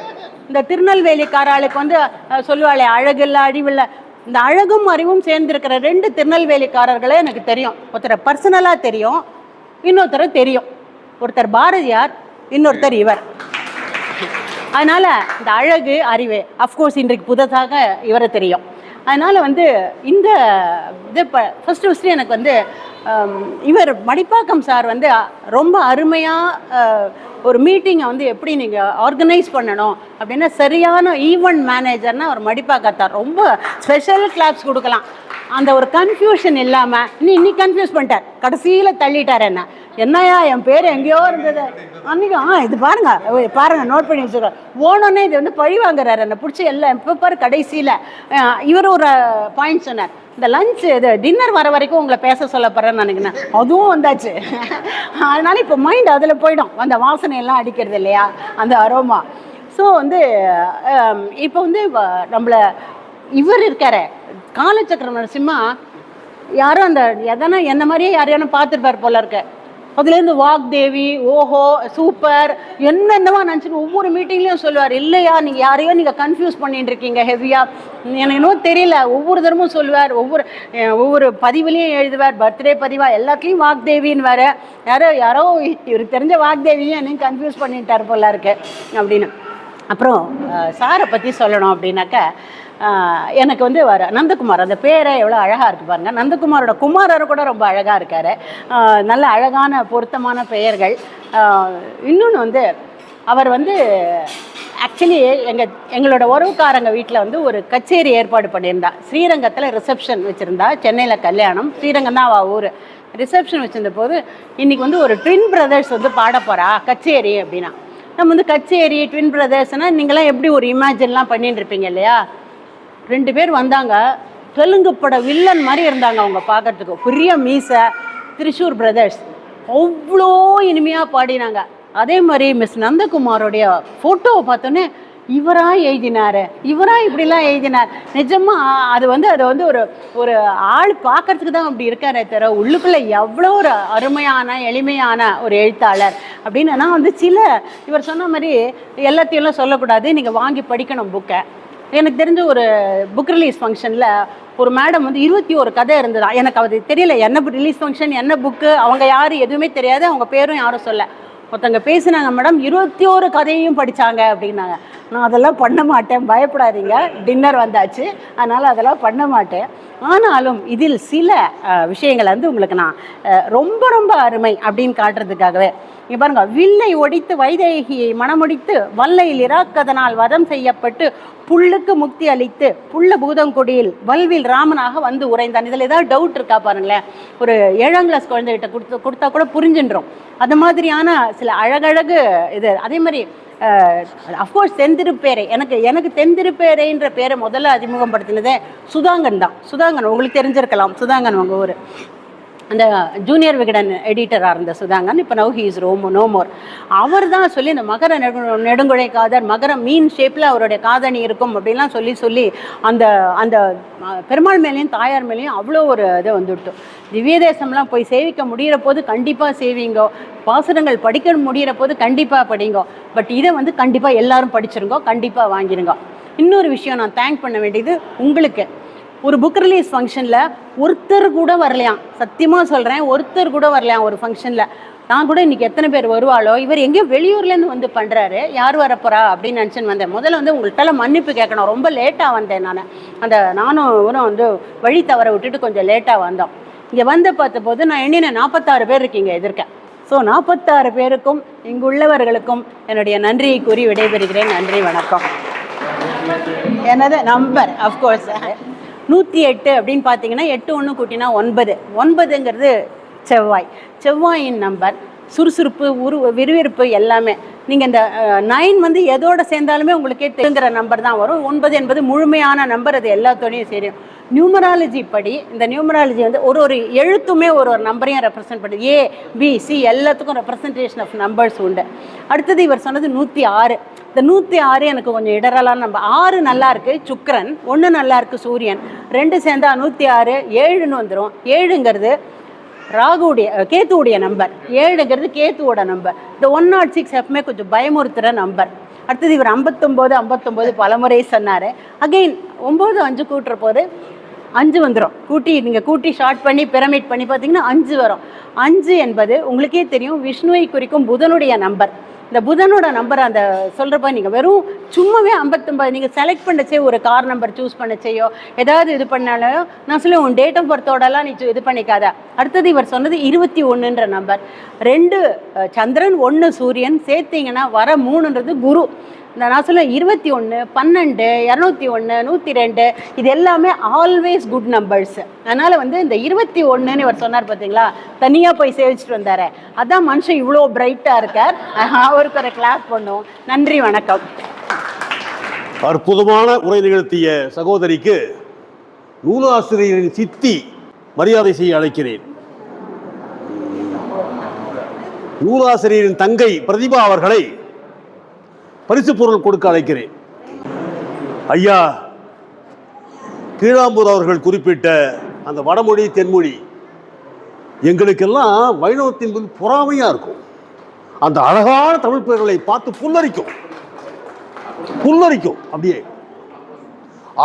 இந்த திருநெல்வேலிக்காராளுக்கு வந்து சொல்லுவாளே அழகில்லை அறிவில்லை, இந்த அழகும் அறிவும் சேர்ந்துருக்கிற 2 திருநெல்வேலிக்காரர்களே எனக்கு தெரியும். ஒருத்தரை பர்சனலாக தெரியும், இன்னொருத்தரை தெரியும். ஒருத்தர் பாரதியார், இன்னொருத்தர் இவர். அதனால் இந்த அழகு அறிவு அஃப்கோர்ஸ் இன்றைக்கு புதுசாக இவரை தெரியும். அதனால் வந்து இந்த இது ஃபஸ்ட்டு எனக்கு வந்து இவர் மடிப்பாக்கம் சார் வந்து ரொம்ப அருமையாக ஒரு மீட்டிங்கை வந்து எப்படி நீங்கள் ஆர்கனைஸ் பண்ணணும் அப்படின்னா சரியான ஈவெண்ட் மேனேஜர்னா அவர் மடிப்பாக்கத்தார். ரொம்ப ஸ்பெஷல் கிளாப்ஸ் கொடுக்கலாம். அந்த ஒரு கன்ஃபியூஷன் இல்லாமல் இன்னி கன்ஃபியூஸ் பண்ணிட்டார், கடைசியில் தள்ளிட்டார். என்னையா என் பேர் எங்கேயோ இருந்தது அன்றைக்கி இது பாருங்கள் நோட் பண்ணி வச்சுருக்கார். ஓனோன்னே இது வந்து பழி வாங்குறாரு என்னை பிடிச்சி எல்லாம் இப்போ பாரு. கடைசியில் இவர் ஒரு பாயிண்ட் சொன்னார், இந்த லஞ்ச் இது டின்னர் வர வரைக்கும் உங்களை பேச சொல்ல போகிறேன்னு நினைக்கிறேன். அதுவும் வந்தாச்சு. அதனால் இப்போ மைண்ட் அதில் போயிடும், அந்த வாசனையெல்லாம் அடிக்கிறது இல்லையா, அந்த அரோமா. ஸோ வந்து இப்போ வந்து நம்மளை இவர் இருக்கார காலச்சக்கர நரசிம்மா யாரும் அந்த எதனா என்ன மாதிரியே யாரையான பார்த்துருப்பார் போல இருக்க. அதுலேருந்து வாக்தேவி, ஓஹோ சூப்பர் என்னென்னவா நினச்சிட்டு ஒவ்வொரு மீட்டிங்லேயும் சொல்லுவார். இல்லையா நீங்கள் யாரையோ நீங்கள் கன்ஃபியூஸ் பண்ணிட்டு இருக்கீங்க ஹெவியாக, எனக்கு இன்னும் தெரியல. ஒவ்வொரு தரமும் சொல்லுவார், ஒவ்வொரு பதிவுலையும் எழுதுவார், பர்த்டே பதிவாக எல்லாத்துலேயும் வாக்தேவின்னு வேறு. யாரோ இவருக்கு தெரிஞ்ச வாக்தேவியும் என்னையும் கன்ஃபியூஸ் பண்ணிட்டார் போல இருக்கு அப்படின்னு. அப்புறம் சாரை பற்றி சொல்லணும் அப்படின்னாக்கா, எனக்கு வந்து நந்தகுமார் அந்த பேரை எவ்வளோ அழகாக இருக்குது பாருங்கள். நந்தகுமாரோட குமாரர் கூட ரொம்ப அழகாக இருக்கார். நல்ல அழகான பொருத்தமான பெயர்கள். இன்னொன்று வந்து அவர் வந்து ஆக்சுவலி எங்களோட உறவுக்காரங்க வீட்டில் வந்து ஒரு கச்சேரி ஏற்பாடு பண்ணியிருந்தா. ஸ்ரீரங்கத்தில் ரிசப்ஷன் வச்சுருந்தா. சென்னையில் கல்யாணம், ஸ்ரீரங்கம் தான் அவள் ஊர். ரிசப்ஷன் வச்சுருந்த போது இன்றைக்கி வந்து ஒரு ட்வின் பிரதர்ஸ் வந்து பாட போகிறா கச்சேரி அப்படின்னா. நம்ம வந்து கச்சேரி ட்வின் பிரதர்ஸ்னால் நீங்களாம் எப்படி ஒரு இமேஜின்லாம் பண்ணிட்டு இருப்பீங்க இல்லையா. 2 பேர் வந்தாங்க, தெலுங்கு பட வில்லன் மாதிரி இருந்தாங்க அவங்க பார்க்கறதுக்கு. பெரிய மீசை, திரிஷூர் பிரதர்ஸ். அவ்வளோ இனிமையாக பாடினாங்க. அதே மாதிரி மிஸ் நந்தகுமாரோடைய ஃபோட்டோவை பார்த்தோன்னே இவரா எழுதினார், இவரா இப்படிலாம் எழுதினார். நிஜமாக அது வந்து ஒரு ஆள் பார்க்கறதுக்கு தான் அப்படி இருக்காரே தவிர உள்ளுக்குள்ளே எவ்வளோ ஒரு அருமையான எளிமையான ஒரு எழுத்தாளர் அப்படின்னு. நான் வந்து இவர் சொன்ன மாதிரி எல்லாத்தையும் சொல்லக்கூடாது, நீங்கள் வாங்கி படிக்கணும் புக்கை. எனக்கு தெரிஞ்ச ஒரு புக் ரிலீஸ் ஃபங்க்ஷனில் ஒரு மேடம் வந்து 21 கதை இருந்ததா. எனக்கு அது தெரியல என்ன ரிலீஸ் ஃபங்க்ஷன், என்ன புக்கு, அவங்க யார் எதுவுமே தெரியாது, அவங்க பேரும் யாரும் சொல்ல. ஒருத்தங்க பேசினாங்க, மேடம் 21 கதையும் படித்தாங்க அப்படின்னாங்க. நான் அதெல்லாம் பண்ண மாட்டேன், பயப்படாதீங்க, டின்னர் வந்தாச்சு, அதனால் அதெல்லாம் பண்ண மாட்டேன். ஆனாலும் இதில் சில விஷயங்களை வந்து உங்களுக்கு நான் ரொம்ப ரொம்ப அருமை அப்படின்னு காட்டுறதுக்காகவே இங்கே பாருங்கள். வில்லை ஒடித்து வைதேகியை மணமுடித்து வல்லையில் இராக்கதனால் வதம் செய்யப்பட்டு புல்லுக்கு முக்தி அளித்து புல்ல பூதங்குடியில் வல்வில் ராமனாக வந்து உறைந்தான். இதில் ஏதாவது டவுட் இருக்கா பாருங்களேன். ஒரு 7ஆம் கிளாஸ் குழந்தைகிட்ட கொடுத்தா கூட புரிஞ்சுன்றோம். அது மாதிரியான சில அழகழகு இது. அதே மாதிரி அஃப்கோர்ஸ் தென்திருப்பேரை, எனக்கு தென்திருப்பேரைன்ற பேரை முதல்ல அறிமுகப்படுத்தினதே சுதாங்கன் தான். சுதாங்கன் உங்களுக்கு தெரிஞ்சிருக்கலாம், சுதாங்கன் உங்கள் ஊர். அந்த ஜூனியர் விகடன் எடிட்டராக இருந்த சுதாங்கன் இப்போ now he is no more. அவர் தான் சொல்லி இந்த மகர நெடுங்குழை காதர், மகர மீன் ஷேப்பில் அவருடைய காதணி இருக்கும் அப்படின்லாம் சொல்லி அந்த அந்த பெருமாள் மேலேயும் தாயார் மேலேயும் அவ்வளோ ஒரு இதை வந்துவிட்டோம். திவ்ய தேசம்லாம் போய் சேவிக்க முடிகிற போது கண்டிப்பாக சேவிங்கோ, பாசுரங்கள் படிக்க முடிகிற போது கண்டிப்பாக படிங்கோ. பட் இதை வந்து கண்டிப்பாக எல்லாரும் படிச்சிருங்கோ, கண்டிப்பாக வாங்கிருங்கோ. இன்னொரு விஷயம் நான் தேங்க் பண்ண வேண்டியது உங்களுக்கு. ஒரு புக் ரிலீஸ் ஃபங்க்ஷனில் ஒருத்தர் கூட வரலையாம், சத்தியமாக சொல்கிறேன், ஒருத்தர் கூட வரலையாம் ஒரு ஃபங்க்ஷனில். நான் கூட இன்றைக்கி எத்தனை பேர் வருவாளோ, இவர் எங்கேயோ வெளியூர்லேருந்து வந்து பண்ணுறாரு, யார் வரப்போகிறா அப்படின்னு நினச்சின்னு வந்தேன். முதல்ல வந்து உங்கள்கிட்ட மன்னிப்பு கேட்கணும், ரொம்ப லேட்டாக வந்தேன் நான். நானும் இவரும் வந்து வழி தவற விட்டுட்டு கொஞ்சம் லேட்டாக வந்தோம். இங்கே வந்து பார்த்த போது நான் எண்ணினேன் 46 பேர் இருக்கீங்க எதிர்க்க. ஸோ 46 பேருக்கும் இங்குள்ளவர்களுக்கும் என்னுடைய நன்றியை கூறி விடைபெறுகிறேன். நன்றி, வணக்கம். எனது நம்பர் அஃப்கோர்ஸ் 108 அப்படின்னு பார்த்தீங்கன்னா 8 1 கூட்டினா 9. 9ங்கிறது செவ்வாயின் நம்பர். சுறுசுறுப்பு, விறுவிறுப்பு எல்லாமே. நீங்கள் இந்த 9 வந்து எதோட சேர்ந்தாலுமே உங்களுக்கே தெரிங்கிற நம்பர் தான் வரும். 9 என்பது முழுமையான நம்பர், அது எல்லாத்தோடையும் தெரியும். நியூமராலஜி படி இந்த நியூமராலஜி வந்து ஒரு எழுத்துமே ஒரு நம்பரையும் ரெப்ரசன்ட் பண்ணுது. A B C எல்லாத்துக்கும் ரெப்ரசன்டேஷன் ஆஃப் நம்பர்ஸ் உண்டு. அடுத்தது இவர் சொன்னது 106. இந்த 106 எனக்கு கொஞ்சம் இடரலான நம்பர். 6 நல்லா இருக்குது சுக்கிரன், 1 நல்லா இருக்குது சூரியன், 2 சேர்ந்தா 106, 7ன்னு வந்துடும். 7ங்கிறது ராகுடைய கேத்துவுடைய நம்பர், 7ங்கிறது கேத்துவோட நம்பர். இந்த 106 எப்பவுமே கொஞ்சம் பயமுறுத்துகிற நம்பர். அடுத்தது இவர் 59 பலமுறை சொன்னார். அகெயின் 9 5 கூட்டுற போது 5 வந்துடும். நீங்கள் கூட்டி ஷார்ட் பண்ணி பிரமிட் பண்ணி பார்த்தீங்கன்னா 5 வரும். 5 என்பது உங்களுக்கே தெரியும் விஷ்ணுவை குறிக்கும் புதனுடைய நம்பர். இந்த புதனோட நம்பர் அந்த சொல்கிறப்ப நீங்கள் வெறும் சும்மாவே 59 நீங்கள் செலக்ட் பண்ணச்சே ஒரு கார் நம்பர் சூஸ் பண்ணச்சேயோ ஏதாவது இது பண்ணாலும் நான் சொல்ல உன் டேட் ஆஃப் பர்த்தோடலாம் நீ இது பண்ணிக்காத. அடுத்தது இவர் சொன்னது 21ன்ற நம்பர். 2 சந்திரன் 1 சூரியன் சேர்த்திங்கன்னா வர 3ன்றது குரு. இந்த நான் சொல்ல 21, 12, 201, 102 இது எல்லாமே ஆல்வேஸ் குட் நம்பர்ஸ். அதனால் வந்து இந்த 21ன்னு இவர் சொன்னார் பார்த்தீங்களா, தனியாக போய் சேவிச்சுட்டு வந்தார். அதான் மனுஷன் இவ்வளோ பிரைட்டாக இருக்கார். அவருக்கு ஒரு கிளாஸ் பண்ணுவோம். நன்றி, வணக்கம். அற்புதமான உரை நிகழ்த்திய சகோதரிக்கு நூலாசிரியரின் சித்தி மரியாதை செய்ய அழைக்கிறேன். நூலாசிரியரின் தங்கை பிரதிபா அவர்களை பரிசு பொருள் கொடுக்க அழைக்கிறேன். ஐயா கீழாம்பூர் அவர்கள் குறிப்பிட்ட அந்த வடமொழி தென்மொழி எங்களுக்கெல்லாம் வைணவத்தின் மீது பொறாமையாக இருக்கும். அந்த அழகான தமிழ் பெயர்களை பார்த்து புல்லரிக்கும். அப்படியே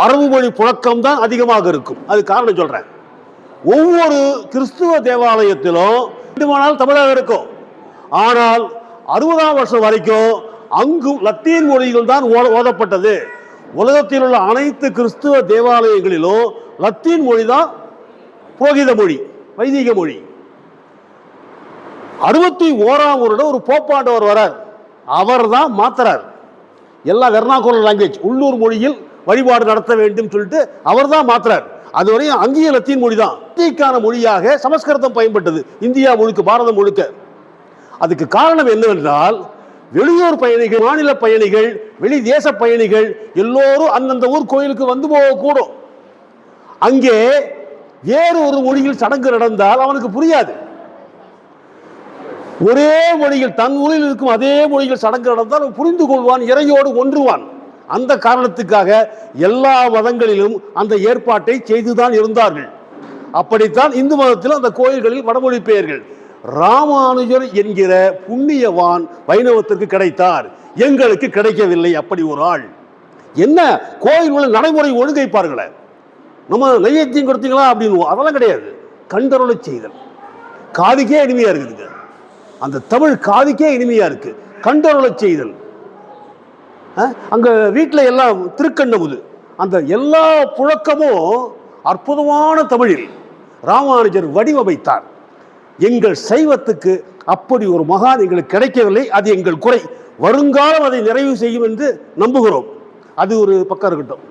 அரபு மொழி புழக்கம் தான் அதிகமாக இருக்கும். அது காரணம் சொல்கிறேன். ஒவ்வொரு கிறிஸ்துவ தேவாலயத்திலும் தமிழாக இருக்கும். ஆனால் 60ஆம் வருஷம் வரைக்கும் அங்கும் லத்தீன் மொழிகள் தான் ஓதப்பட்டது. உலகத்தில் உள்ள அனைத்து கிறிஸ்துவ தேவாலயங்களிலும் லத்தீன் மொழி தான் புரோகித மொழி, வைதிக மொழி. 61ஆம் வருடம் ஒரு போப்பாண்டவர் வரார். அவர் தான் மாத்துறார். எல்லாம் வெர்னாகுலர் லாங்குவேஜ், உள்ளூர் மொழியில் வழிபாடு நடத்த வேண்டும் சொல்லிட்டு அவர் தான் மாத்துறார். அதுவரையும் அங்கேய லத்தீன் மொழி தான். இந்திக்கான மொழியாக சமஸ்கிருதம் பயன்பட்டது இந்தியா முழுக்க, பாரதம் முழுக்க. அதுக்கு காரணம் என்னவென்றால் வெளியூர் பயணிகள், மாநில பயணிகள், வெளி தேச பயணிகள் எல்லோரும் அந்தந்த ஊர் கோயிலுக்கு வந்து போகக்கூடும். அங்கே வேறு ஒரு மொழியில் சடங்கு நடந்தால் அவனுக்கு புரியாது. ஒரே மொழியில் தன் ஊரில் இருக்கும் அதே மொழியில் சடங்கு நடந்தால் புரிந்து கொள்வான், இறையோடு ஒன்றுவான். அந்த காரணத்துக்காக எல்லா மதங்களிலும் அந்த ஏற்பாட்டை செய்துதான் இருந்தார்கள். அப்படித்தான் இந்து மதத்தில் அந்த கோயில்களில் வடமொழி பெயர்கள். ராமானுஜர் என்கிற புண்ணியவான் வைணவத்திற்கு கிடைத்தார், எங்களுக்கு கிடைக்கவில்லை. அப்படி ஒரு ஆள். என்ன கோயில் உள்ள நடைமுறை ஒழுங்கைப்பார்களே, நம்ம நைவேத்தியம் கொடுத்தீங்களா அப்படின்னு அதெல்லாம் கிடையாது. கண்டருளை செய்தல் காதுக்கே இனிமையா இருக்குதுங்க. அந்த தமிழ் காதுக்கே இனிமையா இருக்கு. கண்டருளை செய்தல். அங்க வீட்டில் எல்லாம் திருக்கண்ணமுது, அந்த எல்லா புழக்கமும் அற்புதமான தமிழில் ராமானுஜர் வடிவமைத்தார். எங்கள் சைவத்துக்கு அப்படி ஒரு மகான் எங்களுக்கு கிடைக்கவில்லை. அது எங்கள் குறை. வருங்காலம் அதை நிறைவு செய்யும் என்று நம்புகிறோம். அது ஒரு பக்கம் இருக்கட்டும்.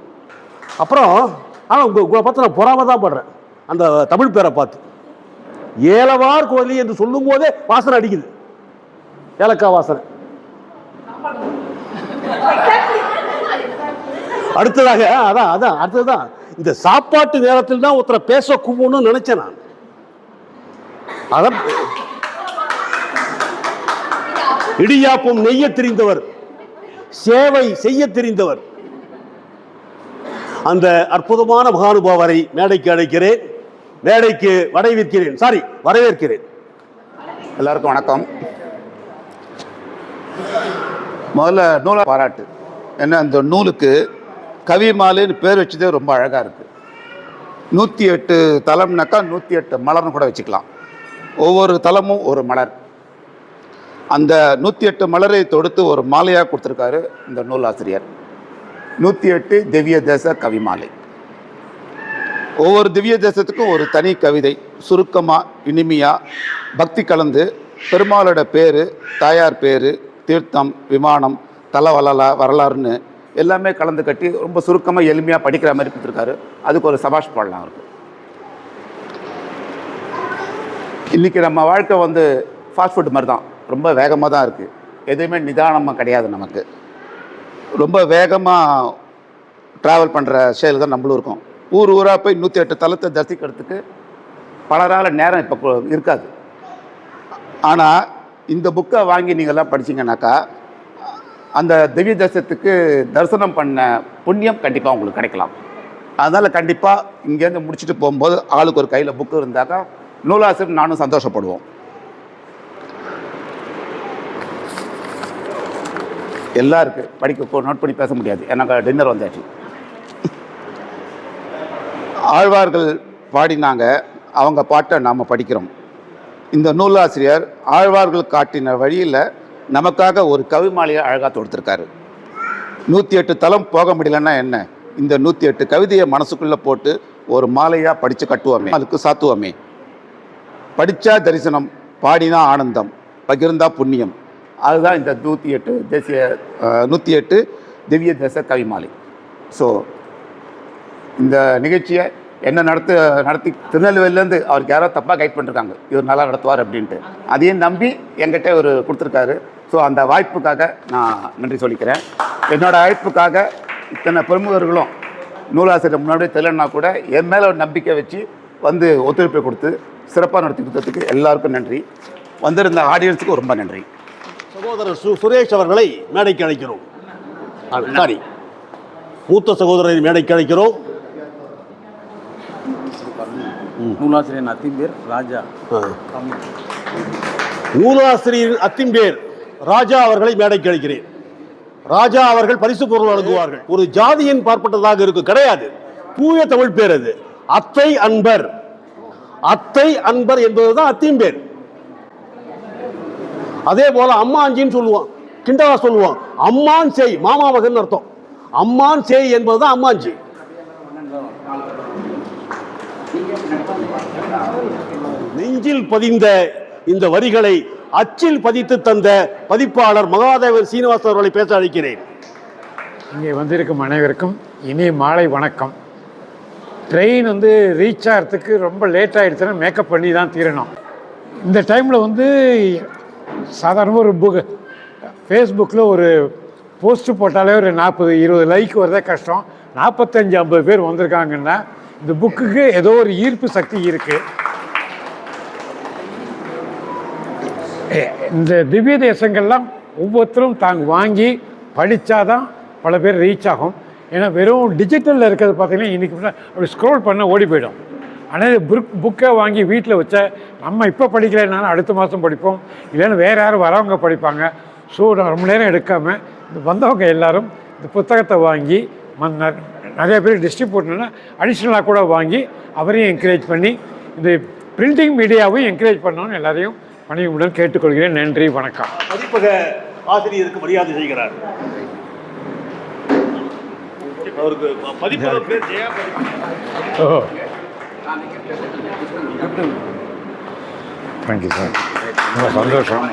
அப்புறம் ஆனால் உங்களை பார்த்து நான் பொறாம தான் படுறேன். அந்த தமிழ் பேரை பார்த்து ஏலவார் கோழி என்று சொல்லும் போதே வாசனை அடிக்குது, ஏலக்காய் வாசனை. அடுத்ததாக அடுத்ததுதான் இந்த சாப்பாட்டு நேரத்தில் தான் ஒருத்தரை பேச கூப்பிடணும்னு நினைச்சேன் நான். அதான் இடியாப்பம் நெய்ய தெரிந்தவர், சேவை செய்ய தெரிந்தவர், அந்த அற்புதமான மகானுபாவரை மேடைக்கு அழைக்கிறேன். மேடைக்கு வரவேற்கிறேன். எல்லாருக்கும் வணக்கம். முதல்ல நூலை பாராட்டு. ஏன்னா அந்த நூலுக்கு கவிமாலைன்னு பேர் வச்சதே ரொம்ப அழகாக இருக்குது. 108 தலம்னாக்கா 108 மலர்னு கூட வச்சுக்கலாம். ஒவ்வொரு தலமும் ஒரு மலர். அந்த 108 மலரை தொடுத்து ஒரு மாலையாக கொடுத்துருக்காரு இந்த நூலாசிரியர். 108 திவ்ய தேச கவிமாலை. ஒவ்வொரு திவ்ய தேசத்துக்கும் ஒரு தனி கவிதை, சுருக்கமாக இனிமையாக பக்தி கலந்து பெருமாளோட பேர், தாயார் பேர், தீர்த்தம், விமானம், வரலாறுன்னு எல்லாமே கலந்து கட்டி ரொம்ப சுருக்கமாக எளிமையாக படிக்கிற மாதிரி கொடுத்துருக்காரு. அதுக்கு ஒரு சபாஷ் பாடலாம் இருக்குது. இன்றைக்கி நம்ம வாழ்க்கை ஃபாஸ்ட் ஃபுட் மாதிரி தான், ரொம்ப வேகமாக தான் இருக்குது. எதுவுமே நிதானமாக கிடையாது. நமக்கு ரொம்ப வேகமாக ட்ராவல் பண்ணுற செயல் தான் நம்மளும் இருக்கோம். ஊராக போய் 108 தலத்தை தரிசிக்கிறதுக்கு பலரால் நேரம் இப்போ இருக்காது. ஆனால் இந்த புக்கை வாங்கி நீங்கள்லாம் படிச்சிங்கனாக்கா அந்த திவ்ய தேசத்துக்கு தரிசனம் பண்ண புண்ணியம் கண்டிப்பாக உங்களுக்கு கிடைக்கலாம். அதனால் கண்டிப்பாக இங்கேருந்து முடிச்சுட்டு போகும்போது ஆளுக்கு ஒரு கையில் புக்கு இருந்தாக்கா நூலாசிரியர் நானும் சந்தோஷப்படுவோம். எல்லாம் இருக்குது, படிக்க நோட் பண்ணி பேச முடியாது, எனக்கு டின்னர் வந்தாச்சு. ஆழ்வார்கள் பாடினாங்க, அவங்க பாட்டை நாம் படிக்கிறோம். இந்த நூலாசிரியர் ஆழ்வார்கள் காட்டின வழியில் நமக்காக ஒரு கவி மாலையை அழகாக தொடுத்திருக்காரு. 108 தலம் போக முடியலன்னா என்ன, இந்த 108 கவிதையை மனசுக்குள்ளே போட்டு ஒரு மாலையாக படித்து கட்டுவோமே, அதுக்கு சாத்துவோமே. படித்தா தரிசனம், பாடினா ஆனந்தம், பகிர்ந்தா புண்ணியம். அதுதான் இந்த 108 திவ்ய தேச கவி மாலை. ஸோ இந்த நிகழ்ச்சியை என்ன நடத்தி திருநெல்வேலியிலேருந்து அவருக்கு யாரோ தப்பாக கைட் பண்ணிருக்காங்க, இவர் நல்லா நடத்துவார் அப்படின்ட்டு. அதையும் நம்பி என்கிட்ட ஒரு கொடுத்துருக்காரு. ஸோ அந்த வாய்ப்புக்காக நான் நன்றி சொல்லிக்கிறேன். என்னோடய அழைப்புக்காக இத்தனை பிரமுகர்களும் நூலாசிரியர் முன்னாடியே தெரியலன்னா கூட என் மேலே ஒரு நம்பிக்கை வச்சு வந்து ஒத்துழைப்பை கொடுத்து சிறப்பாக நடத்தி கொடுத்ததுக்கு எல்லாருக்கும் நன்றி. வந்திருந்த ஆடியன்ஸுக்கு ரொம்ப நன்றி. சகோதரர் சுரேஷ் அவர்களை மேடைக்கு அழைக்கிறோம். சாரி, மூத்த சகோதரரை மேடைக்கு அழைக்கிறோம். நூலாசிரியர் அத்திம்பேர் ராஜா. நூலாசிரியர் அத்திம்பேர் ராஜா அவர்களை மேடைக்கு அழைக்கிறேன். ராஜா அவர்கள் பரிசு பொருள் வழங்குவார்கள். ஒரு ஜாதியின் பார்ப்பட்டதாக இருக்கு கிடையாது, தூய தமிழ் பேர் அது. அத்தை அன்பர், அத்தை அன்பர் என்பதுதான் அத்திம்பேர். அதே போல அம்மாஞ்சின்னு சொல்லுவான், கிண்டலா சொல்லுவான். அம்மான் செய், மாமா மகன் அர்த்தம். அம்மான் செய் என்பதுதான் அம்மாஞ்சி. நெஞ்சில் பதிந்த இந்த வரிகளை அச்சில் பதித்து தந்த பதிப்பாளர் மகாதேவன் சீனிவாசன் அவர்களை பேச அழைக்கிறேன். இங்கே வந்திருக்கும் அனைவருக்கும் இனிய மாலை வணக்கம். ட்ரெயின் ரீச் ஆகிறதுக்கு ரொம்ப லேட் ஆகிடுச்சுன்னா மேக்கப் பண்ணி தான் தீரணும். இந்த டைமில் சாதாரணமாக ஒரு ஃபேஸ்புக்கில் ஒரு போஸ்ட்டு போட்டாலே ஒரு 40-20 லைக் வரதே கஷ்டம். 45-50 பேர் வந்திருக்காங்கன்னா இந்த புக்குக்கு ஏதோ ஒரு ஈர்ப்பு சக்தி இருக்குது. இந்த திவ்ய தேசங்கள்லாம் ஒவ்வொருத்தரும் தாங்க வாங்கி படித்தாதான் பல பேர் ரீச் ஆகும். ஏன்னா வெறும் டிஜிட்டலில் இருக்கிறது பார்த்திங்கன்னா இன்றைக்கி அப்படி ஸ்க்ரோல் பண்ண ஓடி போயிடும். ஆனால் புக்கை வாங்கி வீட்டில் வச்ச நம்ம இப்போ படிக்கலைனாலும் அடுத்த மாதம் படிப்போம், இல்லைன்னா வேறு யாரும் வரவங்க படிப்பாங்க. ஸோ நான் ரொம்ப நேரம் எடுக்காமல் இந்த வந்தவங்க எல்லோரும் இந்த புத்தகத்தை வாங்கி நிறைய பேர் டிஸ்ட்ரிபியூட்னா அடிஷ்னலாக கூட வாங்கி அவரையும் என்கரேஜ் பண்ணி இந்த பிரிண்டிங் மீடியாவையும் என்கரேஜ் பண்ணணும்னு எல்லாரையும் பணியுடன் கேட்டுக்கொள்கிறேன். நன்றி, வணக்கம். பதிப்பக ஆசிரியருக்கு மரியாதை செய்கிறார். அவருக்கு பதிப்பக பேர் ஜெயா. தேங்க்யூ சார், ரொம்ப சந்தோஷம்.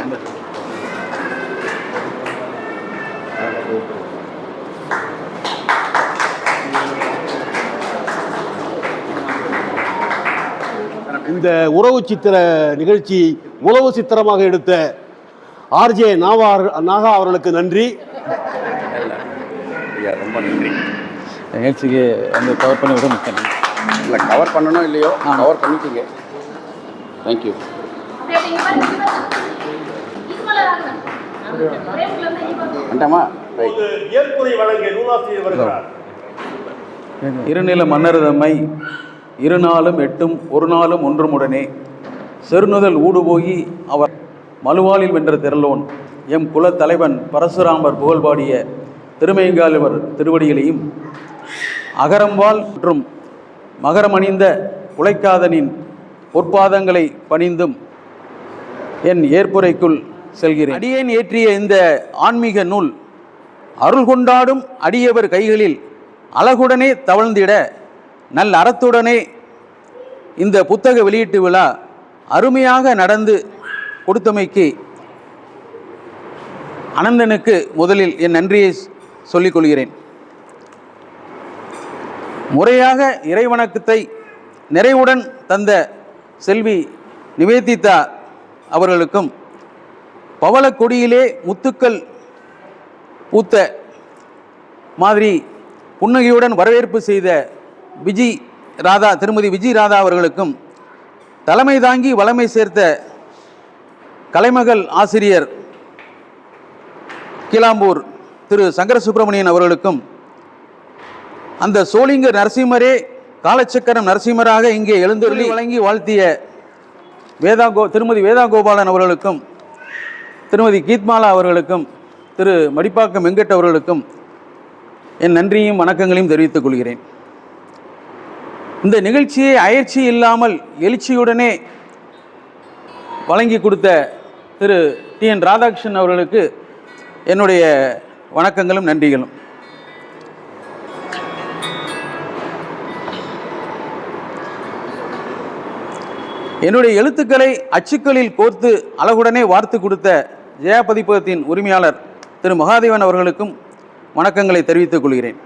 இந்த உறவு சித்திர நிகழ்ச்சி உளவு சித்திரமாக எடுத்த ஆர்ஜே நாகா அவர்களுக்கு நன்றி. ரொம்ப நன்றி. நிகழ்ச்சிக்கு கவர் பண்ணி விட முக்கியம் இல்லை, கவர் பண்ணணும் இல்லையோ கவர் பண்ணிட்டீங்க. தேங்க்யூ. இருநில மன்னர்தம்மை இருநாளும் எட்டும் ஒரு நாளும் ஒன்றுமுடனே செருநுதல் ஊடுபோகி அவர் மலுவாளில் வென்ற திரளோன் எம் குலத் தலைவன் பரசுராமர் புகழ்பாடிய திருமைங்காலுவர் திருவடிகளையும் அகரம்வாள் மற்றும் மகரமணிந்த உழைக்காதனின் பொற்பாதங்களை பணிந்தும் என் ஏற்புரைக்குள் செல்கிறேன். அடியேன் ஏற்றிய இந்த ஆன்மீக நூல் அருள் கொண்டாடும் அடியவர் கைகளில் அழகுடனே தவழ்ந்திட நல் அறத்துடனே இந்த புத்தக வெளியீட்டு விழா அருமையாக நடந்து கொடுத்தமைக்கு அனந்தனுக்கு முதலில் என் நன்றியை சொல்லிக் கொள்கிறேன். முறையாக இறைவணக்கத்தை நிறைவுடன் தந்த செல்வி நிவேதிதா அவர்களுக்கும் பவளக்கொடியிலே முத்துக்கள் பூத்த மாதிரி புன்னகையுடன் வரவேற்பு செய்த திருமதி விஜி ராதா அவர்களுக்கும் தலைமை தாங்கி வளமை சேர்த்த கலைமகள் ஆசிரியர் கிளாம்பூர் திரு சங்கர சுப்பிரமணியன் அவர்களுக்கும் அந்த சோளிங்க நரசிம்மரே காலச்சக்கரம் நரசிம்மராக இங்கே எழுந்தருளி வழங்கி வாழ்த்திய திருமதி வேதா கோபாலன் அவர்களுக்கும் திருமதி கீத்மாலா அவர்களுக்கும் திரு மடிப்பாக்கம் வெங்கட் அவர்களுக்கும் என் நன்றியும் வணக்கங்களையும் தெரிவித்துக் கொள்கிறேன். இந்த நிகழ்ச்சியை அயற்சி இல்லாமல் எழுச்சியுடனே வழங்கி கொடுத்த திரு டி.என். ராதாகிருஷ்ணன் அவர்களுக்கு என்னுடைய வணக்கங்களும் நன்றிகளும். என்னுடைய எழுத்துக்களை அச்சுக்களில் கோர்த்து அழகுடனே வார்த்து கொடுத்த ஜெயா பதிப்பகத்தின் உரிமையாளர் திரு மகாதேவன் அவர்களுக்கும் வணக்கங்களை தெரிவித்துக் கொள்கிறேன்.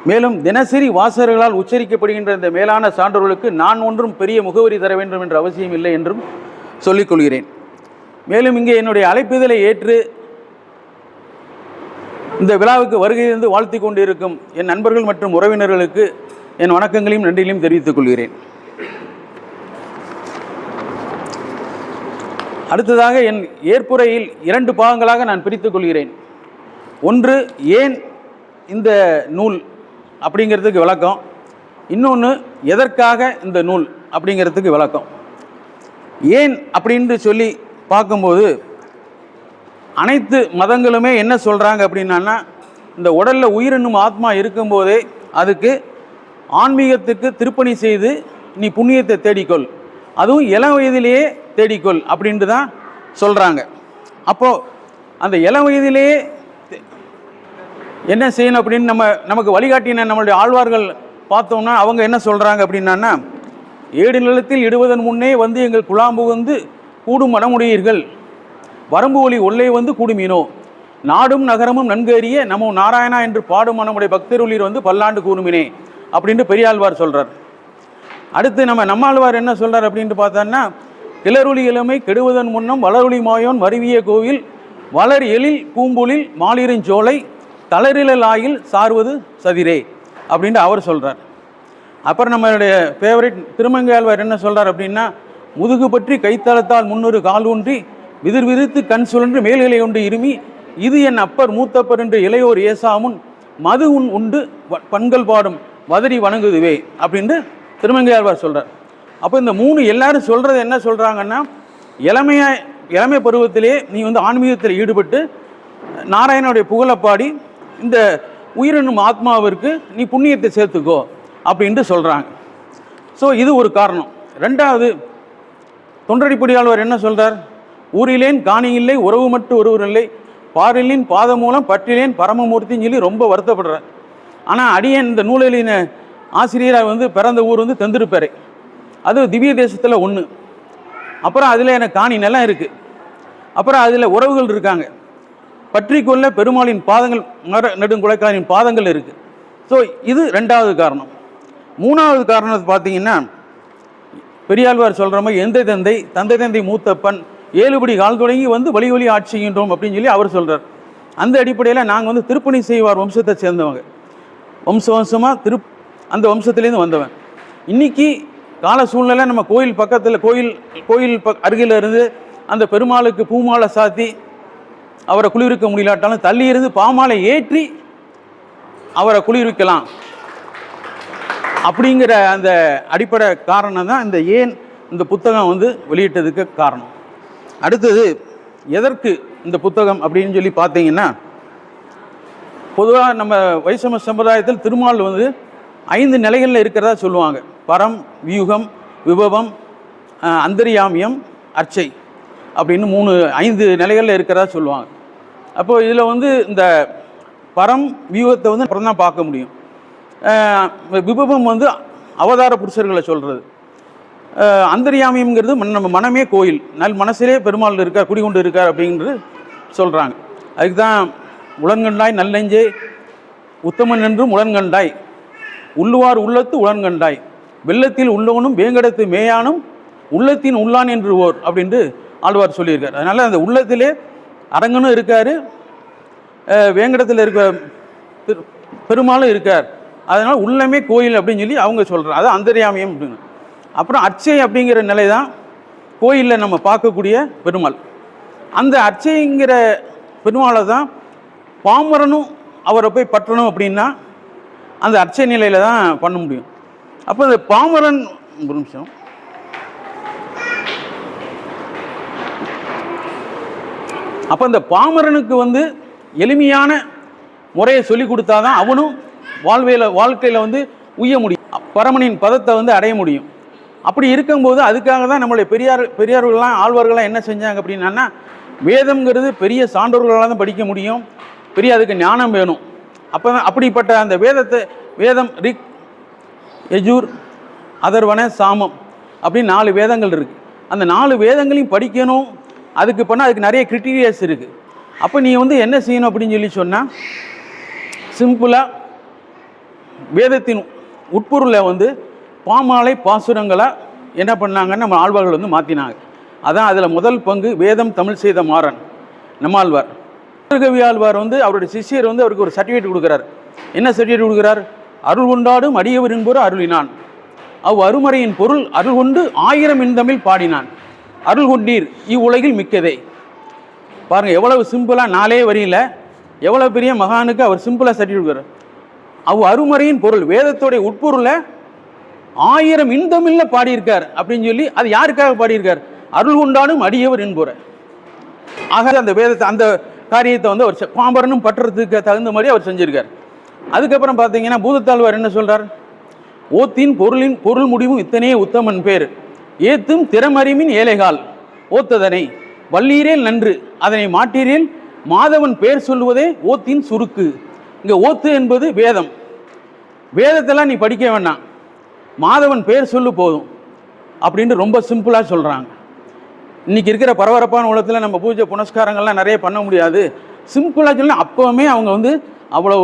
மேலும் தினசரி வாசகர்களால் உச்சரிக்கப்படுகின்ற இந்த மேலான சான்றோர்களுக்கு நான் ஒன்றும் பெரிய முகவரி தர வேண்டும் என்ற அவசியம் இல்லை என்றும் சொல்லிக்கொள்கிறேன். மேலும் இங்கே என்னுடைய அழைப்புதலை ஏற்று இந்த விழாவுக்கு வருகையிலிருந்து வாழ்த்தி கொண்டிருக்கும் என் நண்பர்கள் மற்றும் உறவினர்களுக்கு என் வணக்கங்களையும் நன்றிகளையும் தெரிவித்துக் கொள்கிறேன். அடுத்ததாக என் ஏற்புரையில் 2 பாகங்களாக நான் பிரித்துக் கொள்கிறேன். ஒன்று, ஏன் இந்த நூல் அப்படிங்கிறதுக்கு விளக்கம், இன்னொன்று எதற்காக இந்த நூல் அப்படிங்கிறதுக்கு விளக்கம். ஏன் அப்படின்னு சொல்லி பார்க்கும்போது அனைத்து மதங்களுமே என்ன சொல்கிறாங்க அப்படின்னா, இந்த உடலில் உயிரென்னும் ஆத்மா இருக்கும்போதே அதுக்கு ஆன்மீகத்துக்கு திருப்பணி செய்து நீ புண்ணியத்தை தேடிக்கொள், அதுவும் இளம் வயதிலேயே தேடிக்கொள் அப்படின்ட்டு தான் சொல்கிறாங்க. அப்போது அந்த இளம் வயதிலேயே என்ன செய்யணும் அப்படின்னு நமக்கு வழிகாட்டின நம்மளுடைய ஆழ்வார்கள் பார்த்தோம்னா அவங்க என்ன சொல்கிறாங்க அப்படின்னா, 7 நிலத்தில் இடுவதன் முன்னே வந்து எங்கள் குழாம்பு வந்து கூடும் மனமுடையீர்கள், வரம்பு ஒளி ஒல்லை வந்து கூடுமீனோ, நாடும் நகரமும் நன்கு அறிய நமோ நாராயணா என்று பாடும் மனமுடைய பக்தருளிர் வந்து பல்லாண்டு கூறுமினே அப்படின்ட்டு பெரியாழ்வார் சொல்கிறார். அடுத்து நம்மாழ்வார் என்ன சொல்கிறார் அப்படின்ட்டு பார்த்தோன்னா, கிளறுளி இளமை கெடுவதன் முன்னம் வளருளி மாயோன் மருவிய கோவில் வளர் எழில் பூம்பொழில் மாலிருஞ்சோலை தளரிலாயில் சார்வது சதிரே அப்படின்ட்டு அவர் சொல்கிறார். அப்புறம் நம்மளுடைய ஃபேவரட் திருமங்கையாழ்வார் என்ன சொல்கிறார் அப்படின்னா, முதுகு பற்றி கைத்தளத்தால் முன்னொரு கால் ஊன்றி விதிர் விதிர்த்து கண் சுழன்று மேல்களை உண்டு இருமி இது என் அப்பர் மூத்தப்பர் என்று இளையோர் ஏசாமுன் மது உண்டு பண்கள் பாடும் வதறி வணங்குதுவே அப்படின்ட்டு திருமங்கையாழ்வார் சொல்கிறார். அப்போ இந்த 3 எல்லாரும் சொல்கிறது என்ன சொல்கிறாங்கன்னா, இளமை பருவத்திலே நீ வந்து ஆன்மீகத்தில் ஈடுபட்டு நாராயணனுடைய புகழை பாடி இந்த உயிரென்னும் ஆத்மாவிற்கு நீ புண்ணியத்தை சேர்த்துக்கோ அப்படின்ட்டு சொல்கிறாங்க. ஸோ இது ஒரு காரணம். 2வது, தொண்டடிப்படியாளர் என்ன சொல்கிறார், ஊரிலேன் காணி இல்லை உறவு மட்டும் ஒருவர் இல்லை பாரிலின் பாதம் மூலம் பற்றிலேன் பரமமூர்த்தின்னு சொல்லி ரொம்ப வருத்தப்படுறார். ஆனால் அடியேன் இந்த நூலின ஆசிரியராக வந்து பிறந்த ஊர் வந்து தெந்திருப்பேரை, அது திவ்ய தேசத்தில் 1. அப்புறம் அதில் எனக்கு காணி நிலம் இருக்குது, அப்புறம் அதில் உறவுகள் இருக்காங்க, பற்றி கொள்ள பெருமாளின் பாதங்கள் நெடுங்குலைக்காரின் பாதங்கள் இருக்குது. ஸோ இது 2வது காரணம். 3வது காரணத்தை பார்த்தீங்கன்னா, பெரியாழ்வார் சொல்கிற மாதிரி எந்தை தந்தை தந்தை தந்தை மூத்தப்பன் 7 படி கால் தொடங்கி வந்து வழி வழி ஆட்சிகின்றோம் அப்படின்னு சொல்லி அவர் சொல்கிறார். அந்த அடிப்படையில் நாங்கள் வந்து திருப்பணி செய்வார் வம்சத்தை சேர்ந்தவங்க, வம்சமாக அந்த வம்சத்துலேருந்து வந்தவன். இன்றைக்கி கால சூழ்நிலை நம்ம கோயில் பக்கத்தில் கோயில் அருகில் இருந்து அந்த பெருமாளுக்கு பூமாலை சாத்தி அவரை குளிர்விக்க முடியலாட்டாலும் தள்ளி இருந்து பாமாலை ஏற்றி அவரை குளிர்விக்கலாம் அப்படிங்கிற அந்த அடிப்படை காரணம் தான் இந்த புத்தகம் வந்து வெளியிட்டதுக்கு காரணம். அடுத்தது, எதற்கு இந்த புத்தகம் அப்படின்னு சொல்லி பார்த்தீங்கன்னா, பொதுவாக நம்ம வைஷ்ணவ சம்பிரதாயத்தில் திருமால் வந்து 5 நிலைகளில் இருக்கிறதா சொல்லுவாங்க. பரம், வியூகம், விபவம், அந்தரியாமியம், அர்ச்சை அப்படின்னு 5 நிலைகளில் இருக்கிறதா சொல்லுவாங்க. அப்போது இதில் வந்து இந்த பரம் வியூகத்தை வந்து அப்புறம் தான் பார்க்க முடியும். விபவம் வந்து அவதார புருஷர்களை சொல்கிறது. அந்தரியாமியம்ங்கிறது நம்ம மனமே கோயில், மனசிலே பெருமாள் இருக்கார், குடிகொண்டு இருக்கார் அப்படிங்கிறது சொல்கிறாங்க. அதுக்கு தான் உளன்கண்டாய் நல்லெஞ்சே உத்தமன் என்றும் உளன்கண்டாய் உள்ளுவார் உள்ளத்து உளன்கண்டாய் வெள்ளத்தில் உள்ளவனும் வேங்கடத்து மேயானும் உள்ளத்தின் உள்ளான் என்று ஓர் அப்படின்ட்டு ஆழ்வார் சொல்லியிருக்கார். அதனால் அந்த உள்ளத்திலே அரங்கனும் இருக்கார், வேங்கடத்தில் இருக்க பெருமாளும் இருக்கார். அதனால் உள்ளமே கோயில் அப்படின்னு சொல்லி அவங்க சொல்கிறாங்க. அது அந்தரியாமியம் அப்படின்னு. அப்புறம் அர்ச்சை அப்படிங்கிற நிலை தான் கோயிலில் நம்ம பார்க்கக்கூடிய பெருமாள். அந்த அர்ச்சைங்கிற பெருமாளை தான் பாமரனும் அவரை போய் பற்றணும் அப்படின்னா அந்த அர்ச்சை நிலையில் தான் பண்ண முடியும். அப்போ இந்த பாமரன், ஒரு நிமிஷம், அப்போ இந்த பாமரனுக்கு வந்து எளிமையான முறையை சொல்லி கொடுத்தா தான் அவனும் வாழ்க்கையில் வந்து உய்ய முடியும், பரமனின் பதத்தை வந்து அடைய முடியும். அப்படி இருக்கும்போது அதுக்காக தான் நம்மளுடைய பெரியார்கள்லாம் ஆழ்வார்கள்லாம் என்ன செஞ்சாங்க அப்படின்னா, வேதம்ங்கிறது பெரிய சான்றோர்களால் தான் படிக்க முடியும், பெரிய அதுக்கு ஞானம் வேணும். அப்போ தான் அப்படிப்பட்ட அந்த வேதம் ரிக், யஜூர், அதர்வன, சாமம் அப்படின்னு 4 வேதங்கள் இருக்குது. அந்த 4 வேதங்களையும் படிக்கணும். அதுக்கு பண்ணால் அதுக்கு நிறைய கிரிட்டீரியாஸ் இருக்குது. அப்போ நீ என்ன செய்யணும் அப்படின்னு சொன்னால், சிம்பிளாக வேதத்தின் உட்பொருளை பாமாலை பாசுரங்களாக என்ன பண்ணாங்கன்னு நம்ம ஆழ்வார்கள் மாற்றினாங்க. அதான் அதில் முதல் பங்கு வேதம் தமிழ் செய்த மாறன் நம்மாழ்வார். கவி ஆழ்வார் அவருடைய சிஷ்யர் அவருக்கு ஒரு சர்டிஃபிகேட் கொடுக்குறார். என்ன சர்டிஃபிகேட் கொடுக்குறார்? அருள் கொண்டாடும் அடியவர் என்போர் அருளினான், அருமறையின் பொருள் அருள் கொண்டு 1000 இன்தமிழ் பாடினான், அருள் கொண்டீர் இவ்வுலகில் மிக்கதே. பாருங்கள், எவ்வளவு சிம்பிளாக 4 வரியில் எவ்வளோ பெரிய மகானுக்கு அவர் சிம்பிளாக சர்டிஃபிகேட் கொடுக்குறார். அருமறையின் பொருள் வேதத்தோடைய உட்பொருளை 1000 இன்தமிழில் பாடியிருக்கார் அப்படின்னு சொல்லி, அது யாருக்காக பாடியிருக்கார்? அருள் கொண்டாடும் அடியவர் என்போர். ஆக அந்த வேதத்தை அந்த காரியத்தை அவர் பாம்பரனும் பற்றுறதுக்கு தகுந்த மாதிரி அவர் செஞ்சிருக்கார். அதுக்கப்புறம் பார்த்தீங்கன்னா பூதத்தாழ்வார் என்ன சொல்கிறார்? ஓத்தின் பொருள் முடிவும் இத்தனையே உத்தமன் பேர் ஏத்தும் திறமறிமின் ஏழைகால் ஓத்ததனை வள்ளீரேல் நன்று அதனை மாட்டீரேல் மாதவன் பேர் சொல்லுவதே ஓத்தின் சுருக்கு. இங்கே ஓத்து என்பது வேதம். வேதத்தெல்லாம் நீ படிக்க வேண்டாம், மாதவன் பேர் சொல்லு போதும் அப்படின்ட்டு ரொம்ப சிம்பிளாக சொல்கிறாங்க. இன்றைக்கி இருக்கிற பரபரப்பான உலகத்தில் நம்ம பூஜை புனஸ்காரங்கள்லாம் நிறைய பண்ண முடியாது. சிம்பிளாக சொல்லலாம், அப்போவுமே அவங்க அவ்வளோ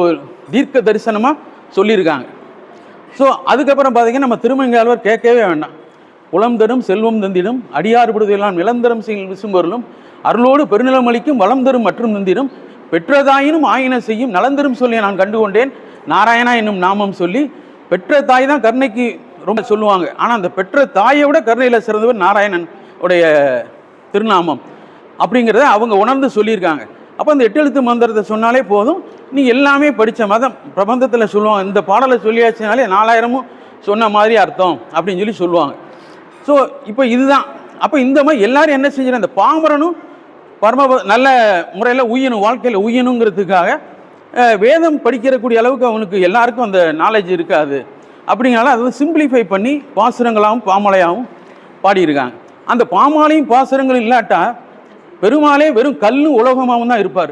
தீர்க்க தரிசனமாக சொல்லியிருக்காங்க. ஸோ அதுக்கப்புறம் பார்த்தீங்கன்னா நம்ம திருமங்கையாழ்வார் கேட்கவே வேண்டாம். குளம் தரும் செல்வம் தந்திடும் அடியார் விடுதலாம் நிலந்தரம் விசும்பொருளும் அருளோடு பெருநிலம் அளிக்கும் வளம் தரும் மற்றும் தந்திடும் பெற்றதாயினும் ஆயின செய்யும் நலந்தரும் சொல்லி நான் கண்டுகொண்டேன் நாராயணா என்னும் நாமம் சொல்லி. பெற்ற தாய் தான் கருணைக்கு ரொம்ப சொல்லுவாங்க, ஆனால் அந்த பெற்ற தாயை விட கருணையில் சிறந்தவர் நாராயணன் உடைய திருநாமம் அப்படிங்கிறத அவங்க உணர்ந்து சொல்லியிருக்காங்க. அப்போ அந்த 8 எழுத்து மந்திரத்தை சொன்னாலே போதும், நீ எல்லாமே படித்த மதம் பிரபந்தத்தில் சொல்லுவாங்க. இந்த பாடலை சொல்லியாச்சுனாலே 4000 சொன்ன மாதிரி அர்த்தம் அப்படின்னு சொல்லுவாங்க. ஸோ இப்போ இதுதான். அப்போ இந்த மாதிரி எல்லாரும் என்ன செஞ்சிடும், அந்த பாமரனும் நல்ல முறையில் உய்யணும், வாழ்க்கையில் உய்யணுங்கிறதுக்காக வேதம் படிக்கிறக்கூடிய அளவுக்கு அவனுக்கு எல்லாருக்கும் அந்த நாலேஜ் இருக்காது. அப்படிங்கிறனால அதை சிம்பிளிஃபை பண்ணி பாசுரங்களாகவும் பாமாலையாகவும் பாடியிருக்காங்க. அந்த பாமாலையும் பாசுரங்களும் இல்லாட்டா பெருமாளே வெறும் கல்லும் உலோகமாகவும் தான் இருப்பார்.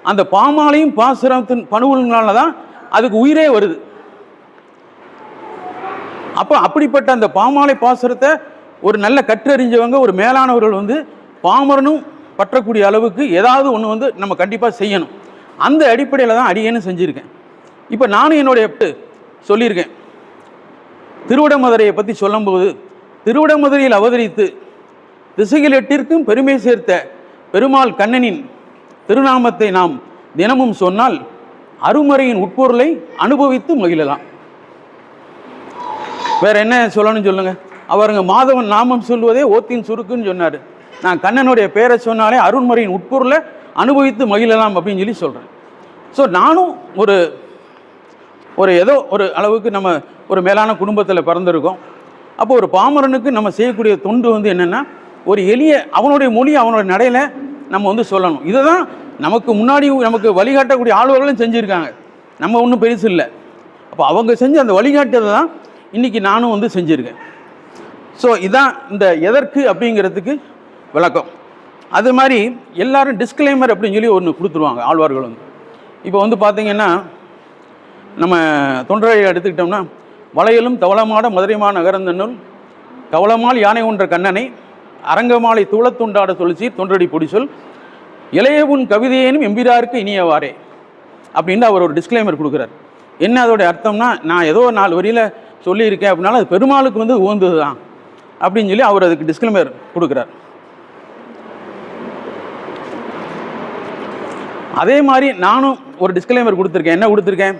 அந்த பாமாலையும் பாசுரத்தின் பணுவல்களால தான் அதுக்கு உயிரே வருது. அப்போ அப்படிப்பட்ட அந்த பாமாலை பாசுரத்தை ஒரு நல்ல கற்றறிஞ்சவங்க, ஒரு மேலானவர்கள் பாமரனும் பற்றக்கூடிய அளவுக்கு ஏதாவது ஒன்று நம்ம கண்டிப்பாக செய்யணும். அந்த அடிப்படையில் தான் அடியேன்னு செஞ்சுருக்கேன். இப்போ நானும் என்னுடைய சொல்லியிருக்கேன். திருவிடமதுரையை பற்றி சொல்லும்போது, திருவிடமதுரையில் அவதரித்து திசைகள் 8ற்கும் பெருமை சேர்த்த பெருமாள் கண்ணனின் திருநாமத்தை நாம் தினமும் சொன்னால் அருமறையின் உட்பொருளை அனுபவித்து மகிழலாம். வேற என்ன சொல்லணும்னு சொல்லுங்க. அவருங்க மாதவன் நாமம் சொல்வதே ஓத்தின் சுருக்குன்னு சொன்னார். நான் கண்ணனுடைய பேரை சொன்னாலே அருண்மறையின் உட்பொருளை அனுபவித்து மகிழலாம் அப்படின்னு சொல்கிறேன். ஸோ நானும் ஒரு ஏதோ ஒரு அளவுக்கு நம்ம ஒரு மேலான குடும்பத்தில் பிறந்திருக்கோம். அப்போ ஒரு பாமரனுக்கு நம்ம செய்யக்கூடிய தொண்டு என்னென்னா, ஒரு எளிய அவனுடைய மொழி அவனுடைய நடையில் நம்ம சொல்லணும். இதை தான் நமக்கு முன்னாடி நமக்கு வழிகாட்டக்கூடிய ஆளுவர்களும் செஞ்சுருக்காங்க. நம்ம ஒன்றும் பெருசு இல்லை. அப்போ அவங்க செஞ்ச அந்த வழிகாட்டதை தான் இன்றைக்கி நானும் செஞ்சுருக்கேன். ஸோ இதான் இந்த எதற்கு அப்படிங்கிறதுக்கு விளக்கம். அது மாதிரி எல்லாரும் டிஸ்க்ளைமர் அப்படின்னு ஒன்று கொடுத்துருவாங்க ஆழ்வார்கள். இப்போ பார்த்தீங்கன்னா நம்ம தொண்டரை எடுத்துக்கிட்டோம்னா, வளையலும் தவளமாட மதுரைமான நகரந்தன்னுள் கவளமால் யானை ஒன்ற கண்ணனை அரங்கமாலை தூளத்துண்டாட தொழிச்சி தொண்டடி பொடி சொல் இளையவுன் கவிதையேனும் எம்பிராருக்கு இனியவாரே அப்படின்னு அவர் ஒரு டிஸ்க்ளைமர் கொடுக்குறார். என்ன அதோடைய அர்த்தம்னா, நான் ஏதோ 4 வரியில் சொல்லியிருக்கேன் அப்படின்னாலும் அது பெருமாளுக்கு உகந்தது தான் அப்படின்னு அவர் அதுக்கு டிஸ்க்ளைமர் கொடுக்குறார். அதே மாதிரி நானும் ஒரு டிஸ்க்ளைமர் கொடுத்துருக்கேன். என்ன கொடுத்துருக்கேன்?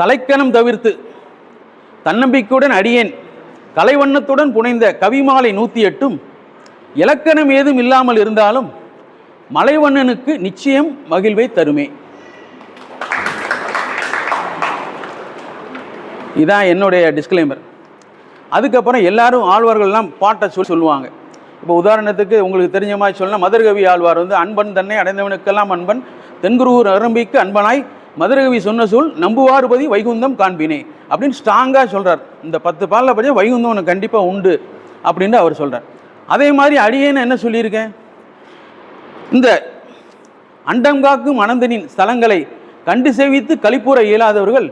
தலைக்கணம் தவிர்த்து தன்னம்பிக்கையுடன் அடியேன் கலைவண்ணத்துடன் புனைந்த கவிமாலை 108ம் இலக்கணம் ஏதும் இல்லாமல் இருந்தாலும் மலைவண்ணனுக்கு நிச்சயம் மகிழ்வை தருமே. இதான் என்னுடைய டிஸ்க்ளைமர். அதுக்கப்புறம் எல்லாரும் ஆழ்வார்கள்லாம் பாட்டை சொல்லுவாங்க. இப்போ உதாரணத்துக்கு உங்களுக்கு தெரிஞ்ச மாதிரி சொல்லலாம், மதுரகவி ஆழ்வார் அன்பன் தன்னை அடைந்தவனுக்கெல்லாம் அன்பன் தென்குருவூர் அரம்பிக்கு அன்பனாய் மதுரகவி சொன்ன சொல் நம்புவார்பதி வைகுந்தம் காண்பினே அப்படின்னு ஸ்ட்ராங்காக சொல்கிறார். இந்த 10 பாலில் படித்தா வைகுந்தம் உனக்கு கண்டிப்பாக உண்டு அப்படின்னு அவர் சொல்கிறார். அதே மாதிரி அடியேன்னு என்ன சொல்லியிருக்கேன், இந்த அண்டம் காக்கும் அனந்தனின் ஸ்தலங்களை கண்டு சேவித்து களிப்புற இயலாதவர்கள்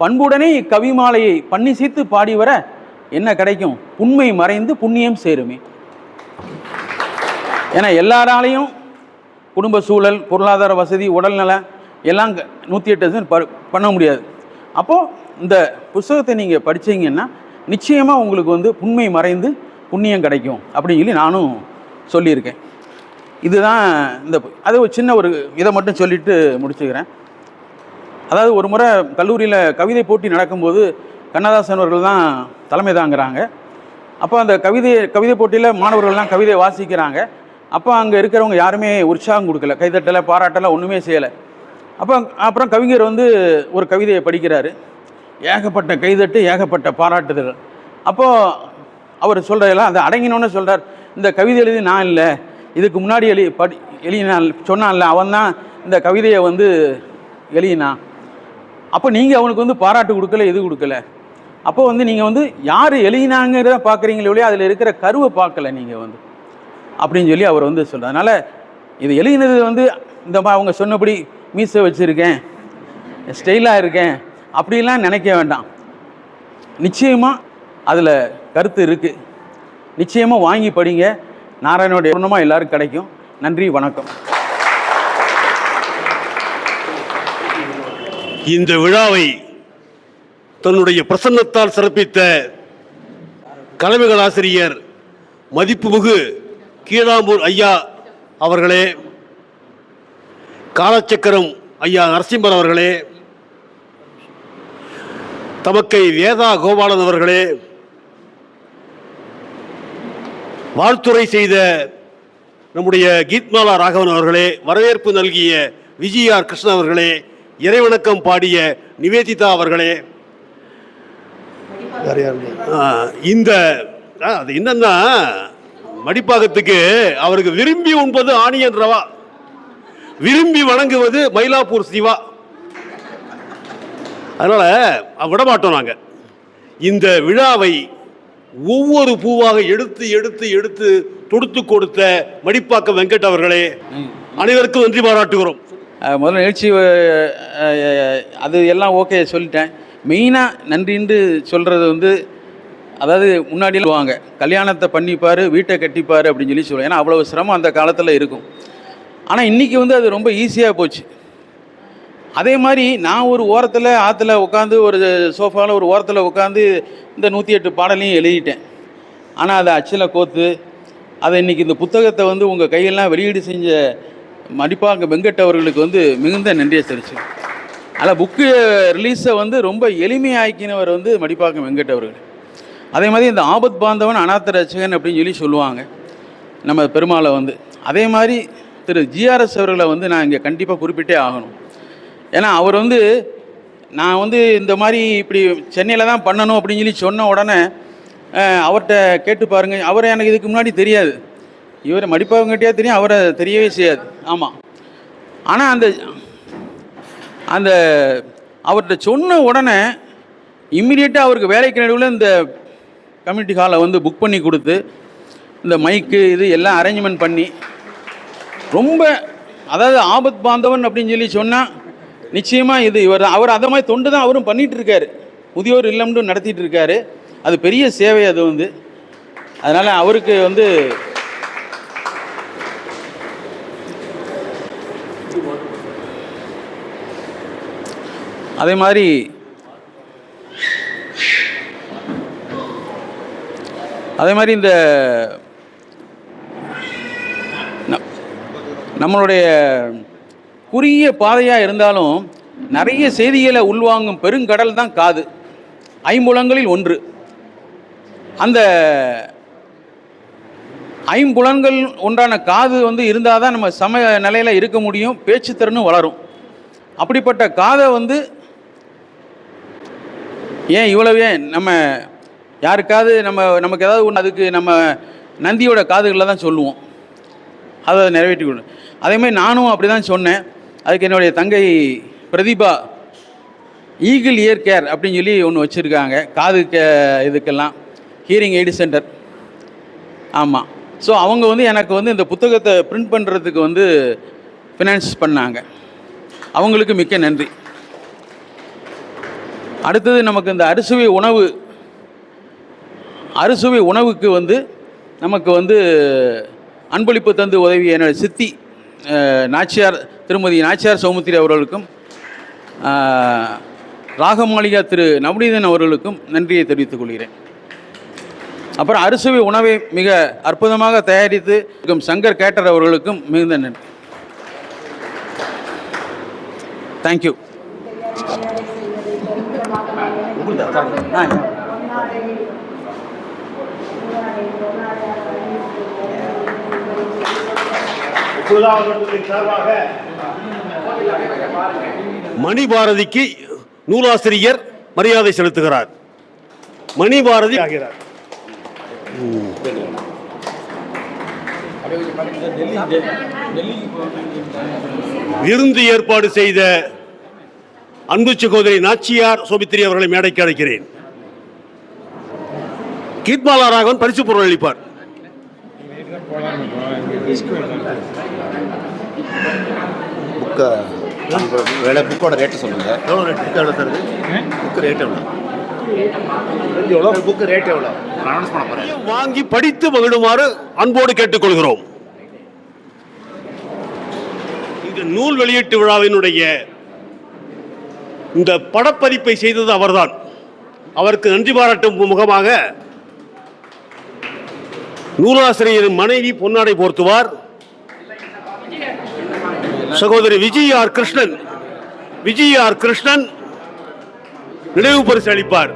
பண்புடனே இக்கவிமாலையை பண்ணிசைத்து பாடி வர என்ன கிடைக்கும், உண்மை மறைந்து புண்ணியம் சேருமே. ஏன்னா எல்லாராலையும் குடும்ப சூழல், பொருளாதார வசதி, உடல்நல எல்லாம் 108 பண்ண முடியாது. அப்போது இந்த புஸ்தகத்தை நீங்கள் படித்தீங்கன்னா நிச்சயமாக உங்களுக்கு வந்து உண்மை மறைந்து புண்ணியம் கிடைக்கும் அப்படின்னு சொல்லி நானும் சொல்லியிருக்கேன். இதுதான் இந்த அது ஒரு சின்ன ஒரு இதை மட்டும் சொல்லிவிட்டு முடிச்சுக்கிறேன். அதாவது ஒரு முறை கல்லூரியில் கவிதை போட்டி நடக்கும்போது கண்ணதாசன் அவர்கள் தான் தலைமை தாங்கிறாங்க. அப்போ அந்த கவிதை போட்டியில் மாணவர்கள்லாம் கவிதை வாசிக்கிறாங்க. அப்போ அங்கே இருக்கிறவங்க யாருமே உற்சாகம் கொடுக்கல, கைதட்டலை, பாராட்டலை, ஒன்றுமே செய்யலை. அப்புறம் கவிஞர் வந்து ஒரு கவிதையை படிக்கிறாரு. ஏகப்பட்ட கைதட்டு, ஏகப்பட்ட பாராட்டுதல். அப்போது அவர் சொல்கிறதெல்லாம் அந்த அடங்கினோன்னு சொல்கிறார், இந்த கவிதை எழுதி நான் இல்லை, இதுக்கு முன்னாடி எழுதினான் சொன்னான்ல அவன் தான் இந்த கவிதையை வந்து எழுதினான். அப்போ நீங்கள் அவனுக்கு வந்து பாராட்டு கொடுக்கல, எது கொடுக்கல. அப்போ வந்து நீங்கள் வந்து யார் எழுதினாங்கிறத பார்க்குறீங்களே ஒழிய அதில் இருக்கிற கருவை பார்க்கல நீங்கள் வந்து அப்படின்னு சொல்லி அவர் வந்து சொல்கிறார். அதனால் இது எழுதினது வந்து இந்த அவங்க சொன்னபடி மீசை வச்சுருக்கேன், ஸ்டைலாக இருக்கேன் அப்படிலாம் நினைக்க வேண்டாம். நிச்சயமாக அதில் கருத்து இருக்குது. நிச்சயமாக வாங்கி படிங்க. நாராயணனுடைய பூர்ணமாக எல்லாரும் கிடைக்கும். நன்றி, வணக்கம். இந்த விழாவை தன்னுடைய பிரசன்னத்தால் சிறப்பித்த கலைமகள் ஆசிரியர் மதிப்புமிகு கீழாம்பூர் ஐயா அவர்களே, காலச்சக்கரம் ஐயா நரசிம்மன் அவர்களே, தமக்கை வேதா கோபாலன் அவர்களே, வாழ்த்துரை செய்த நம்முடைய கீத்மாலா ராகவன் அவர்களே, வரவேற்பு நல்கிய விஜயார் கிருஷ்ணன் அவர்களே, இறைவணக்கம் பாடிய நிவேதிதா அவர்களே, இந்த அது என்னன்னா மடிப்பாக்கத்துக்கு அவருக்கு விரும்பி உண்பது ஆனியன் ரவா, விரும்பி வணங்குவது மயிலாப்பூர் சிவா. அதனால விடமாட்டோம் நாங்கள். இந்த விழாவை ஒவ்வொரு பூவாக எடுத்து எடுத்து எடுத்து தொடுத்து கொடுத்த மடிப்பாக்கம் வெங்கட் அவர்களே, அனைவருக்கும் நன்றி பாராட்டுகிறோம். முதல்ல நிகழ்ச்சி அது எல்லாம் ஓகே சொல்லிட்டேன். மெயினாக நன்றின்னு சொல்கிறது வந்து, அதாவது முன்னாடியெல்லாம் சொல்லுவாங்க கல்யாணத்தை பண்ணிப்பார், வீட்டை கட்டிப்பார் அப்படின்னு சொல்லி சொல்லுவாங்க. ஏன்னா அவ்வளோ சிரமம் அந்த காலத்தில் இருக்கும். ஆனால் இன்றைக்கி வந்து அது ரொம்ப ஈஸியாக போச்சு. அதே மாதிரி நான் ஒரு ஓரத்தில் ஆற்றுல உட்காந்து, ஒரு சோஃபாவில் ஒரு ஓரத்தில் உட்காந்து இந்த 108 பாடலையும் எழுதிட்டேன். ஆனால் அதை அச்சில் கோத்து அதை இன்றைக்கி இந்த புத்தகத்தை வந்து உங்கள் கையெல்லாம் வெளியீடு செஞ்ச மடிப்பாங்க வெங்கட் அவர்களுக்கு வந்து மிகுந்த நன்றியை தெரிவிச்சு. அதில் புக்கு ரிலீஸை வந்து ரொம்ப எளிமையாக்கினவர் வந்து மடிப்பாக்கம் வெங்கட் அவர்கள். அதே மாதிரி இந்த ஆபத் பாந்தவன் அநாத ரட்சகன் அப்படின்னு சொல்லி சொல்லுவாங்க நம்ம பெருமாளை வந்து. அதே மாதிரி திரு ஜிஆர்எஸ் அவர்களை வந்து நான் இங்கே கண்டிப்பாக குறிப்பிட்டே ஆகணும். ஏன்னா அவர் வந்து நான் வந்து இந்த மாதிரி இப்படி சென்னையில் தான் பண்ணணும் அப்படின்னு சொல்லி சொன்ன உடனே அவர்கிட்ட கேட்டு பாருங்கள். அவரை எனக்கு இதுக்கு முன்னாடி தெரியாது, இவரை மடிப்பாங்கட்டியா தெரியும், அவரை தெரியவே செய்யாது. ஆமாம். ஆனால் அந்த அவர்கிட்ட சொன்ன உடனே இம்மிடியேட்டாக அவருக்கு வேலைக்கு நடுவில் இந்த கம்யூனிட்டி ஹாலை வந்து புக் பண்ணி கொடுத்து இந்த மைக்கு இது எல்லாம் அரேஞ்ச்மெண்ட் பண்ணி ரொம்ப, அதாவது ஆபத் பாந்தவன் அப்படின்னு சொல்லி சொன்னால் நிச்சயமாக இது இவர் அவர் அதை மாதிரி தொண்டு தான் அவரும் பண்ணிகிட்டு இருக்காரு. முதியோர் இல்லம்னு நடத்திட்டு இருக்காரு. அது பெரிய சேவை அது வந்து. அதனால் அவருக்கு வந்து அதே மாதிரி இந்த நம்மளுடைய குறுகிய பாதையாக இருந்தாலும் நிறைய செய்திகளை உள்வாங்கும் பெருங்கடல் தான் காது. 5 புலன்களில் ஒன்று. அந்த 5 புலன்கள் ஒன்றான காது வந்து இருந்தால் தான் நம்ம சம நிலையில் இருக்க முடியும், பேச்சு திறனும் வளரும். அப்படிப்பட்ட காதை வந்து ஏன் இவ்வளவே நம்ம யாருக்காவது நமக்கு ஏதாவது ஒன்று அதுக்கு நம்ம நந்தியோட காதுகளில் தான் சொல்லுவோம், அதை நிறைவேற்றி கொடுக்கணும். அதேமாதிரி நானும் அப்படி தான் சொன்னேன். அதுக்கு என்னுடைய தங்கை பிரதிபா ஈகிள் இயர் கேர் அப்படின்னு சொல்லி ஒன்று வச்சுருக்காங்க, காது இதுக்கெல்லாம் ஹியரிங் எய்டு சென்டர். ஆமாம். ஸோ அவங்க வந்து எனக்கு வந்து இந்த புத்தகத்தை பிரிண்ட் பண்ணுறதுக்கு வந்து ஃபினான்ஸ் பண்ணாங்க. அவங்களுக்கு மிக்க நன்றி. அடுத்தது நமக்கு இந்த அறுசுவை உணவுக்கு வந்து நமக்கு வந்து அன்பளிப்பு தந்து உதவிய என்னோட சித்தி திருமதி நாச்சியார் சௌமுத்திரி அவர்களுக்கும் ராகமாளிகா திரு நவநீதன் அவர்களுக்கும் நன்றியை தெரிவித்துக் கொள்கிறேன். அப்புறம் அறுசுவை உணவை மிக அற்புதமாக தயாரித்து சங்கர் கேட்டர் அவர்களுக்கும் மிகுந்த நன்றி. தேங்க்யூ. மணிபாரதிக்கு நூலாசிரியர் மரியாதை செலுத்துகிறார். மணிபாரதி ஆகிறார். விருந்து ஏற்பாடு செய்த அன்பு சகோதரி நாச்சியார் சௌமித்திரி அவர்களை மேடைக்கு அழைக்கிறேன். கீத்மாலா ராகவன் பரிசு பொருள் அளிப்பார். புக்கோட ரேட்டு சொல்லுங்க. எவ்வளோ ரேட்? புக்கு எவ்வளோ தருது? புக்கு ரேட் எவ்வளோ? புக்கு ரேட் எவ்வளோ? அனௌன்ஸ் பண்ண போகிறேன். வாங்கி படித்து மகிழுமாறு அன்போடு கேட்டுக்கொள்கிறோம். இந்த நூல் வெளியீட்டு விழாவினுடைய இந்த படப்பதிப்பை செய்தது அவர்தான். அவருக்கு நன்றி பாராட்டும் முகமாக நூலாசிரியரின் மனைவி பொன்னாடை போர்த்துவார். சகோதரி விஜய் ஆர் கிருஷ்ணன் நினைவு பரிசு அளிப்பார்.